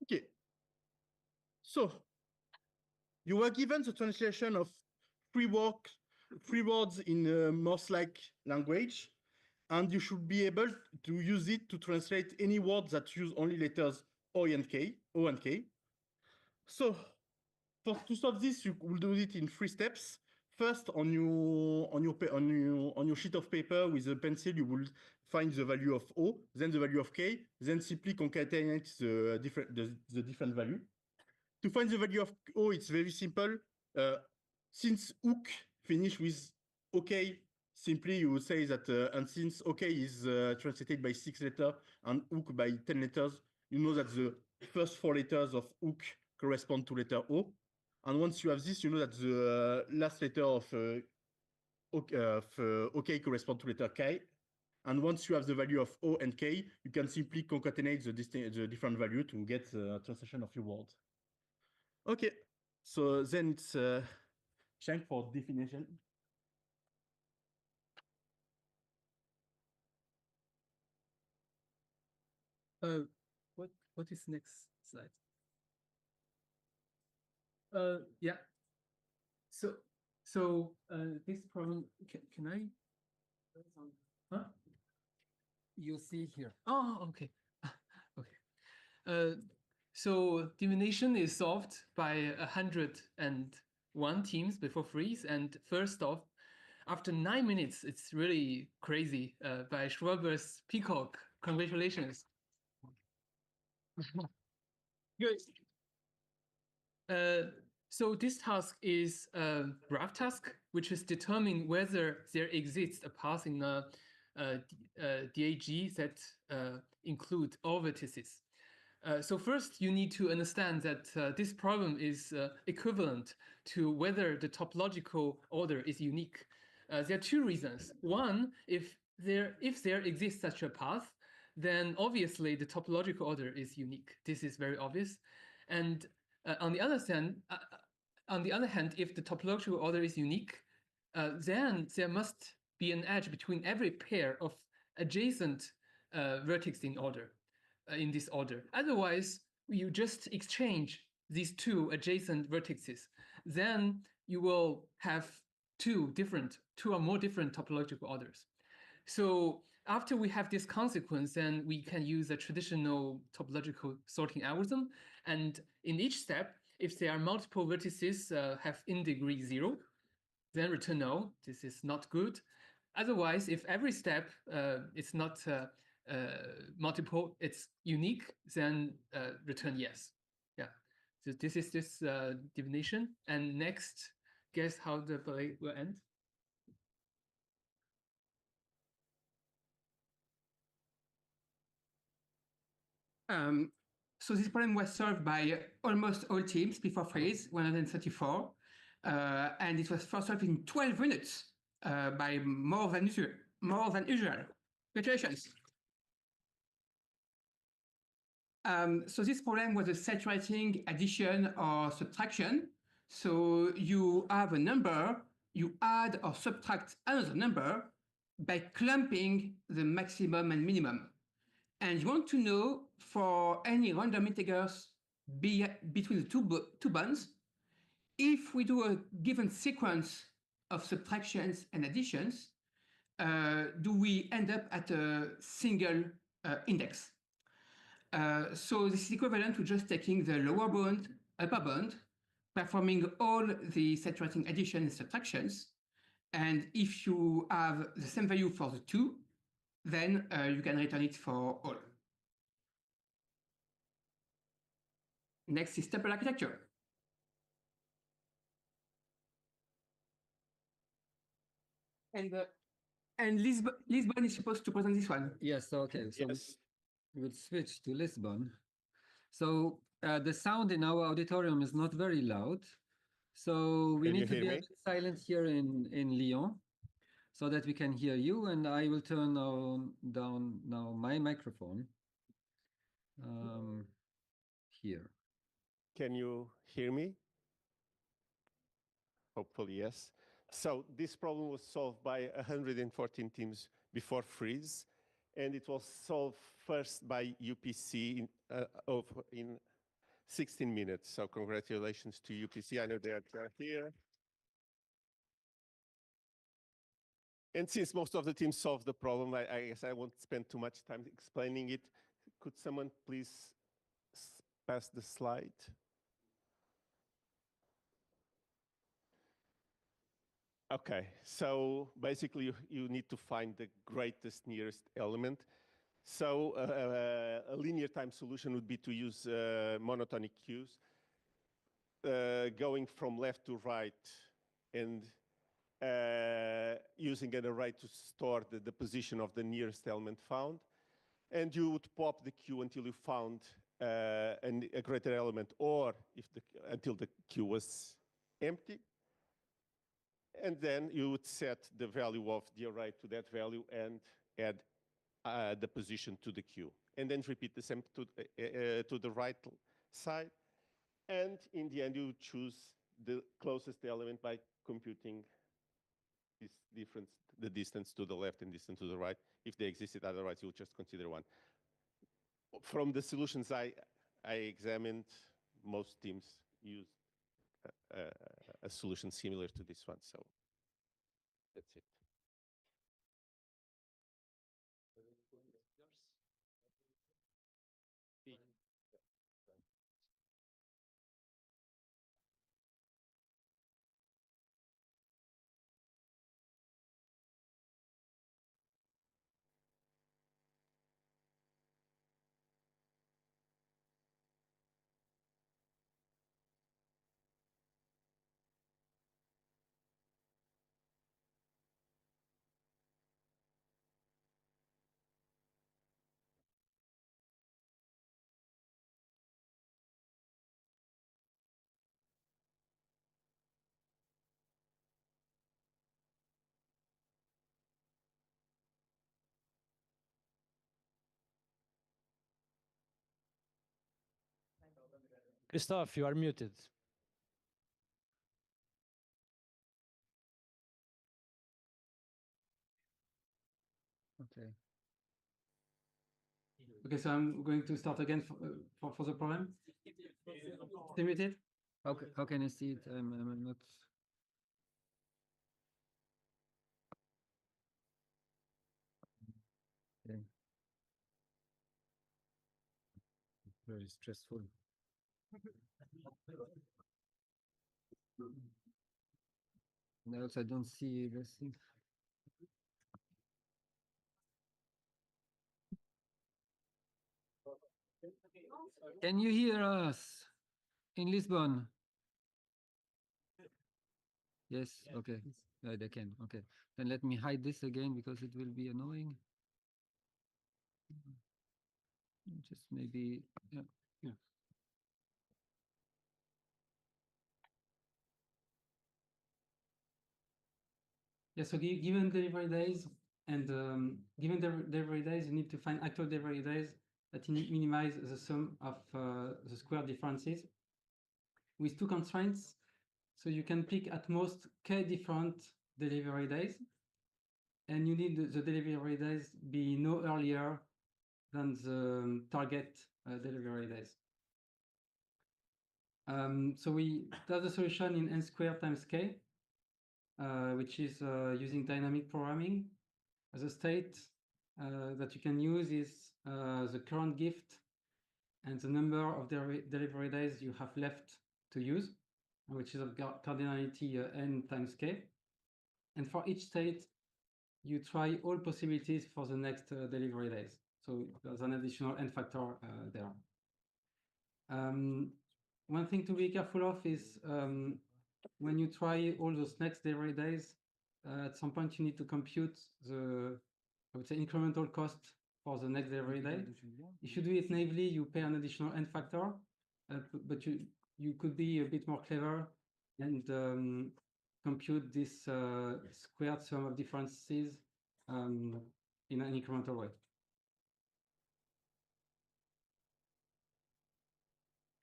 Okay. So you were given the translation of three words in Morse-like language, and you should be able to use it to translate any word that use only letters O and K. So to solve this, you will do it in 3 steps. First, on your sheet of paper with a pencil, you will find the value of O, then the value of K, then simply concatenate the different value. To find the value of O, it's very simple. Since hook finish with OK, simply you will say that, and since OK is translated by 6 letters and hook by 10 letters, you know that the first 4 letters of hook correspond to letter O. And once you have this, you know that the last letter of OK correspond to letter K. And once you have the value of O and K, you can simply concatenate the different value to get the translation of your word. Okay, so then it's Shank for definition. What is next slide? Yeah. So this problem, can I? Huh? You see here. Oh, okay. Okay. So divination is solved by 101 teams before freeze, and first off, after 9 minutes, it's really crazy. By Schwaber's Peacock. Congratulations. Good. So this task is a graph task, which is determining whether there exists a path in a DAG that include all vertices. So first, you need to understand that this problem is equivalent to whether the topological order is unique. There are 2 reasons. One, if there exists such a path, then obviously the topological order is unique. This is very obvious. And on the other hand, if the topological order is unique, then there must be an edge between every pair of adjacent vertices in this order. Otherwise, you just exchange these 2 adjacent vertices. Then you will have 2 or more different topological orders. So after we have this consequence, then we can use a traditional topological sorting algorithm. And in each step, if there are multiple vertices have in degree 0, then return no. This is not good. Otherwise, if every step is not multiple, it's unique, then return yes. Yeah. So this is this divination. And next, guess how the play will end? So this problem was solved by almost all teams before freeze, 134, and it was first solved in 12 minutes by more than usual. Congratulations. So this problem was a set writing addition or subtraction. So you have a number, you add or subtract another number by clumping the maximum and minimum. And you want to know for any random integers between the two bonds, if we do a given sequence of subtractions and additions, do we end up at a single index? So this is equivalent to just taking the lower bound, upper bound, performing all the set writing addition and subtractions. And if you have the same value for the 2, then you can return it for all. Next is tuple architecture. And Lisbon is supposed to present this one. Yes, okay. So Yes. we will switch to Lisbon. So the sound in our auditorium is not very loud. So we Can you need to hear be a me? bit silent here in Lyon so that we can hear you. And I will turn down now my microphone here. Can you hear me? Hopefully, yes. So this problem was solved by 114 teams before freeze, and it was solved first by UPC in 16 minutes. So congratulations to UPC. I know they are here. And since most of the teams solved the problem, I guess I won't spend too much time explaining it. Could someone please pass the slide? Okay, so basically you need to find the greatest nearest element. So a linear time solution would be to use monotonic queues, going from left to right and using an array to store the position of the nearest element found. And you would pop the queue until you found a greater element, or until the queue was empty. And then you would set the value of the array to that value and add the position to the queue. And then repeat the same to the right side. And in the end, you choose the closest element by computing this difference, the distance to the left and distance to the right. If they existed, otherwise you'll just consider one. From the solutions I examined, most teams use a solution similar to this one. So that's it. Christoph, you are muted. Okay. Okay, so I'm going to start again for the problem. Stay muted. How can I see it? I'm not. Okay. Very stressful. And also, I don't see this thing. Can you hear us in Lisbon? Yes, okay. They can. Okay. Then let me hide this again because it will be annoying. Just maybe, yeah. Yeah, so given delivery days and given the delivery days, you need to find actual delivery days that minimize the sum of the square differences with two constraints. So you can pick at most k different delivery days, and you need the delivery days be no earlier than the target delivery days. So that's the solution in n squared times k, which is using dynamic programming. The state that you can use is the current gift and the number of delivery days you have left to use, which is of cardinality n times k. And for each state, you try all possibilities for the next delivery days. So there's an additional n factor there. One thing to be careful of is when you try all those next delivery days, at some point you need to compute the, I would say, incremental cost for the next delivery day. If you do it naively, you pay an additional n factor, but you could be a bit more clever and compute this squared sum of differences in an incremental way.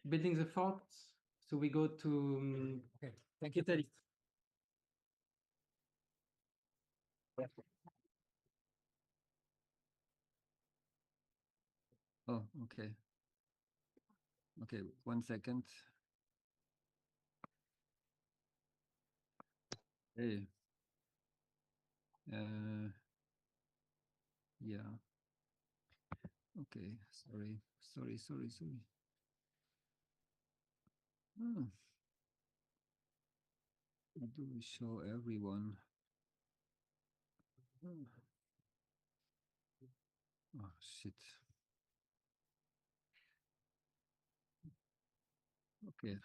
Building the forts, so we go to Italy. Oh, okay. Okay, 1 second. Hey. Yeah. Okay, sorry. Oh. How do we show everyone? Oh, shit. Okay.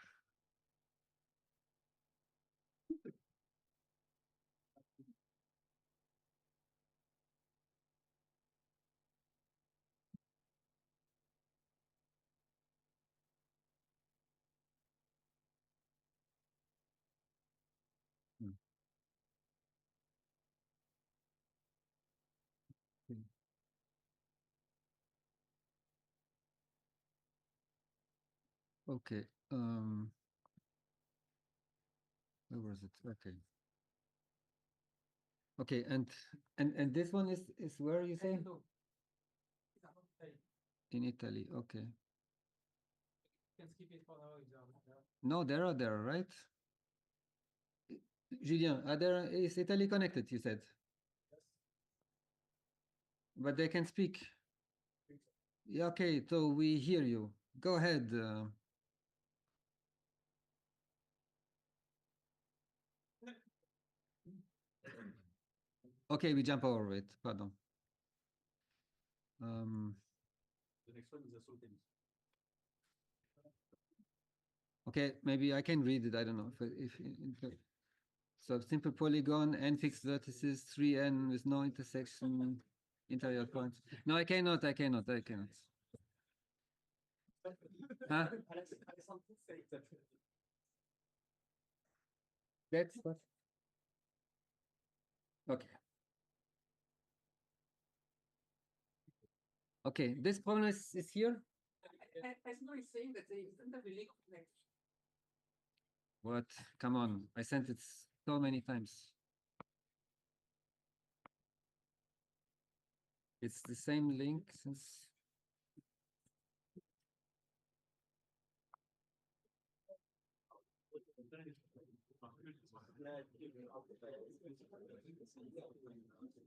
Hmm. Okay. Okay. Where was it? Okay. Okay, and this one is where you say? In Italy. Okay. Can skip it for now. No, there are there, right? Julien, is Italy connected, you said? Yes. But they can speak. Yeah, okay, so we hear you. Go ahead. Okay, we jump over it. Pardon. The next one is the Sultan. Okay, maybe I can read it. I don't know if so simple polygon, n fixed vertices, 3n with no intersection, interior points. No, I cannot. Huh? That's what. Okay. Okay, this problem is here. I is saying that they sent a link connection. What? Come on, I sent it so many times. It's the same link since.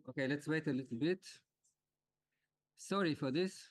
Okay, let's wait a little bit. Sorry for this.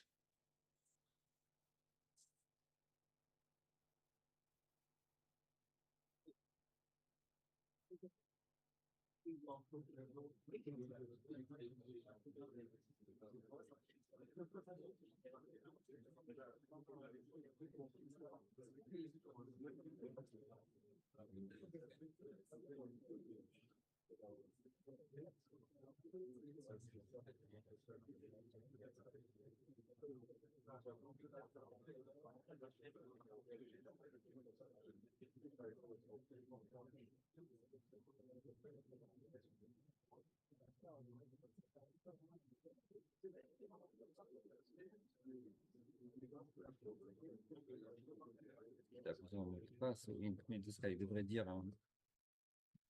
Pas ce link, mais tout ce qu'il devrait dire.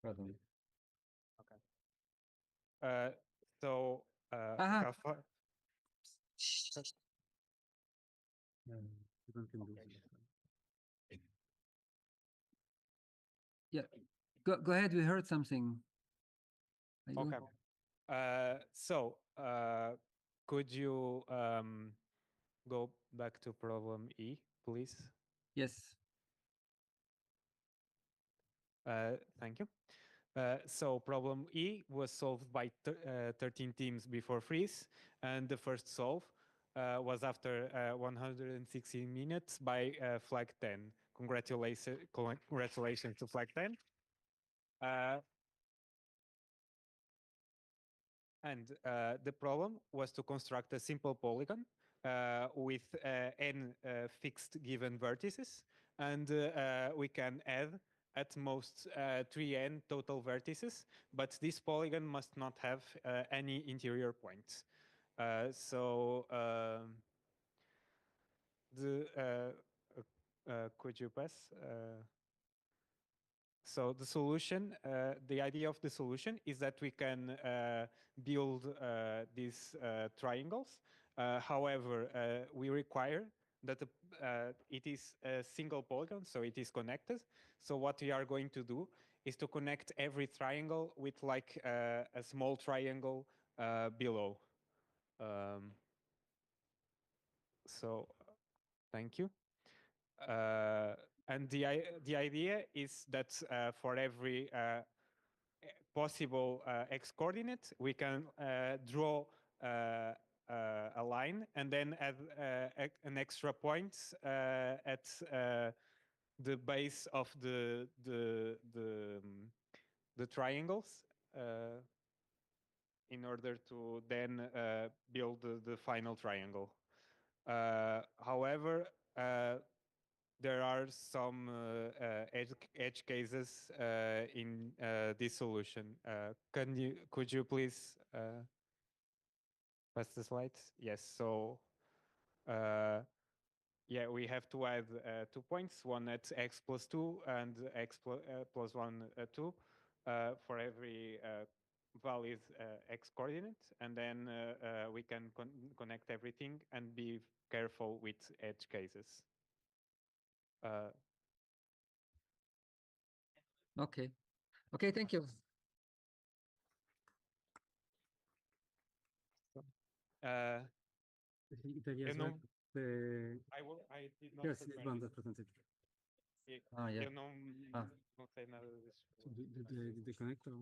Pardon. Okay. So Aha. Rafa, Yeah, go ahead. We heard something. okay. So could you go back to problem E, please? Yes. Thank you. So problem E was solved by 13 teams before freeze, and the first solve was after 116 minutes by flag 10. Congratulations to flag 10. And the problem was to construct a simple polygon with n fixed given vertices, and we can add at most 3n total vertices, but this polygon must not have any interior points. Could you pass? So the solution, the idea of the solution is that we can build these triangles. However, we require that it is a single polygon, so it is connected. So what we are going to do is to connect every triangle with like a small triangle below. Thank you. And the idea is that for every possible x coordinate, we can draw a line and then add an extra point at the base of the triangles in order to then build the final triangle. However, there are some edge cases in this solution. Could you please pass the slides? Yes. So yeah, we have to add 2 points, one at x plus 2 and x plus 1, 2 for every valid x coordinate, and then we can connect everything and be careful with edge cases. Okay. Okay, thank you. Italy não- the I did not yes, prepare one this. that presented. Yeah. Eu não sei nada disso. The connector.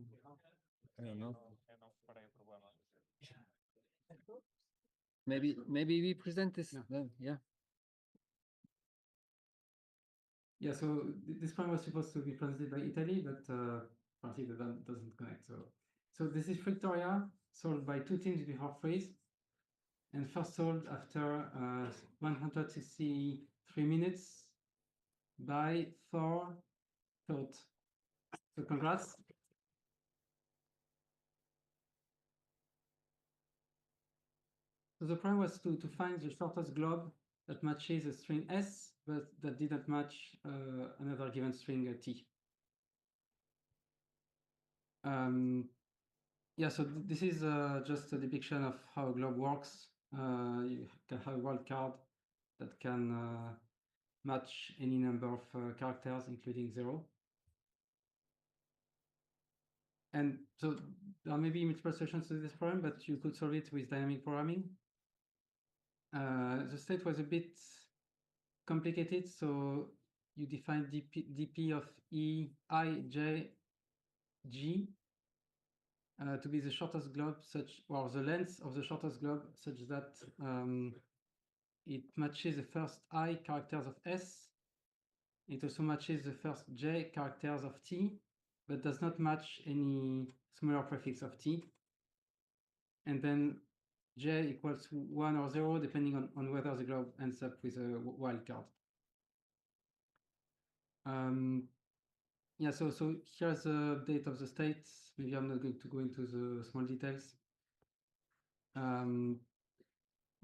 I don't know. Eu não reparei o problema. Maybe we present this Yeah. then. Yeah. Yeah, so this plan was supposed to be presented by Italy, but apparently that doesn't connect. So this is Victoria, solved by 2 teams before freeze, and first solved after 163 minutes by 4 thought. So congrats. So the plan was to find the shortest globe that matches a string S, but that didn't match another given string T. Yeah, so this is just a depiction of how a globe works. You can have a wildcard that can match any number of characters, including 0. And so there may be multiple solutions to this problem, but you could solve it with dynamic programming. The state was a bit complicated, so you define dp of E, I, J, G to be the shortest globe or the length of the shortest globe such that it matches the first I characters of S. It also matches the first J characters of T, but does not match any smaller prefix of T. And then J equals 1 or 0, depending on whether the globe ends up with a wildcard. Yeah, so here's the update of the state. Maybe I'm not going to go into the small details.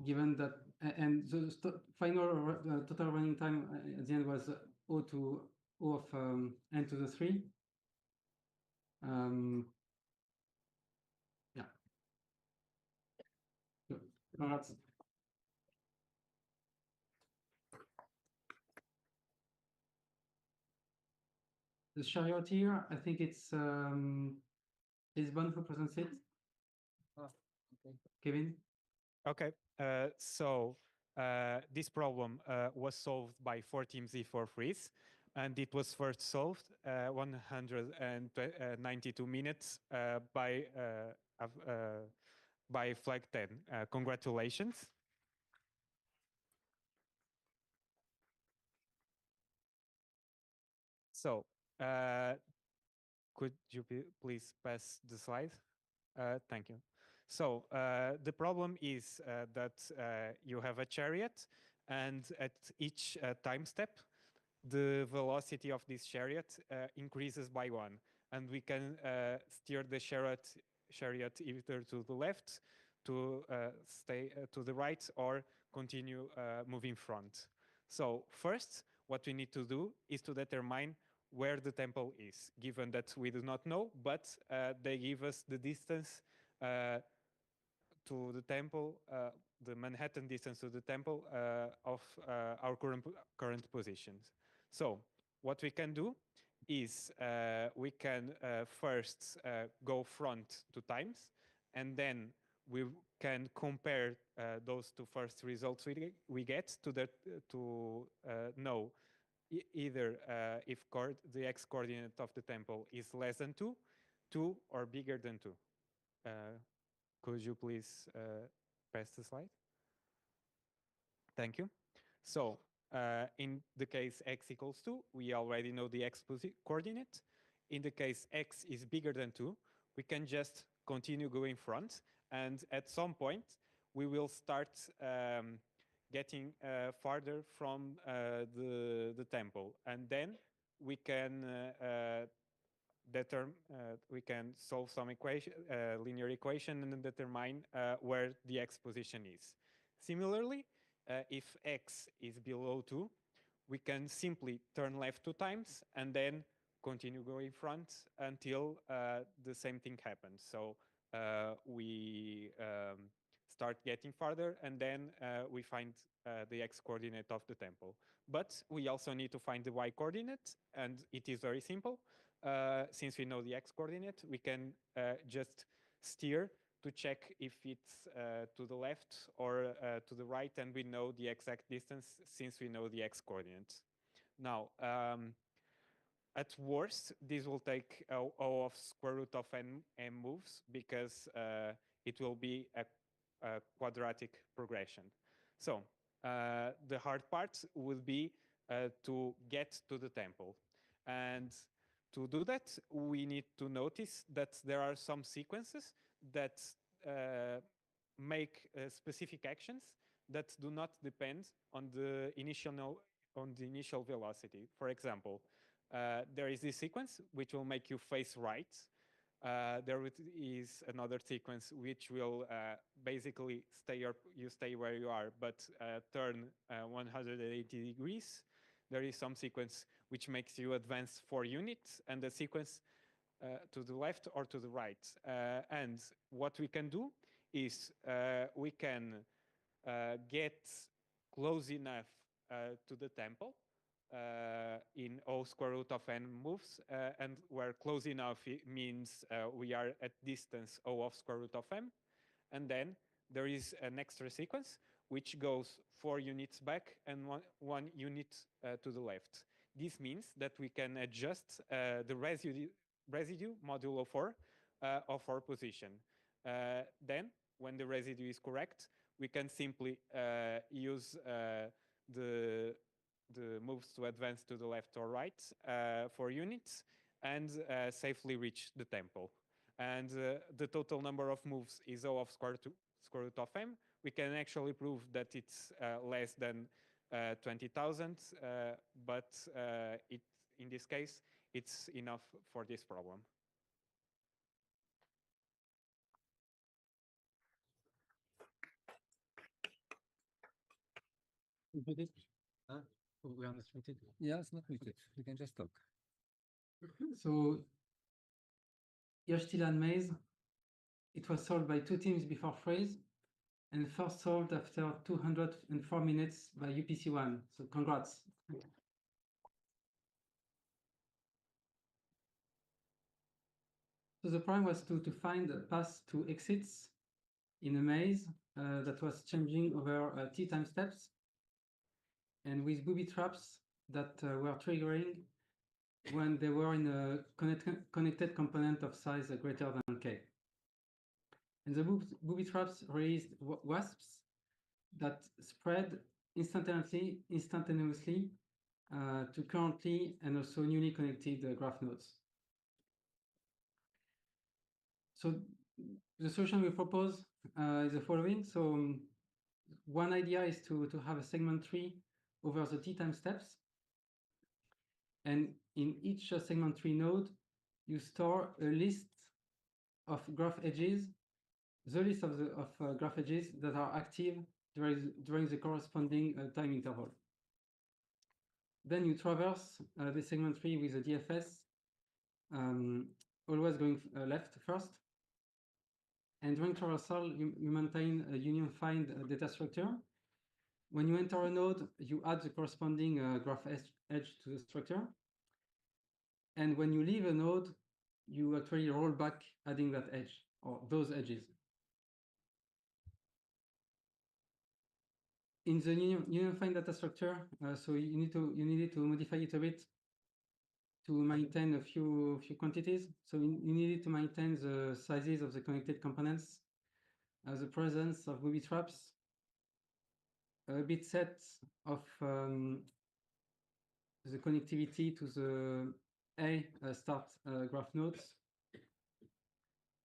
Given that, and the final total running time at the end was O of n to the 3. Yeah. So, congrats. The chariot here, I think it's Lisbon who presents it. Okay. Kevin? Okay, so this problem was solved by 4 teams E4 freeze, and it was first solved 192 minutes by flag 10. Congratulations. So, could you please pass the slide? Thank you. So the problem is that you have a chariot, and at each time step, the velocity of this chariot increases by 1. And we can steer the chariot either to the left, to stay to the right, or continue moving front. So first, what we need to do is to determine where the temple is, given that we do not know, but they give us the distance to the temple, the Manhattan distance to the temple of our current positions. So what we can do is we can first go front 2 times, and then we can compare those 2 first results we get to know either if the x-coordinate of the temple is less than 2, 2, or bigger than 2. Could you please pass the slide? Thank you. So in the case x equals 2, we already know the x coordinate. In the case x is bigger than 2, we can just continue going front, and at some point we will start getting farther from the temple, and then we can we can solve some linear equation and determine where the x position is. Similarly, if x is below 2, we can simply turn left 2 times and then continue going front until the same thing happens. So we start getting farther, and then we find the x-coordinate of the temple. But we also need to find the y-coordinate, and it is very simple. Since we know the x-coordinate, we can just steer to check if it's to the left or to the right, and we know the exact distance since we know the x-coordinate. Now, at worst, this will take O of square root of n moves, because it will be a quadratic progression. So the hard part will be to get to the temple. And to do that, we need to notice that there are some sequences that make specific actions that do not depend on the initial velocity. For example, there is this sequence which will make you face right. There is another sequence which will basically you stay where you are, but turn 180 degrees. There is some sequence which makes you advance 4 units, and the sequence to the left or to the right. And what we can do is we can get close enough to the temple in O square root of n moves, and where close enough means we are at distance O of square root of m. And then there is an extra sequence which goes 4 units back and one unit to the left. This means that we can adjust the residue modulo 4 of our position. Then, when the residue is correct, we can simply use the moves to advance to the left or right 4 units and safely reach the temple. And the total number of moves is O of square root of m. We can actually prove that it's less than 20,000, but in this case, it's enough for this problem. We are muted. Yeah, it's not muted. We can just talk. So, Yashtil and Maze, it was solved by 2 teams before freeze, and first solved after 204 minutes by UPC1. So congrats. So the problem was to find a path to exits in a maze that was changing over t time steps, and with booby traps that were triggering when they were in a connected component of size greater than k. And the booby traps raised wasps that spread instantaneously to currently and also newly connected graph nodes. So the solution we propose is the following. So one idea is to have a segment tree over the t time steps. And in each segment tree node, you store a list of graph edges, the list of graph edges that are active during the corresponding time interval. Then you traverse the segment tree with a DFS, always going left first. And during traversal, you maintain a union find data structure. When you enter a node, you add the corresponding graph edge to the structure. And when you leave a node, you actually roll back adding that edge or those edges. In the union find data structure, so you needed to modify it a bit to maintain a few quantities. So you needed to maintain the sizes of the connected components, the presence of booby traps, a bit set of the connectivity to the start graph nodes,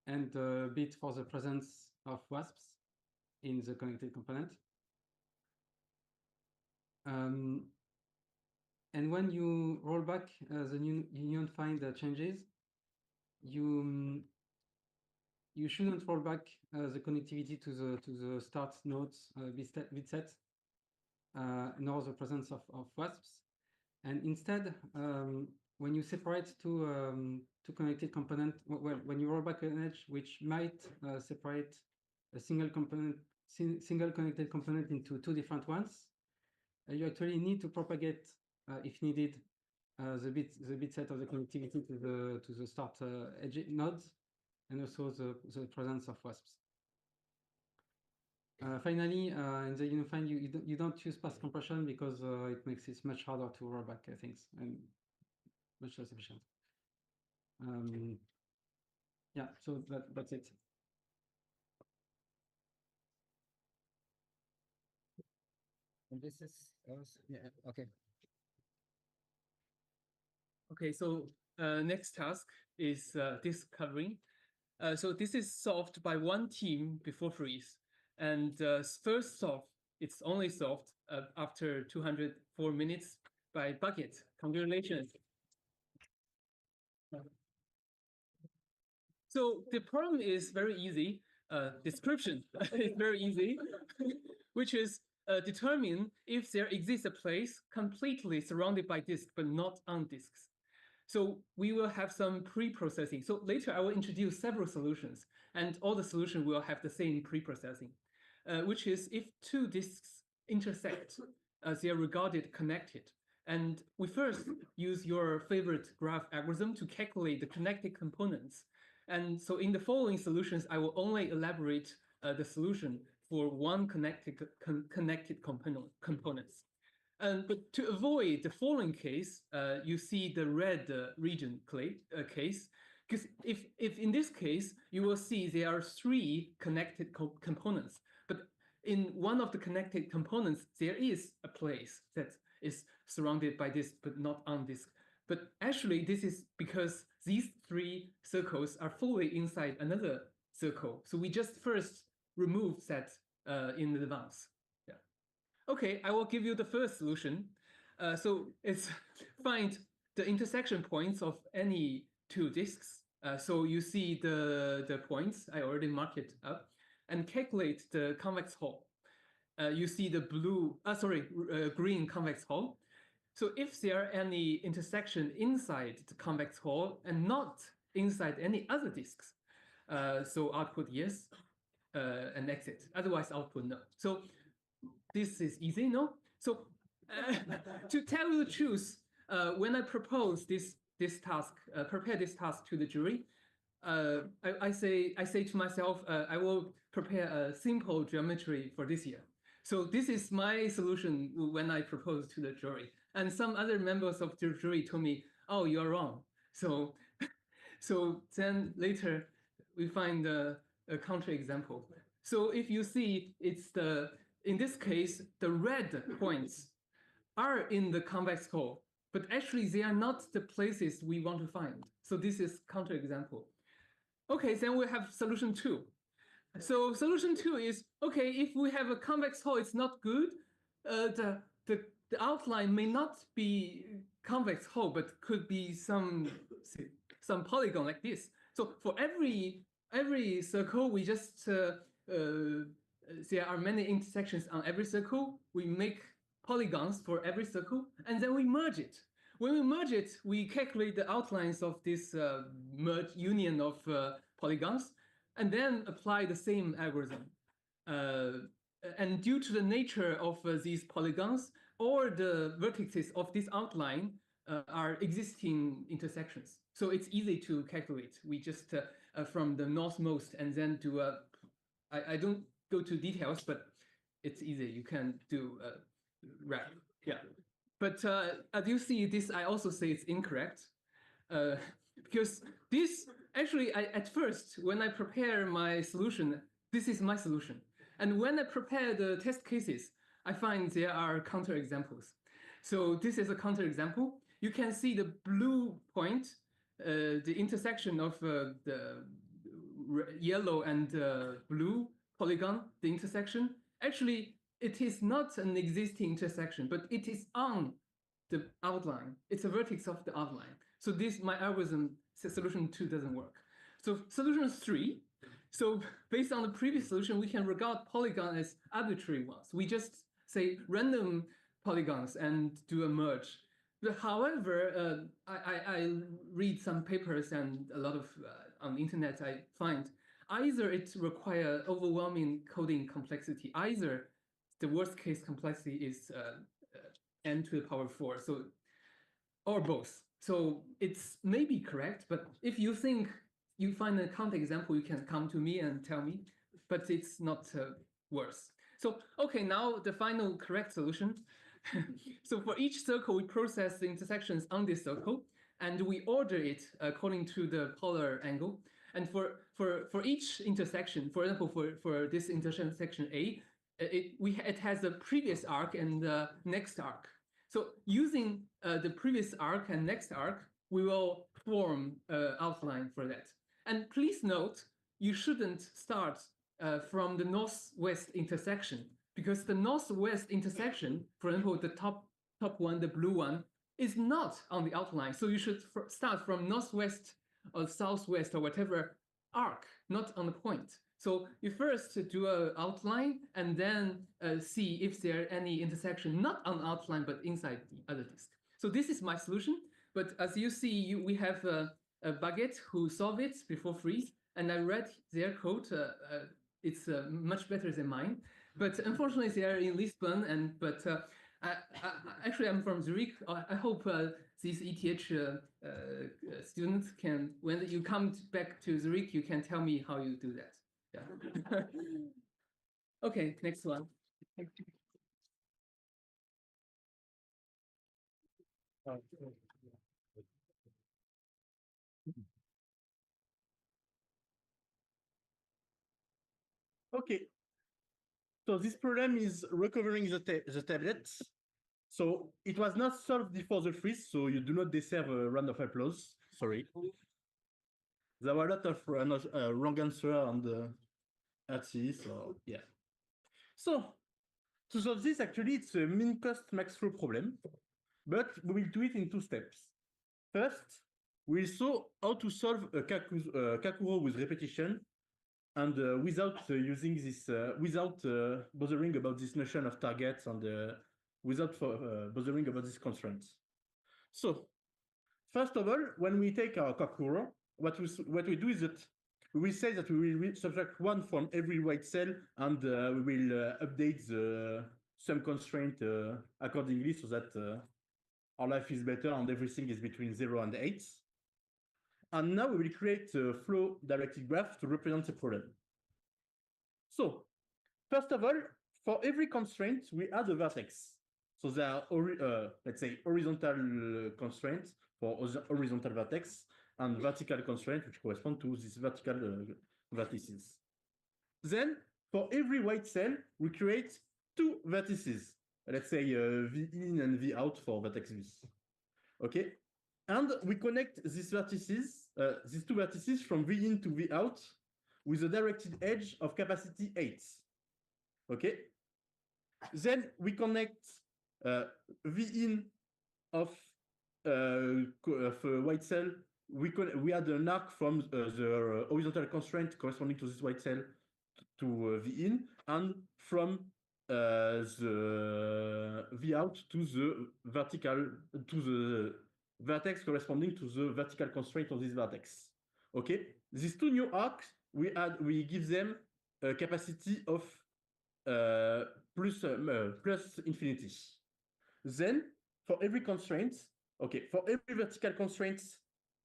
and a bit for the presence of WASPs in the connected component. And when you roll back the union find changes, you shouldn't roll back the connectivity to the start nodes bit set, nor the presence of WASPs. And instead, when you separate two connected components, well, when you roll back an edge which might separate a single connected component into two different ones, you actually need to propagate, if needed, the bit set of the connectivity to the start edge nodes, and also the presence of WASPs. Finally, in the union find, you don't use path compression because it makes it much harder to roll back things and much less efficient. Yeah, so that's it. And this is yeah, okay. Okay, so next task is discovery. So this is solved by one team before freeze. And first solved, it's only solved after 204 minutes by Bucket. Congratulations. So the problem is very easy. Description is very easy, which is determine if there exists a place completely surrounded by disk, but not on disks. So we will have some pre-processing. So later I will introduce several solutions, and all the solutions will have the same pre-processing, which is if two disks intersect, they are regarded connected. And we first use your favorite graph algorithm to calculate the connected components. And so in the following solutions, I will only elaborate the solution for one connected components. But to avoid the following case, you see the red region case, because if in this case, you will see there are three connected components, but in one of the connected components, there is a place that is surrounded by this, but not on this. But actually, this is because these three circles are fully inside another circle. So we just first remove that in advance. Yeah. Okay, I will give you the first solution. So it's find the intersection points of any two disks. So you see the points, I already marked it up, and calculate the convex hull. You see the green convex hull. So if there are any intersection inside the convex hull and not inside any other disks, so output yes, and exit. Otherwise output no. So this is easy, no? So to tell you the truth, when I propose this task, prepare this task to the jury, I say to myself, I will prepare a simple geometry for this year. So this is my solution when I propose to the jury. And some other members of the jury told me, oh, you are wrong. So, so then later we find a counterexample. So if you see, it's in this case, the red points are in the convex hull, but actually they are not the places we want to find. So this is counterexample. Okay, then we have solution 2. So solution 2 is, okay, if we have a convex hull, it's not good. The outline may not be convex hull, but could be some polygon like this. So for every circle, we just there are many intersections on every circle. We make polygons for every circle, and then we merge it. When we merge it, we calculate the outlines of this merged union of polygons, and then apply the same algorithm. And due to the nature of these polygons, all the vertices of this outline are existing intersections. So it's easy to calculate. We just from the northmost and then do a, I don't go to details, but it's easy. You can do wrap. Yeah. But as you see, this I also say it's incorrect because this actually, at first, when I prepare my solution, this is my solution. And when I prepare the test cases, I find there are counterexamples. So this is a counterexample. You can see the blue point, the intersection of the yellow and blue polygon, the intersection. Actually, it is not an existing intersection, but it is on the outline. It's a vertex of the outline. So this, my algorithm, solution 2 doesn't work. So solution 3, so based on the previous solution, we can regard polygon as arbitrary ones. We just say random polygons and do a merge. But however, I read some papers and a lot of on the internet I find either it requires overwhelming coding complexity, either the worst case complexity is n to the power 4, so or both. So it's maybe correct, but if you think you find a counterexample, you can come to me and tell me, but it's not worse. So, okay, now the final correct solution. So for each circle, we process the intersections on this circle, and we order it according to the polar angle. And for each intersection, for example, for this intersection A, it has the previous arc and the next arc. So using the previous arc and next arc, we will form outline for that. And please note, you shouldn't start from the northwest intersection, because the northwest intersection, for example, the top one, the blue one, is not on the outline. So you should start from northwest or southwest or whatever arc, not on the point. So you first do an outline and then see if there are any intersection, not on outline, but inside the other disk. So this is my solution. But as you see, we have a Baguette who solved it before freeze, and I read their code. It's much better than mine. But unfortunately, they are in Lisbon, but actually, I'm from Zurich. I hope these ETH students can, when you come back to Zurich, you can tell me how you do that. Yeah. Okay, next one. Okay. So this problem is recovering the tablets. So it was not solved before the freeze, so you do not deserve a round of applause. Sorry. There were a lot of wrong answers on the RC, so yeah. So to solve this, actually, it's a min cost max flow problem, but we will do it in 2 steps. First, we'll show how to solve a Kakuro with repetition and without using this, without bothering about this notion of targets and without bothering about these constraints. So first of all, when we take our Kakuro, what we do is that we will say that we will subtract 1 from every white cell, and we will update the sum constraint accordingly, so that our life is better and everything is between 0 and 8. And now we will create a flow directed graph to represent the problem. So first of all, for every constraint, we add a vertex. So there are, let's say, horizontal constraints for horizontal vertex and vertical constraints, which correspond to these vertical vertices. Then, for every white cell, we create 2 vertices. Let's say V in and V out for vertex V. Okay? And we connect these vertices these two vertices from V in to V out with a directed edge of capacity 8. Okay. Then we connect V in of a white cell. We add an arc from the horizontal constraint corresponding to this white cell to V in, and from the V out to the vertical, to the vertex corresponding to the vertical constraint of this vertex. Okay, these two new arcs, we give them a capacity of plus infinity. Then for every constraint, okay, for every vertical constraint,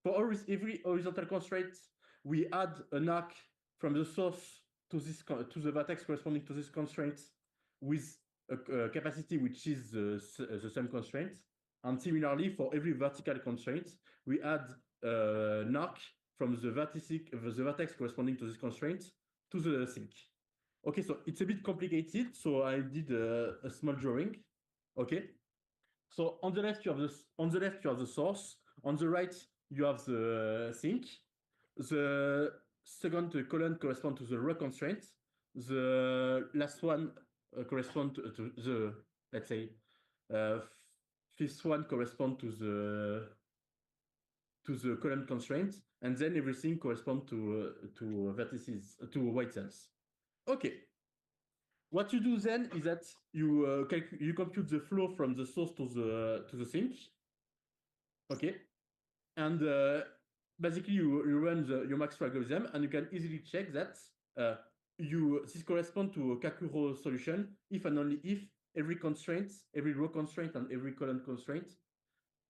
for every horizontal constraint, we add an arc from the source to this to the vertex corresponding to this constraint with a capacity which is the same constraint. And similarly, for every vertical constraint, we add an arc from the vertex corresponding to this constraint to the sink. Okay, so it's a bit complicated, so I did a small drawing. Okay, so on the left you have the source. On the right you have the sink. The second column corresponds to the row constraint. The last one corresponds to the, let's say, fifth one corresponds to the column constraint, and then everything corresponds to vertices, to white cells. Okay. What you do then is that you compute the flow from the source to the sink. Okay, and basically you run your Maxwell algorithm, and you can easily check that this corresponds to a Kakuro solution if and only if every constraint, every row constraint, and every column constraint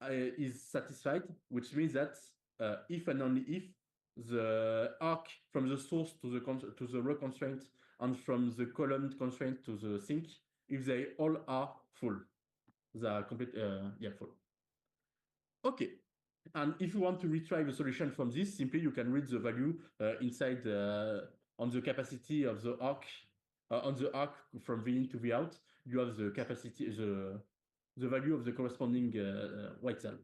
is satisfied, which means that if and only if the arc from the source to the row constraint and from the column constraint to the sink, if they all are full, they are complete, full. Okay, and if you want to retrieve a solution from this, simply you can read the value inside on the capacity of the arc, on the arc from V in to V out. You have the capacity, the value of the corresponding white cell.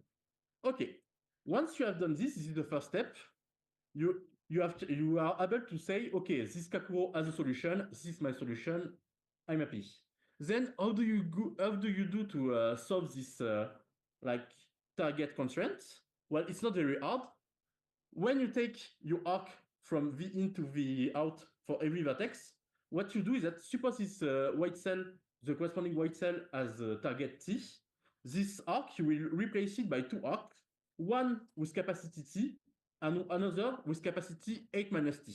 Okay, once you have done this is the first step. You are able to say, okay, this Kakuro has a solution. This is my solution. I'm happy. Then how do you do to solve this like target constraints? Well, it's not very hard. When you take your arc from V in to V out for every vertex, what you do is that suppose this white cell, the corresponding white cell as target T. This arc, you will replace it by two arcs, one with capacity T and another with capacity 8 minus T.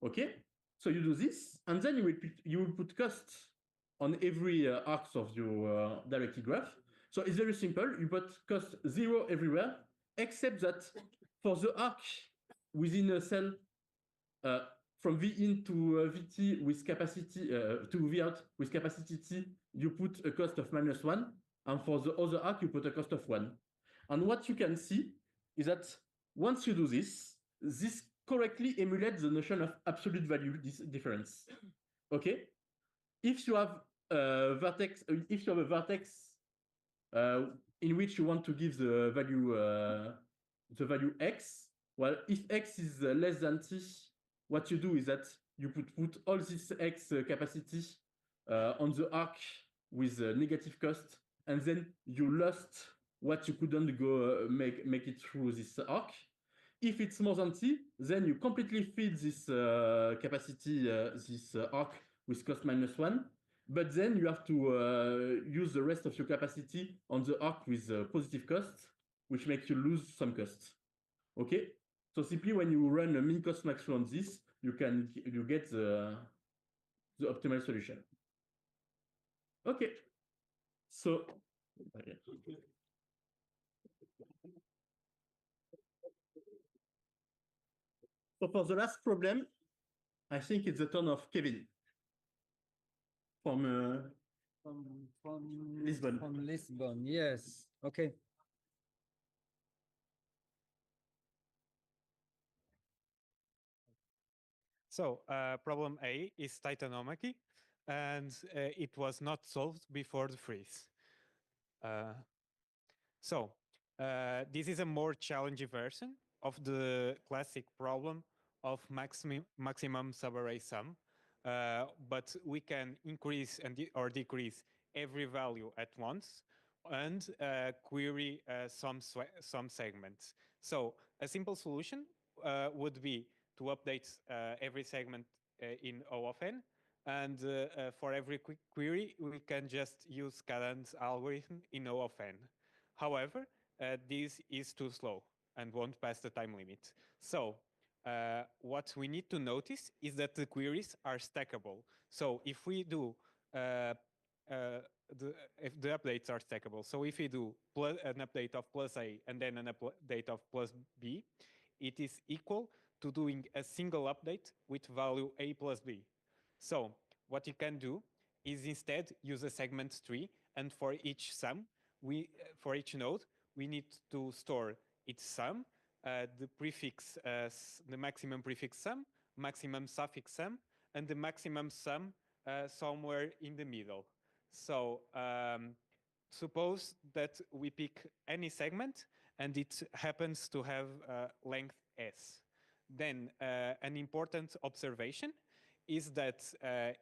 Okay, so you do this, and then you will put cost on every arc of your directed graph. So it's very simple. You put cost 0 everywhere, except that for the arc within a cell from V in to VT with capacity to V out with capacity T, you put a cost of -1, and for the other arc you put a cost of 1. And what you can see is that once you do this, this correctly emulates the notion of absolute value difference. Okay, if you have a vertex, in which you want to give the value x, well, if x is less than t, what you do is that you put all this x capacity on the arc with negative cost, and then you lost what you couldn't go make it through this arc. If it's more than t, then you completely feed this capacity, this arc with cost -1. But then you have to use the rest of your capacity on the arc with positive cost, which makes you lose some cost. Okay, so simply when you run a min cost max flow on this, you get the optimal solution. Okay, so okay. So for the last problem, I think it's the turn of Kevin from Lisbon. From Lisbon, yes. Okay. So problem A is titanomachy, and it was not solved before the freeze. So this is a more challenging version. of the classic problem of maximum subarray sum, but we can increase or decrease every value at once and query some segments. So a simple solution would be to update every segment in O of n, and for every query, we can just use Cadence algorithm in O of n. However, this is too slow and won't pass the time limit. So what we need to notice is that the queries are stackable. So if we do if the updates are stackable, so if we do an update of plus A and then an update of plus B, it is equal to doing a single update with value A plus B. So what you can do is instead use a segment tree, and for each sum, for each node, we need to store its sum, the prefix, the maximum prefix sum, maximum suffix sum, and the maximum sum somewhere in the middle. So suppose that we pick any segment and it happens to have length S. Then an important observation is that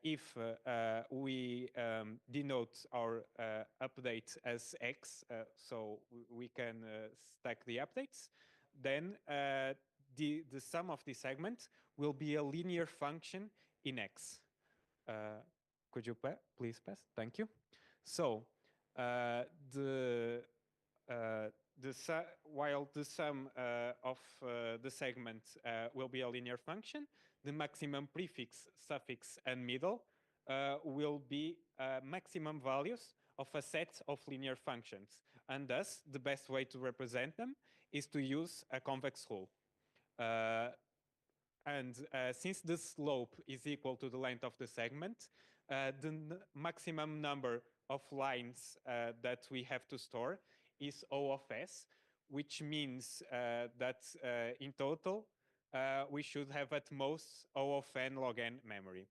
if we denote our update as X, so we can stack the updates, then the sum of the segment will be a linear function in X. Could you please pass? Thank you. So while the sum of the segment will be a linear function, the maximum prefix, suffix, and middle will be maximum values of a set of linear functions. And thus, the best way to represent them is to use a convex hull. And since the slope is equal to the length of the segment, the maximum number of lines that we have to store is O of S, which means that in total, we should have at most O of n log n memory.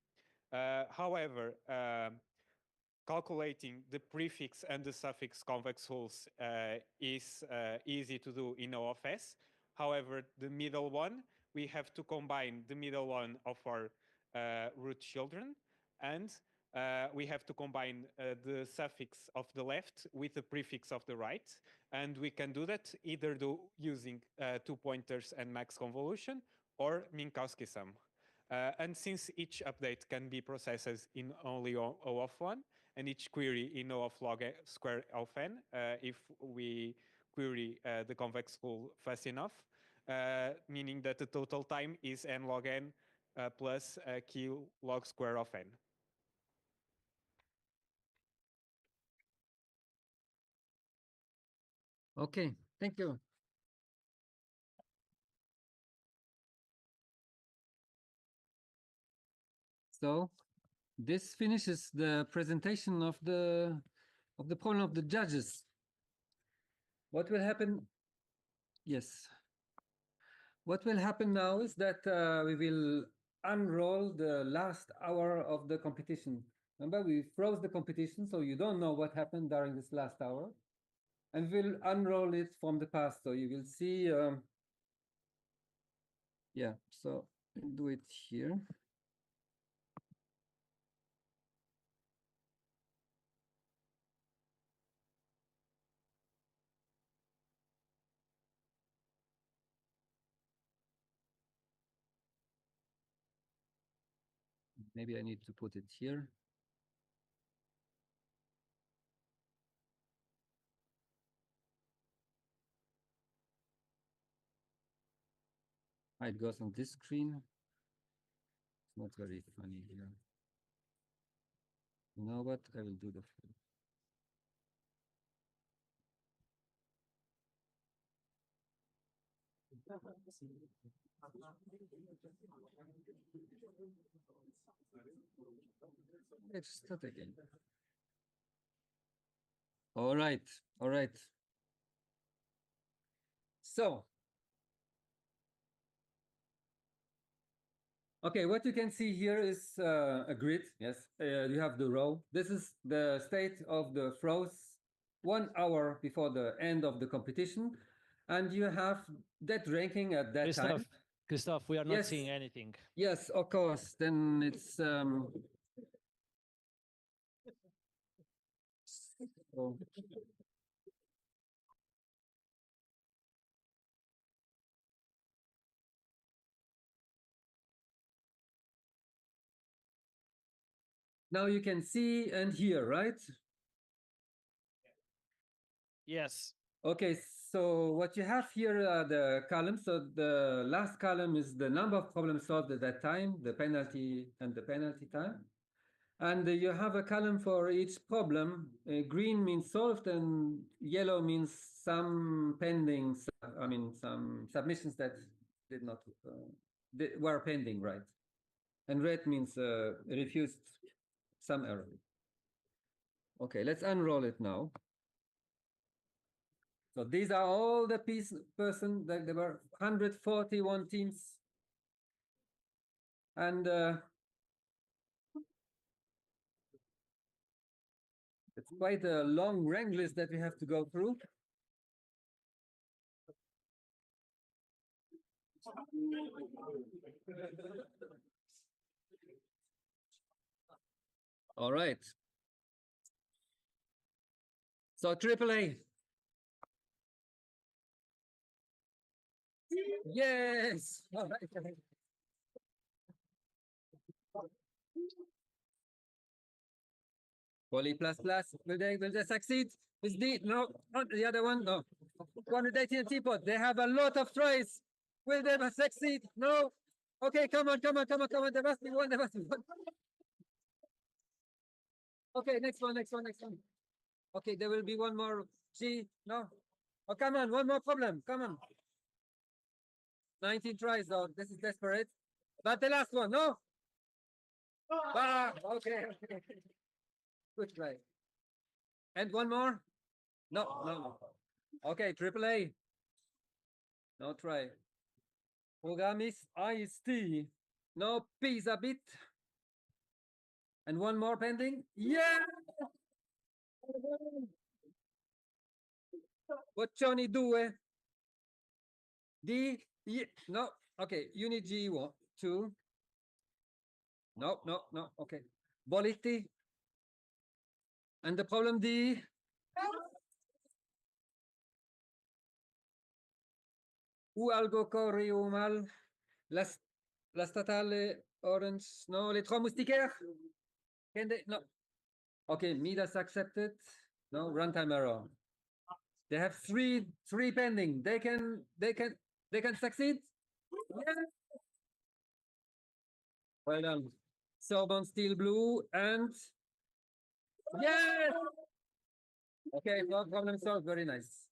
However, calculating the prefix and the suffix convex hulls is easy to do in O of S. However, the middle one, we have to combine the middle one of our root children, and we have to combine the suffix of the left with the prefix of the right. And we can do that either using 2 pointers and max convolution or Minkowski sum. And since each update can be processed in only O of 1, and each query in O of log square of n, if we query the convex hull fast enough, meaning that the total time is n log n plus q log square of n. Okay, thank you. So this finishes the presentation of the problem of the judges. What will happen? Yes. What will happen now is that we will unroll the last hour of the competition. Remember, we froze the competition, so you don't know what happened during this last hour. And we'll unroll it from the past, so you will see. Yeah, so I'll do it here. Maybe I need to put it here. It goes on this screen. It's not very funny here. You know what? I will do the. Let's start again. All right, all right. So, okay, what you can see here is a grid. Yes, you have the row. This is the state of the froze 1 hour before the end of the competition. and you have that ranking at that time. Christoph, we are not Yes. seeing anything. Yes, of course. Then it's so- Now you can see and hear, right? Yes. Okay, so what you have here are the columns. So the last column is the number of problems solved at that time, the penalty and the penalty time. And you have a column for each problem. Green means solved and yellow means some pending, I mean, some submissions that did not, were pending, right? And red means refused some error. Okay, let's unroll it now. So these are all the person that there were 141 teams. And it's quite a long rank list that we have to go through. All right. So AAA. Yes. All right. Poly plus plus. Will they succeed? Is the no, not the other one? No. 118 teapot. They have a lot of tries. Will they succeed? No. Okay, come on. There must be one. Okay, next one. Okay, there will be one more. G, no. Oh, come on, one more problem. Come on. 19 tries, though. This is desperate. But the last one, no? Ah, okay. Good try. And one more? No. Okay, AAA. No try. Programmis IST. No Piza bit. And one more pending? Yeah! Boccioni 2. D, yeah, no, okay, unit G 2. No, okay. Boletti. And the problem D. U algo corre o mal. La statale orange. No, les trois moustiquaires. Can they? No. Okay, Midas accepted. No, runtime error. They have three pending. They can succeed. Yeah. Well done. Sorbonne steel blue and yes. Okay, no problem solved. Very nice.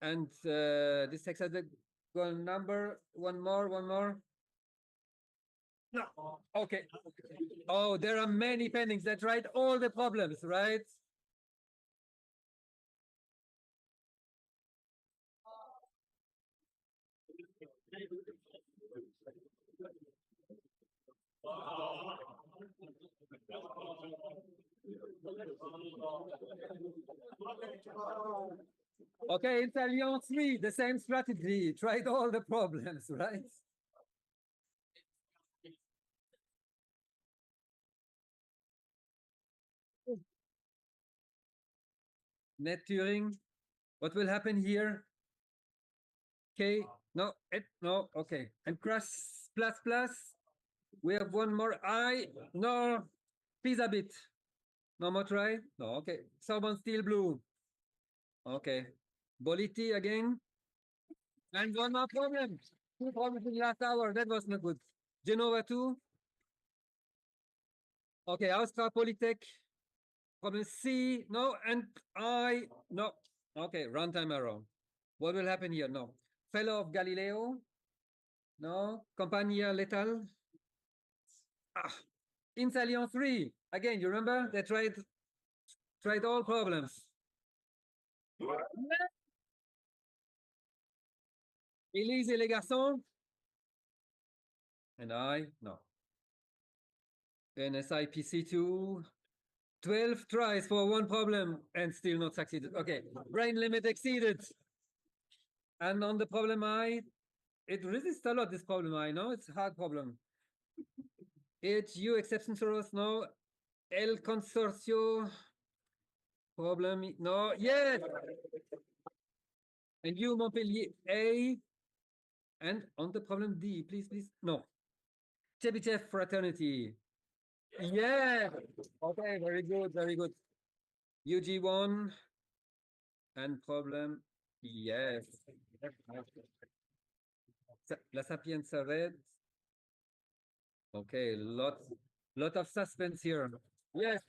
And this hexagonal number. One more. No. Okay. Oh, there are many pendings that write all the problems, right? Okay, Italian 3, the same strategy, tried all the problems, right? Net Turing, what will happen here? K, no, no, okay. And cross plus plus, we have one more I, no, Piza bit. No more try? No, okay. Sorbonne steel blue. Okay. Boletti again. And one more problem. 2 problems in the last hour. That was not good. Genova 2. Okay, Austria Polytech. Problem C. No, and I. No. Okay, runtime error. What will happen here? No. Fellow of Galileo. No. Compagnia Letal. Ah. Insalion 3. Again, you remember? They tried all problems. Elise et les garçons. And I, no. And SIPC 2, 12 tries for one problem and still not succeeded. Okay, brain limit exceeded. And on the problem I, it resists a lot, this problem I know, it's a hard problem. HU exception source, no. El consorcio, problem, no, yes. And you Montpellier A, and on the problem D, please, no. Chebychev fraternity. Yeah. Okay, very good, very good. UG1 and problem, yes. La Sapienza red. Okay, lot of suspense here. Yes.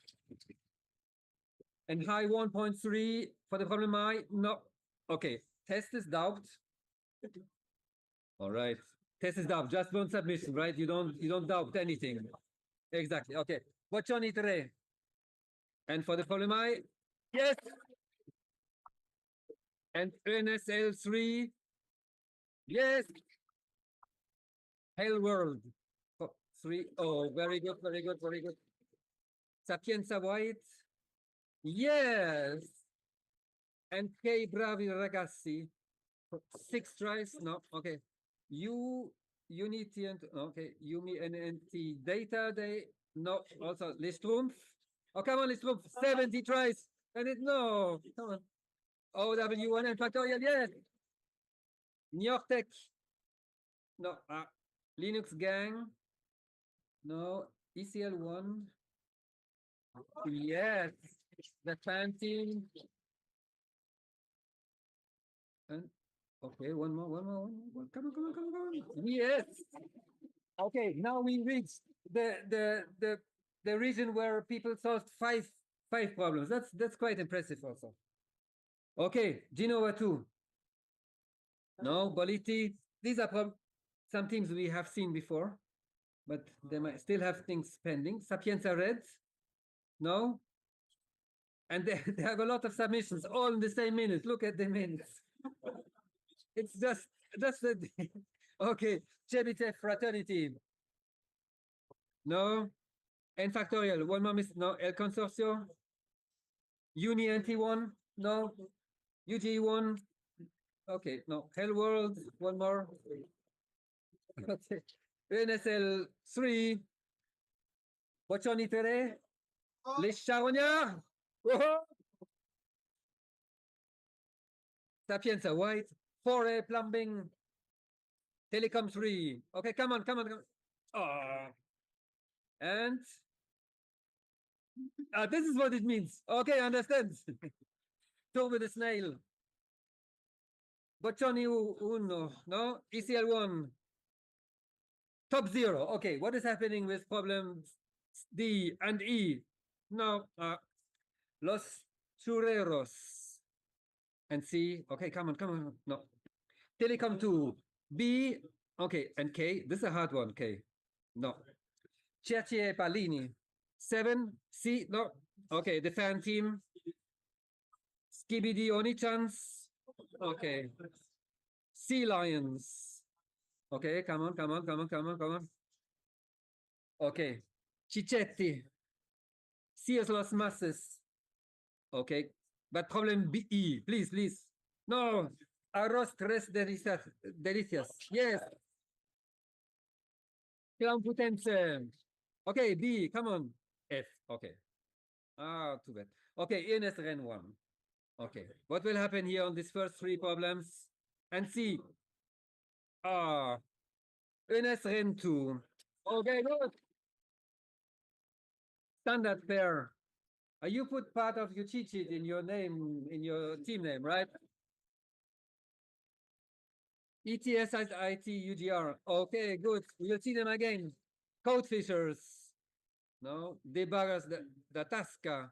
And high 1.3 for the problem I, no. Okay, test is doubt. All right. Test is doubt, just one submission, right? You don't doubt anything. Exactly. Okay. Boccioni 3. And for the problem I, yes. And NSL3. Yes. Hell world. 3. Oh, very good, very good, very good. Sapienza white. Yes. And K bravi ragazzi. 6 tries. No. Okay. Unity and okay. Yumi NNT data. They no. Also Listrumpf. Oh, come on, Listrumpf. 70 tries. And it no. Come on. OW1 and factorial. Yes. Niortec. No. Linux gang. No. ECL1. Yes. The Phantom. And okay, one more. Come on. Yes. Okay, now we reach the region where people solved five problems. That's quite impressive also. Okay, Genova 2. No, Boliti. These are some teams we have seen before, but they might still have things pending. Sapienza Red. No. And they have a lot of submissions, all in the same minute. Look at the minutes. It's just the okay. Chebychev fraternity. No. N factorial. One more miss. No. El consorcio. Uni NT1. No. UG1. Okay. No. Hell world. One more. Okay. NSL 3. Boccioni 3. Les Charognards. Sapienza white. 4A plumbing. Telecom 3. Okay, come on. Oh. And this is what it means. Okay, understand. Turbo the snail. Boccioni 1. No. ECL1. Top 0. Okay, what is happening with problems D and E? No. Los Churreros. And C. Okay, come on. No. Telecom 2. B. Okay, and K. This is a hard one. K. No. Cerci Palini. 7. C. No. Okay, the fan team. Skibidi Onichans. Okay. Sea Lions. Okay, come on. Okay. Cicchetti. Sears Los Masses. Okay. But problem B, please. No. Arroz tres delicias. Yes. Clamputense. Okay, B, come on. F, okay. Too bad. Okay, ENS Ren 1. Okay, what will happen here on these first 3 problems? And C. ENS Ren 2. Okay, good. Standard pair. You put part of your cheat sheet in your name, in your team name, right? ETS IT UGR. Okay, good. We'll see them again. Code fishers. No. Debarras da Tasca.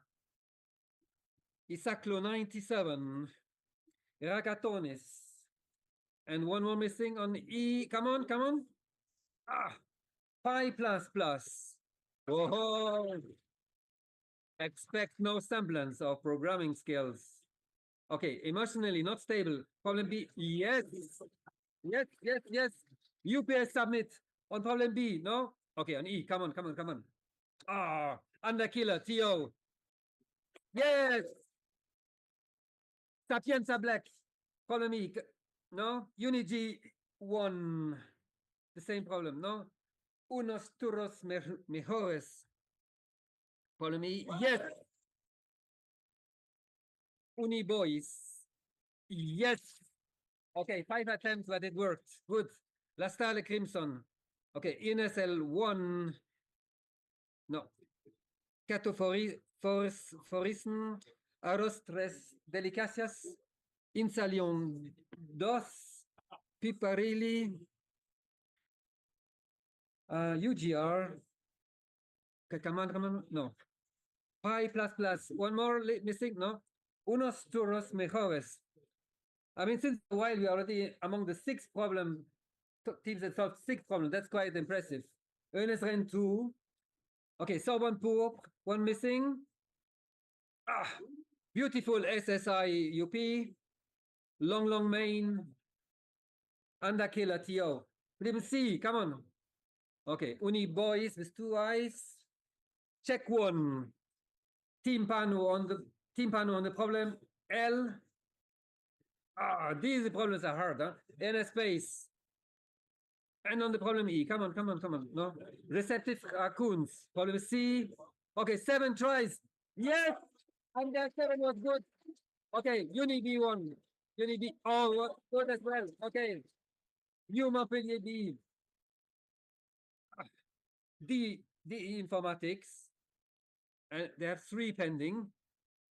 Isaclo 97. Ragatones. And one more missing on E. Come on. Pi plus. Whoa. Expect no semblance of programming skills. Okay, emotionally not stable. Problem B. Yes. UPS submit on problem B. No? Okay, on E. Come on. Underkiller, TO. Yes. Sapienza Black. Problem E. No, Unity one, the same problem. No, unos turros mejores. Problem E, yes. Uniboys, yes. Okay, 5 attempts, but it worked. Good. La Stale Crimson. Okay, INSL 1. No. Forisen, Aros 3 Delicacias, Insalion 2, Piparilli, UGR, no. Pi plus plus, one more missing, no? Unos turros mejores. I mean, since a while we are already among the 6 teams that solved 6 problems. That's quite impressive. Ernest Ren 2. Okay, Sorbonne Pourpre, one missing. Ah, beautiful SSI UP. Long main. Underkiller TO. Problem C, come on. Okay, Uni Boys with 2 eyes. Check 1. Timpano on the problem. L. Ah, these problems are hard, huh? NS space. And on the problem E, come on. No, receptive raccoons. Problem C. Okay, 7 tries. Yes, and that 7 was good. Okay, Uni B1. Uni B. Oh, good as well. Okay, Montpellier B. D informatics. And they have 3 pending.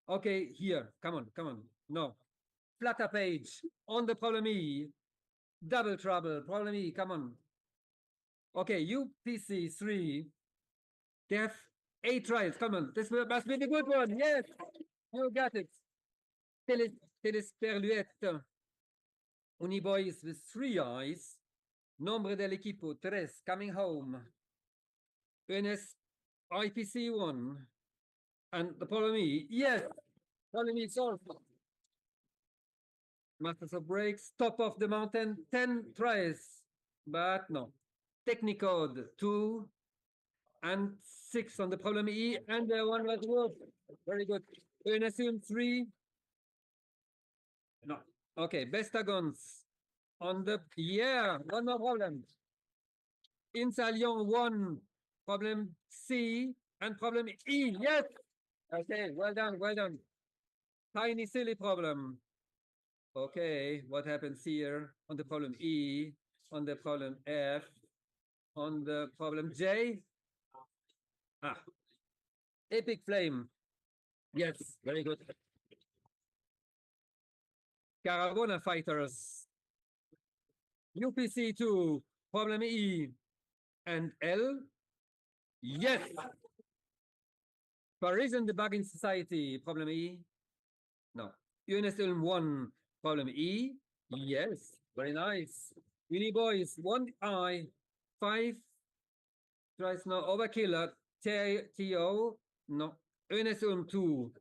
Okay, here, come on. No, Flutter page on the problem E. Double trouble. Problem E, come on. Okay, UPC 3. They have 8 tries. Come on, this must be the good one. Yes, you got it. Telesperluette. Uniboys with 3 eyes. Nombre del equipo 3. Coming home. ENS IPC 1. And the problem E. Yes, problem E solved. Masters of Breaks. Top of the mountain. 10 tries. But no. Technicode 2. And 6 on the problem E, and the one was good. Very good. Assume 3. No. Okay, Bestagons on the, yeah, one more problem. Insalion 1, problem C, and problem E. Yes. Okay, well done. Tiny silly problem. Okay, what happens here on the problem E, on the problem F, on the problem J? Ah, Epic Flame. Yes, very good. Caravana Fighters. UPC 2, problem E and L. Yes. Parisian Debugging Society, problem E. No. UNSL 1, problem E. Yes, very nice. Uniboys 1 eye, 5 tries, no. Overkiller TO, no. UNSL 2,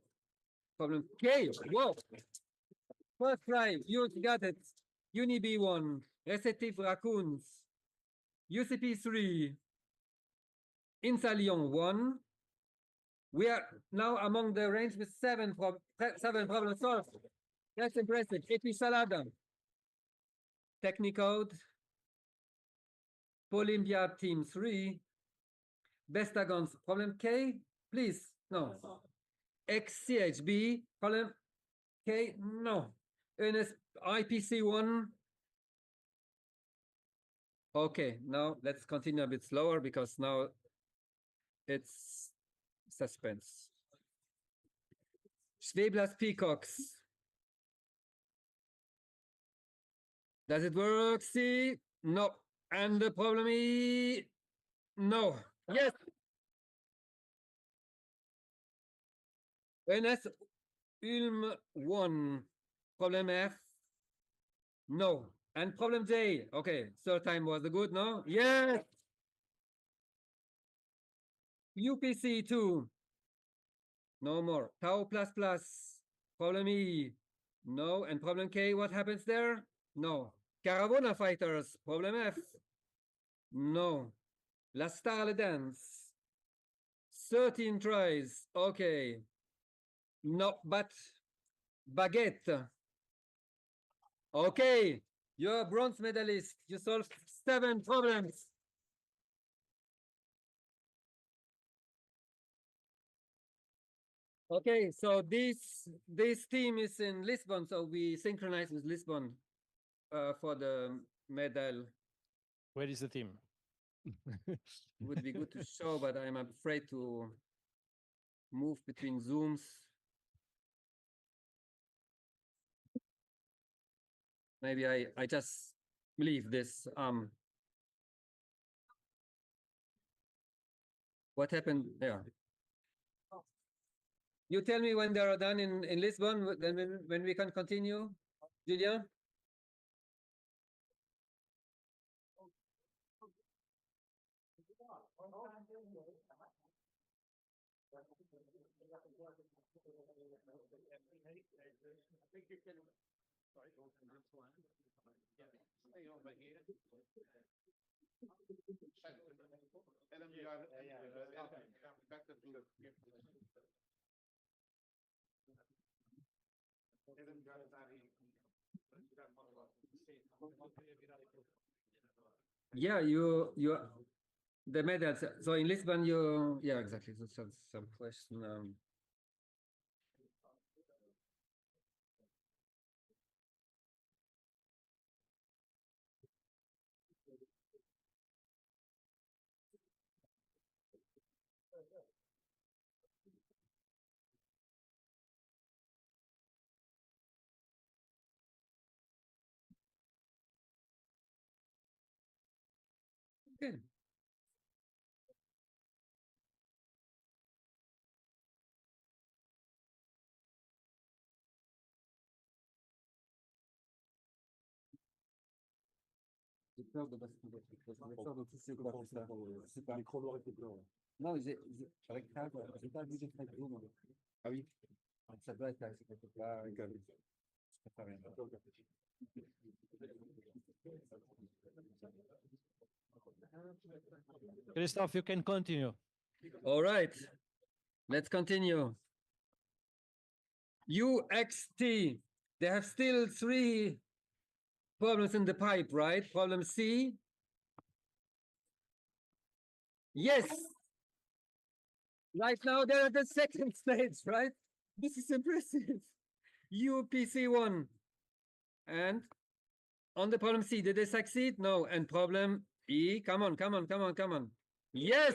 problem K. Whoa. First try, you got it. Uni B1, Receptive Raccoons. UCP 3, Insalion 1. We are now among the range with 7 problems solved. That's impressive. Epi Salada. Technicode. Polymbia Team 3. Bestagons, problem K, please. No. XCHB, problem K, no. NS IPC 1. Okay, now let's continue a bit slower because now it's suspense. Schwebler's Peacocks. Does it work? See? No. And the problem is no. Yes. NS Ulm 1. Problem F. No. And problem J. Okay. Third time was the good, no? Yes. UPC 2. No more. Tau plus plus. Problem E. No. And problem K, what happens there? No. Caravana Fighters. Problem F. No. La Star Dance. 13 tries. Okay. No, but Baguette. Okay. You're a bronze medalist. You solved 7 problems. Okay, so this team is in Lisbon, so we synchronize with Lisbon for the medal. Where is the team? Would be good to show, but I'm afraid to move between Zooms. Maybe I just leave this. What happened there? You tell me when they are done in Lisbon, then when we can continue, Julia? Yeah, you the medals. So in Lisbon, yeah, exactly. So some question. Okay. Non, j'avais j'ai pas vu de très gros. Ah oui. Ça doit être là. Christoph, you can continue. All right. Let's continue. UXT. They have still 3 problems in the pipe, right? Problem C. Yes. Right now they're at the second stage, right? This is impressive. UPC1. And on the problem C, did they succeed? No. And problem E, come on. Yes.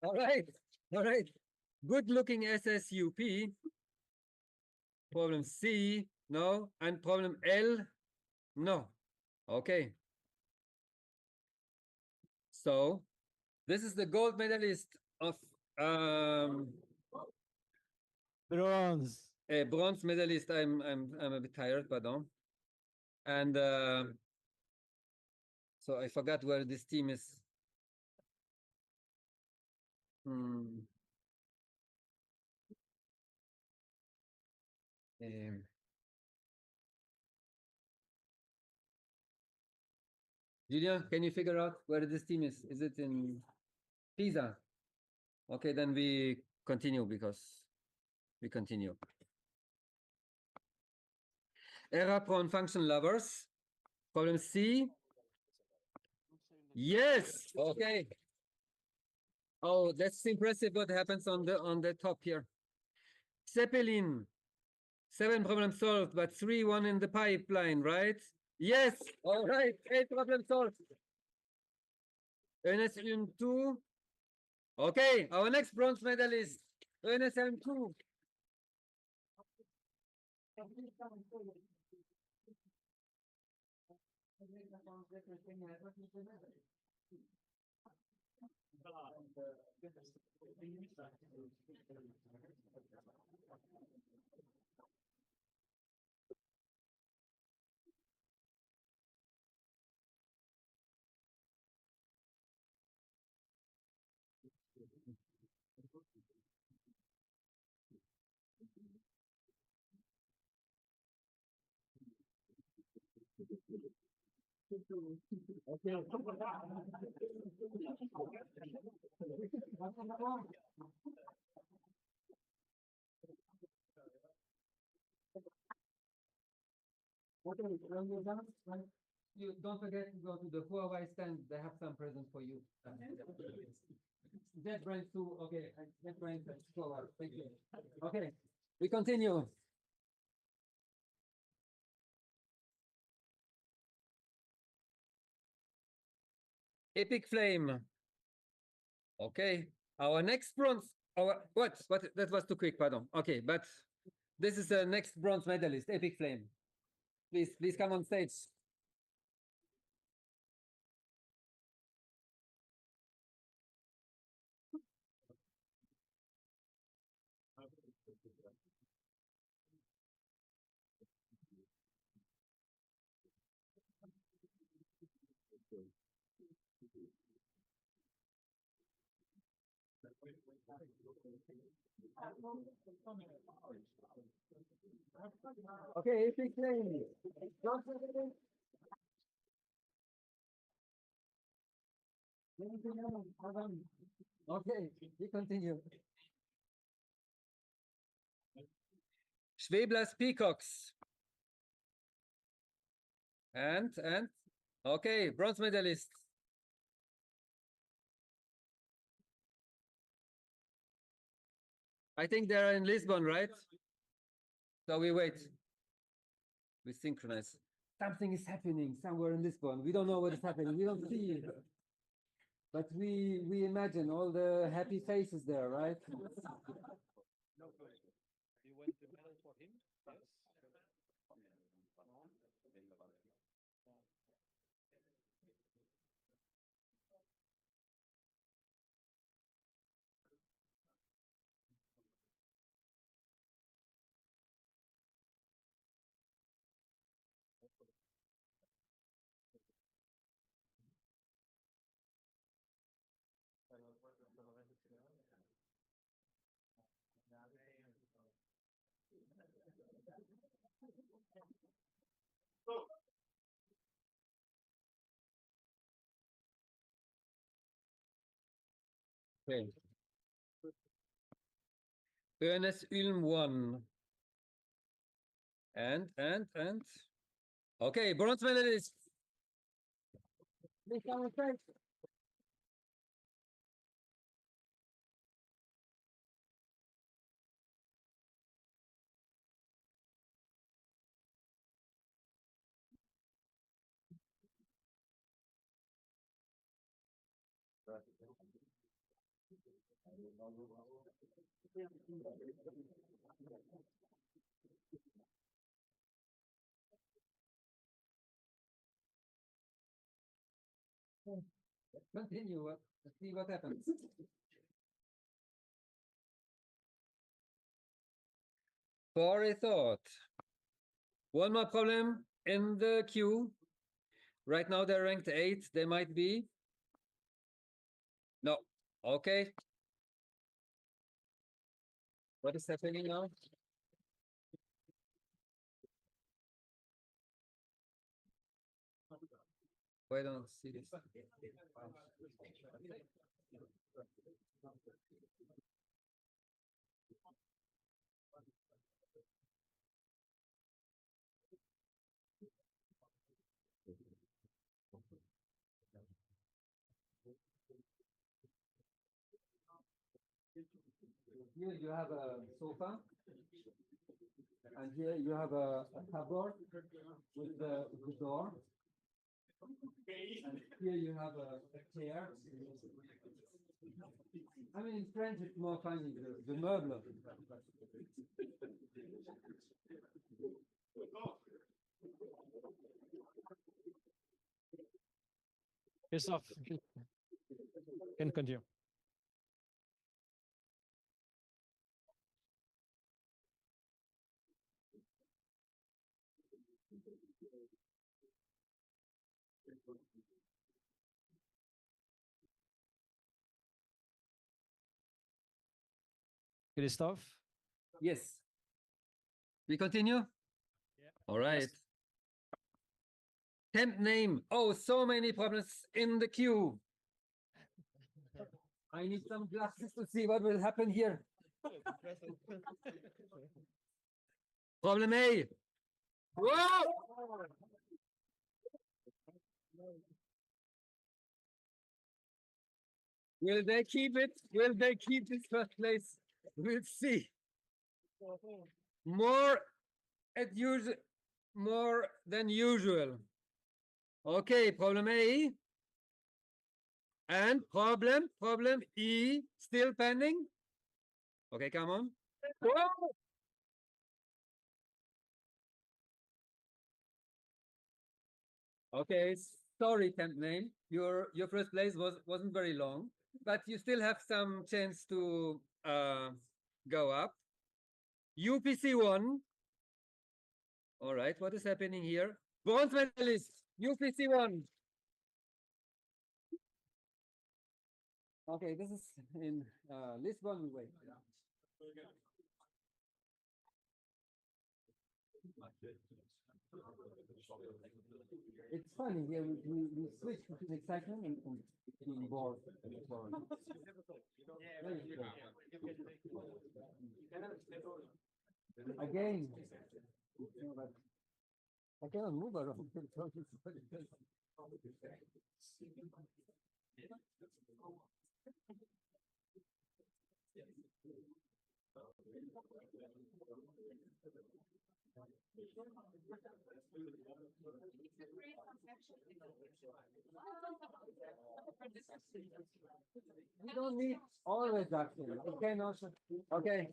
All right. Good looking SSUP. Problem C, no. And problem L, no. Okay. So this is the gold medalist of Bronze. Bronze medalist. I'm a bit tired, pardon. And so I forgot where this team is. Julian, can you figure out where this team is? Is it in Piza? Okay, then we continue because we continue. Error-prone function lovers. Problem C. Yes. Okay. Oh, that's impressive what happens on the top here. Zeppelin. 7 problems solved, but 1 in the pipeline, right? Yes. All right. 8 problems solved. NSM2. Okay, our next bronze medalist, NSM2. Okay, when you're done, you don't forget to go to the Huawei stand. They have some present for you. That brings to okay. That brings forward. Thank you. Okay, we continue. Epic Flame. Okay, our next bronze. Our what? That was too quick. Pardon. Okay, but this is the next bronze medalist, Epic Flame. Please come on stage. Okay, Epic Flame. Okay, we continue. Schwebler's Peacocks. And okay, bronze medalist. I think they're in Lisbon, right? So we wait. We synchronize. Something is happening somewhere in Lisbon. We don't know what is happening. We don't see it. But we imagine all the happy faces there, right? You want the medal for him? Yes. Okay. Ernest Ulm won. And okay, bronze medalist. Please come on stage. Continue. Let's see what happens. For a thought. One more problem in the queue. Right now they're ranked 8. They might be. No. Okay. What is happening now? Why don't I see this? Here you have a sofa, and here you have a cupboard with the door. And here you have a chair. I mean, in French it's more funny, the meuble. Christoph, can continue. Christoph? Yes. We continue? Yeah. All right. Yes. Temp name. Oh, so many problems in the queue. I need some glasses to see what will happen here. Problem A. Whoa! Will they keep it? Will they keep this first place? We'll see. More at usual, more than usual. Okay, problem A. And problem E still pending. Okay, come on. Whoa! Okay, sorry, temp name. Your first place wasn't very long, but you still have some chance to go up. UPC1. All right, what is happening here? Bronze medalist, UPC1. Okay, this is in Lisbon. Wait. It's funny here. We switch between excitement and being bored. Again, I cannot move around. We don't need always action. We can also. Okay.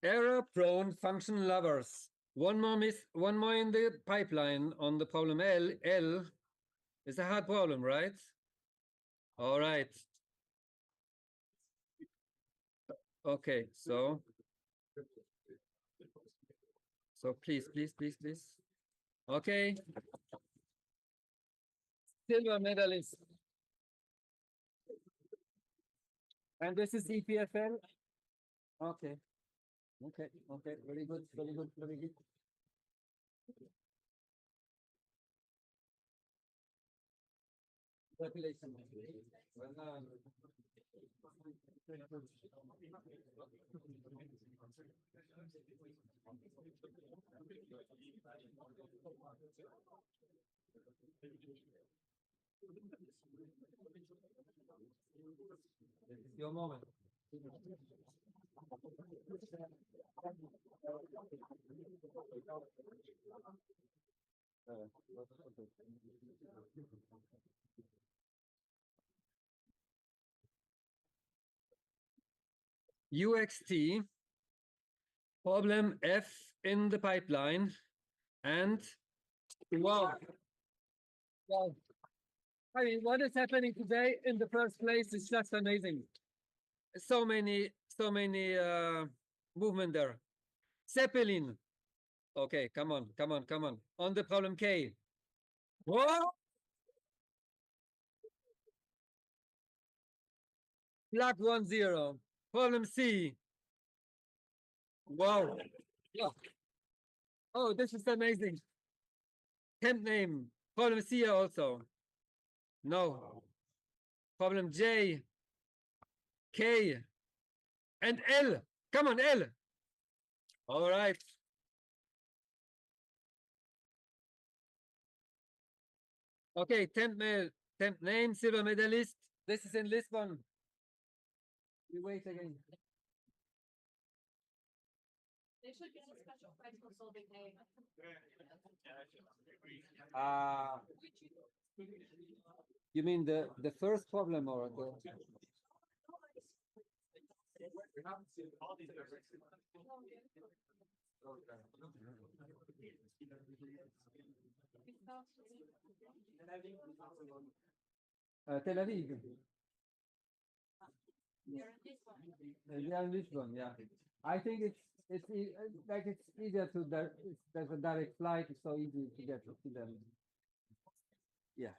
Error-prone function lovers. One more in the pipeline on the problem L. L is a hard problem, right? All right. Okay, so please. Okay. Silver medalist. And this is EPFL. Okay. Very good. Congratulations. This is your moment. UXT, problem F in the pipeline, and wow. I mean, what is happening today in the first place is just amazing. So many movement there. Zeppelin. Okay, come on. On the problem K. Whoa! Block 1-0. Problem C. Wow. Yeah. Oh, this is amazing. Temp name. Problem C also. No. Problem J. K. And L. Come on, L. All right. Okay, temp name, silver medalist. This is in Lisbon. We wait again. They should get a special prize for solving A. You mean the first problem or the? Tel Aviv. They are in Lisbon, yeah. I think it's easier to there's a direct flight. It's so easy to get to them. Yeah.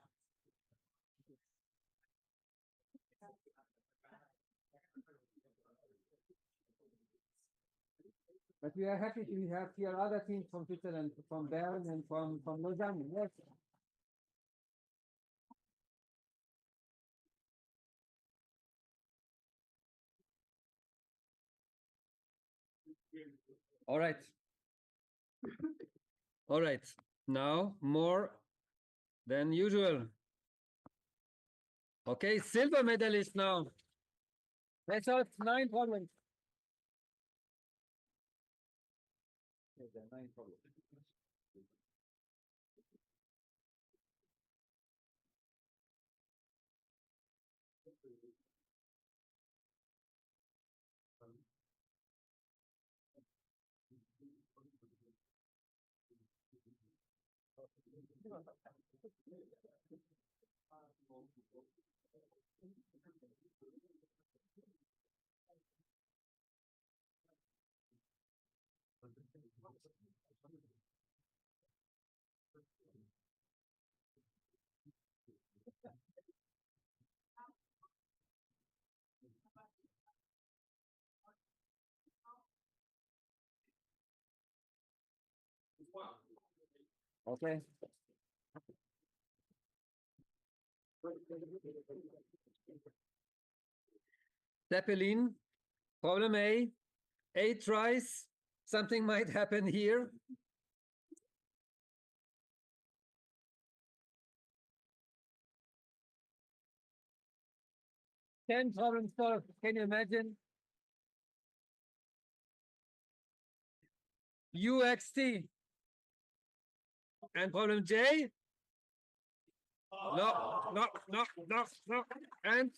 But we are happy to have here other teams from Switzerland, from Bern and from Lausanne. Yes. All right. All right. Now more than usual. Okay, silver medalist now. That's out 9 problems. Okay, there are 9 problems. Okay. Zeppelin, problem A, 8 tries, something might happen here. Ten problems solved, can you imagine? UXT. And problem J? No. And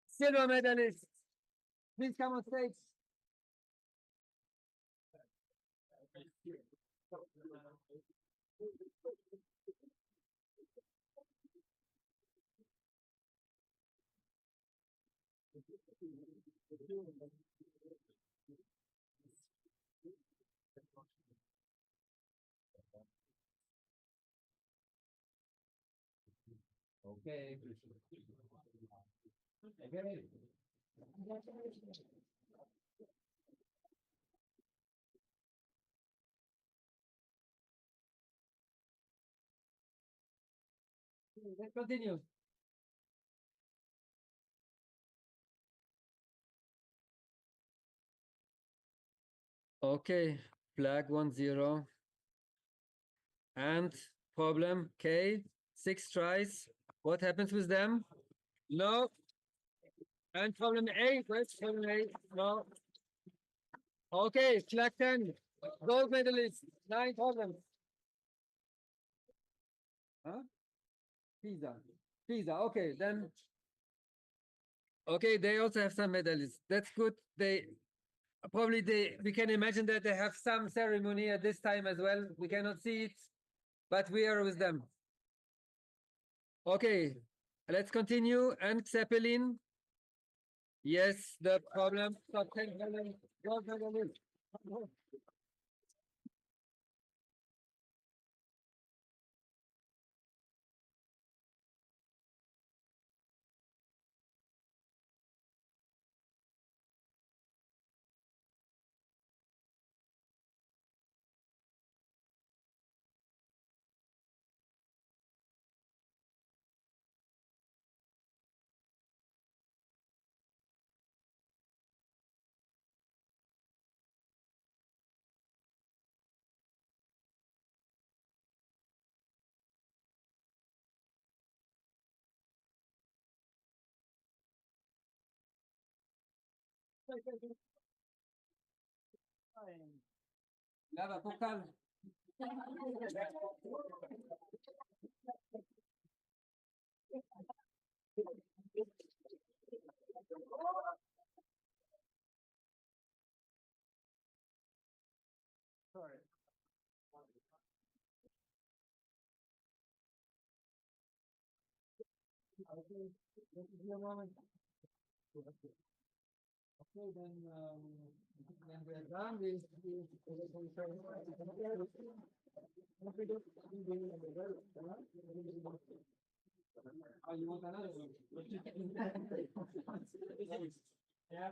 silver medalist. Please come on stage. Okay. Okay. Let's continue. Okay, flag 1-0. And problem K, 6 tries. What happens with them? No. And problem A, where's problem A? No. Okay, flag 10. Gold medalist, 9 problems. Huh? Piza, okay, then. Okay, they also have some medalists. That's good. We can imagine that they have some ceremony at this time as well. We cannot see it, but we are with them. Okay, let's continue. And Zeppelin. Yes, the problem. Top 10 gold medalist. Lava, por calma. Sorry. Okay, just give me a moment. Okay, then when we're done, oh, you want another one? Yeah.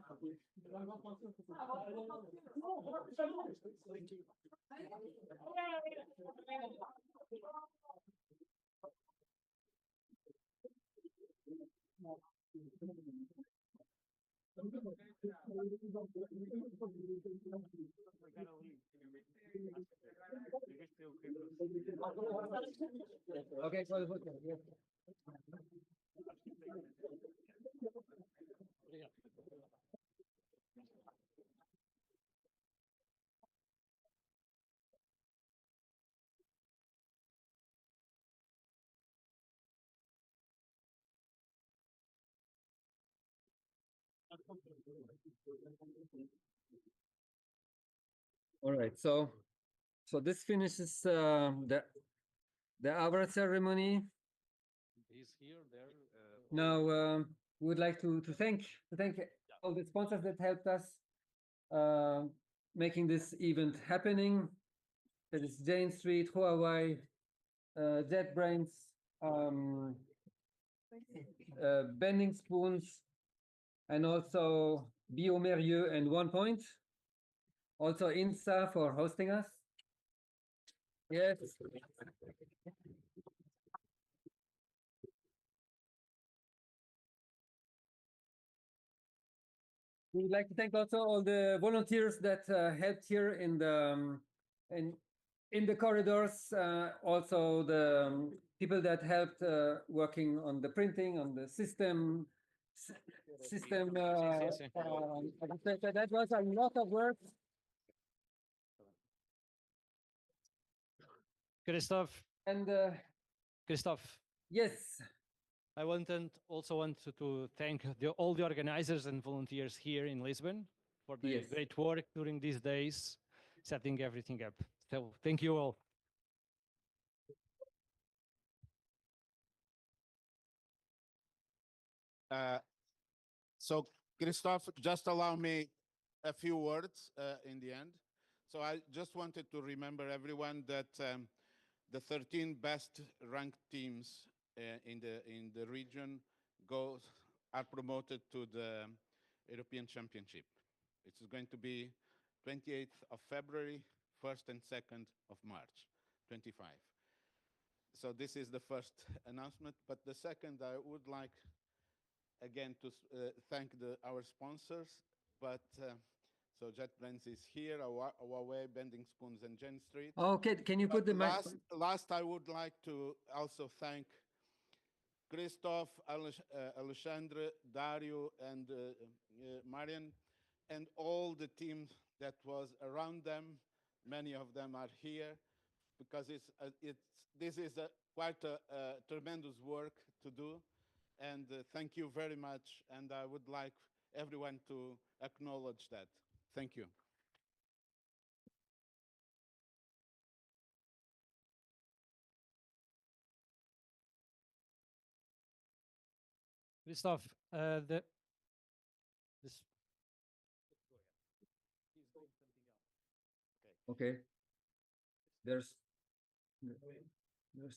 Okay, yes. All right, so this finishes the award ceremony. He's here, there. Now we would like to thank all the sponsors that helped us making this event happening. That is Jane Street, Huawei, JetBrains, Bending Spoons, and also Biomerieux and 1 Point. Also INSA for hosting us. Yes. We would like to thank also all the volunteers that helped here in the corridors. Also the people that helped working on the printing, on the system. That was a lot of work. Christophe. And Christophe. Yes. I also want to thank all the organizers and volunteers here in Lisbon for the great work during these days, setting everything up. So thank you all. So Christophe, just allow me a few words in the end. So I just wanted to remember everyone that the 13 best ranked teams in the region are promoted to the European Championship. It's going to be 28th of February, 1st and 2nd of March, 25. So this is the first announcement, but the second, I would like again to thank our sponsors, but so JetBrains is here, Huawei, Bending Spoons, and Jane Street. Okay, can you put the mic? Last, I would like to also thank Christophe, Alexandre, Dario, and Marian, and all the team that was around them. Many of them are here because this is quite a tremendous work to do. And thank you very much. And I would like everyone to acknowledge that. Thank you. Christophe, this. Okay. There's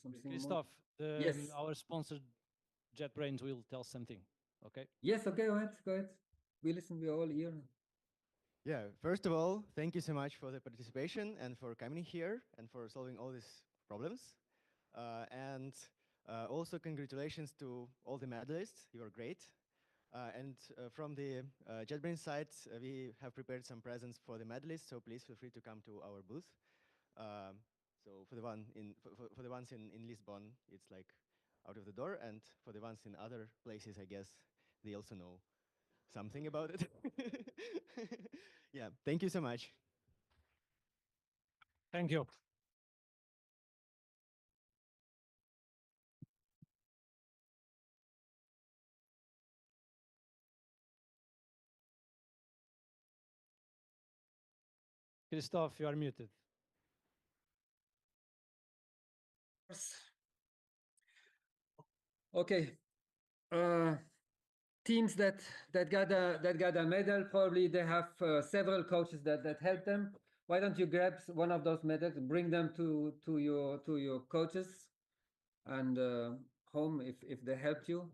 something Christophe, more. Yes. Our sponsor JetBrains will tell something. Okay. Yes. Okay. Go ahead. Go ahead. We listen. We all here. Yeah. First of all, thank you so much for the participation and for coming here and for solving all these problems. And also congratulations to all the medalists. You are great. And from the JetBrains side, we have prepared some presents for the medalists. So please feel free to come to our booth. So for the ones in Lisbon, it's like out of the door, and for the ones in other places, I guess they also know something about it. Yeah, thank you so much. Thank you. Christophe, you are muted. Okay. Teams that got a medal, probably they have several coaches that help them. Why don't you grab one of those medals, bring them to your coaches and home if they helped you.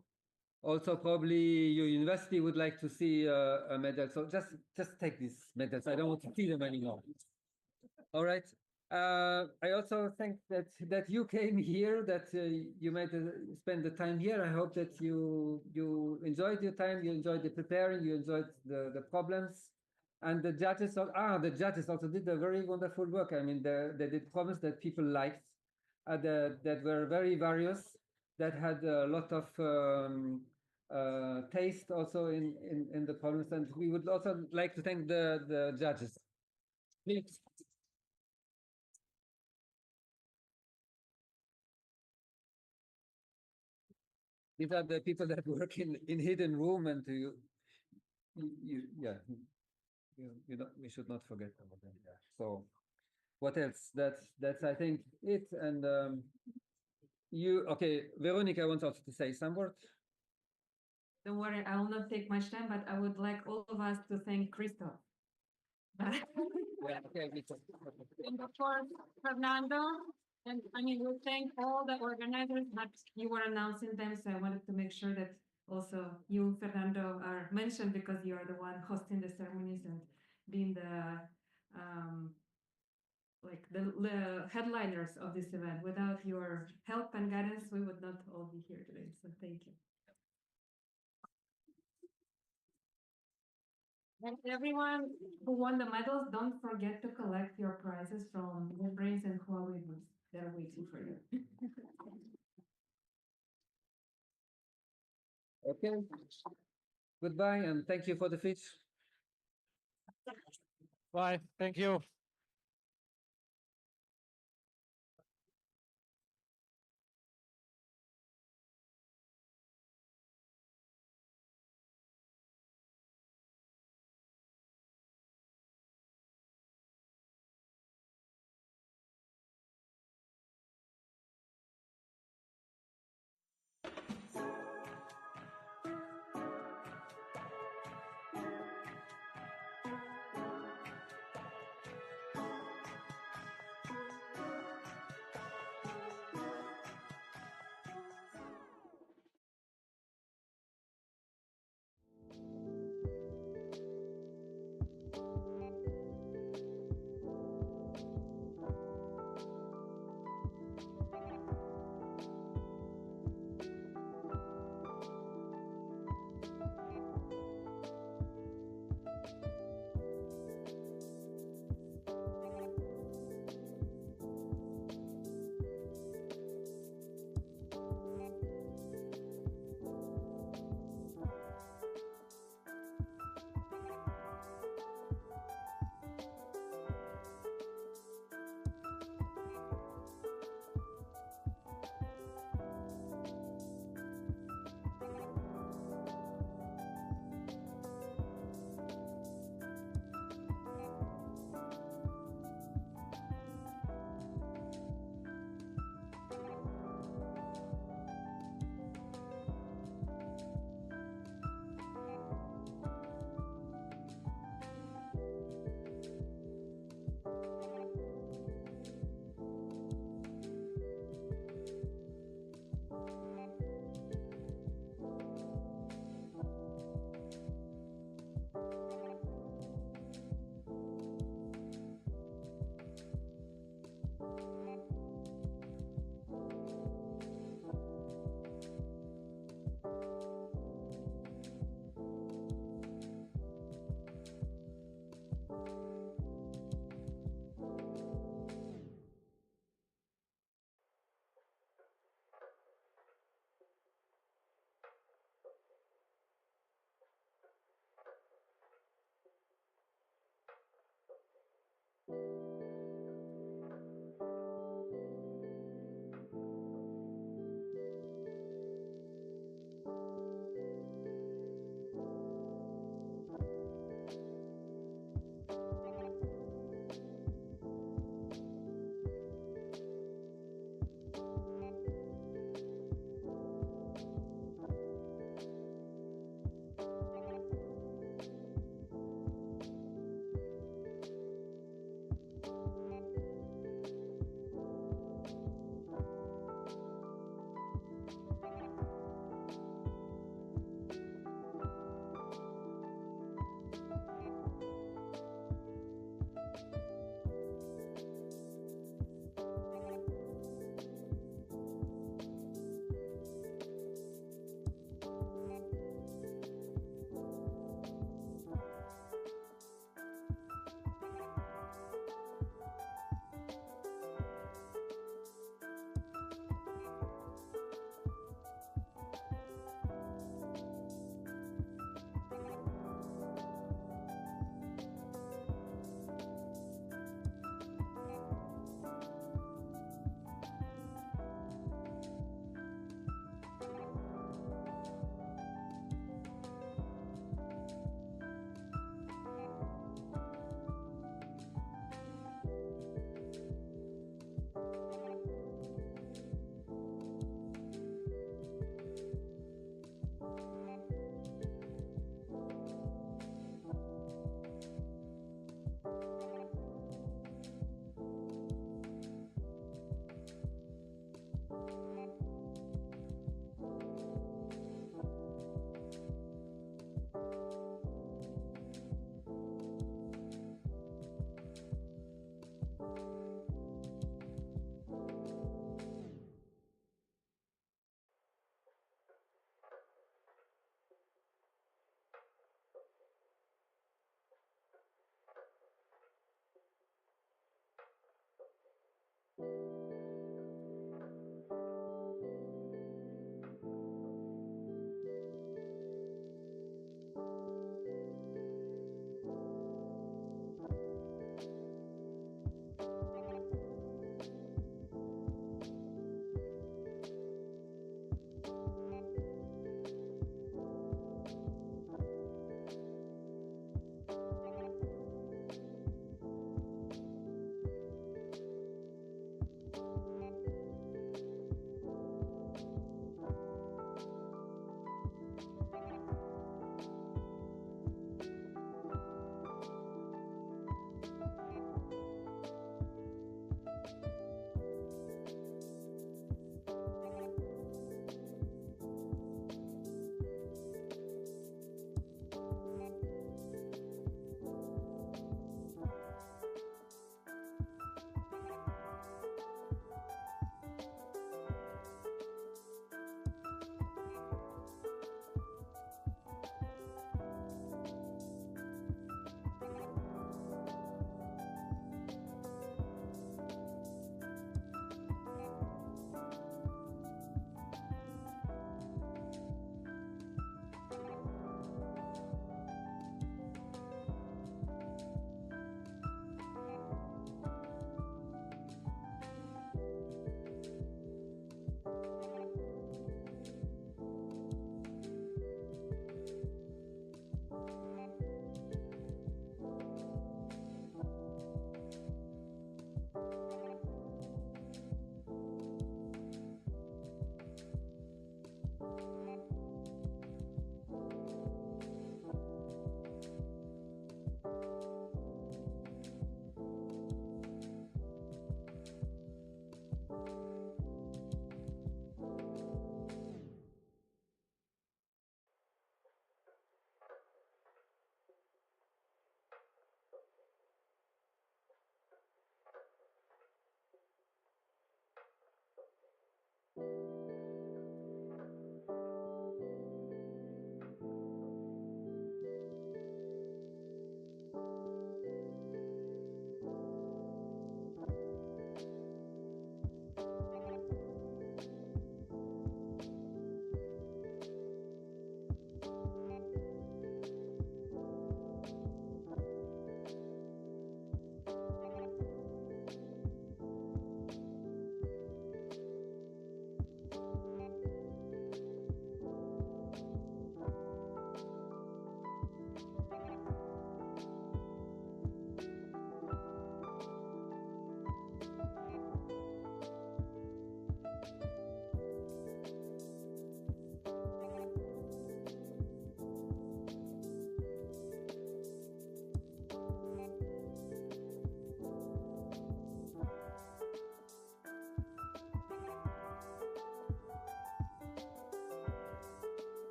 Also, probably your university would like to see a medal. So just take these medals. I don't want to see them anymore. All right. I also think that you came here, that you made spend the time here. I hope that you enjoyed your time, you enjoyed the preparing, you enjoyed the problems, and the judges. The judges also did a very wonderful work. I mean, they did problems that people liked, that were very various, that had a lot of taste also in the problems, and we would also like to thank the judges. Please. These are the people that work in hidden room, and we should not forget about them. Yeah. So, what else? That's I think it. And Veronica wants also to say some words. Don't worry, I will not take much time, but I would like all of us to thank Christoph. Yeah, okay, And of course, Fernando. And I mean, we thank all the organizers, but you were announcing them, so I wanted to make sure that also you, Fernando, are mentioned because you are the one hosting the ceremonies and being the the headliners of this event. Without your help and guidance, we would not all be here today. So thank you. And everyone who won the medals, don't forget to collect your prizes from NetBrains and Huawei booths. They're waiting for you. Okay. Goodbye, and thank you for the fish. Bye. Thank you.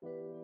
you.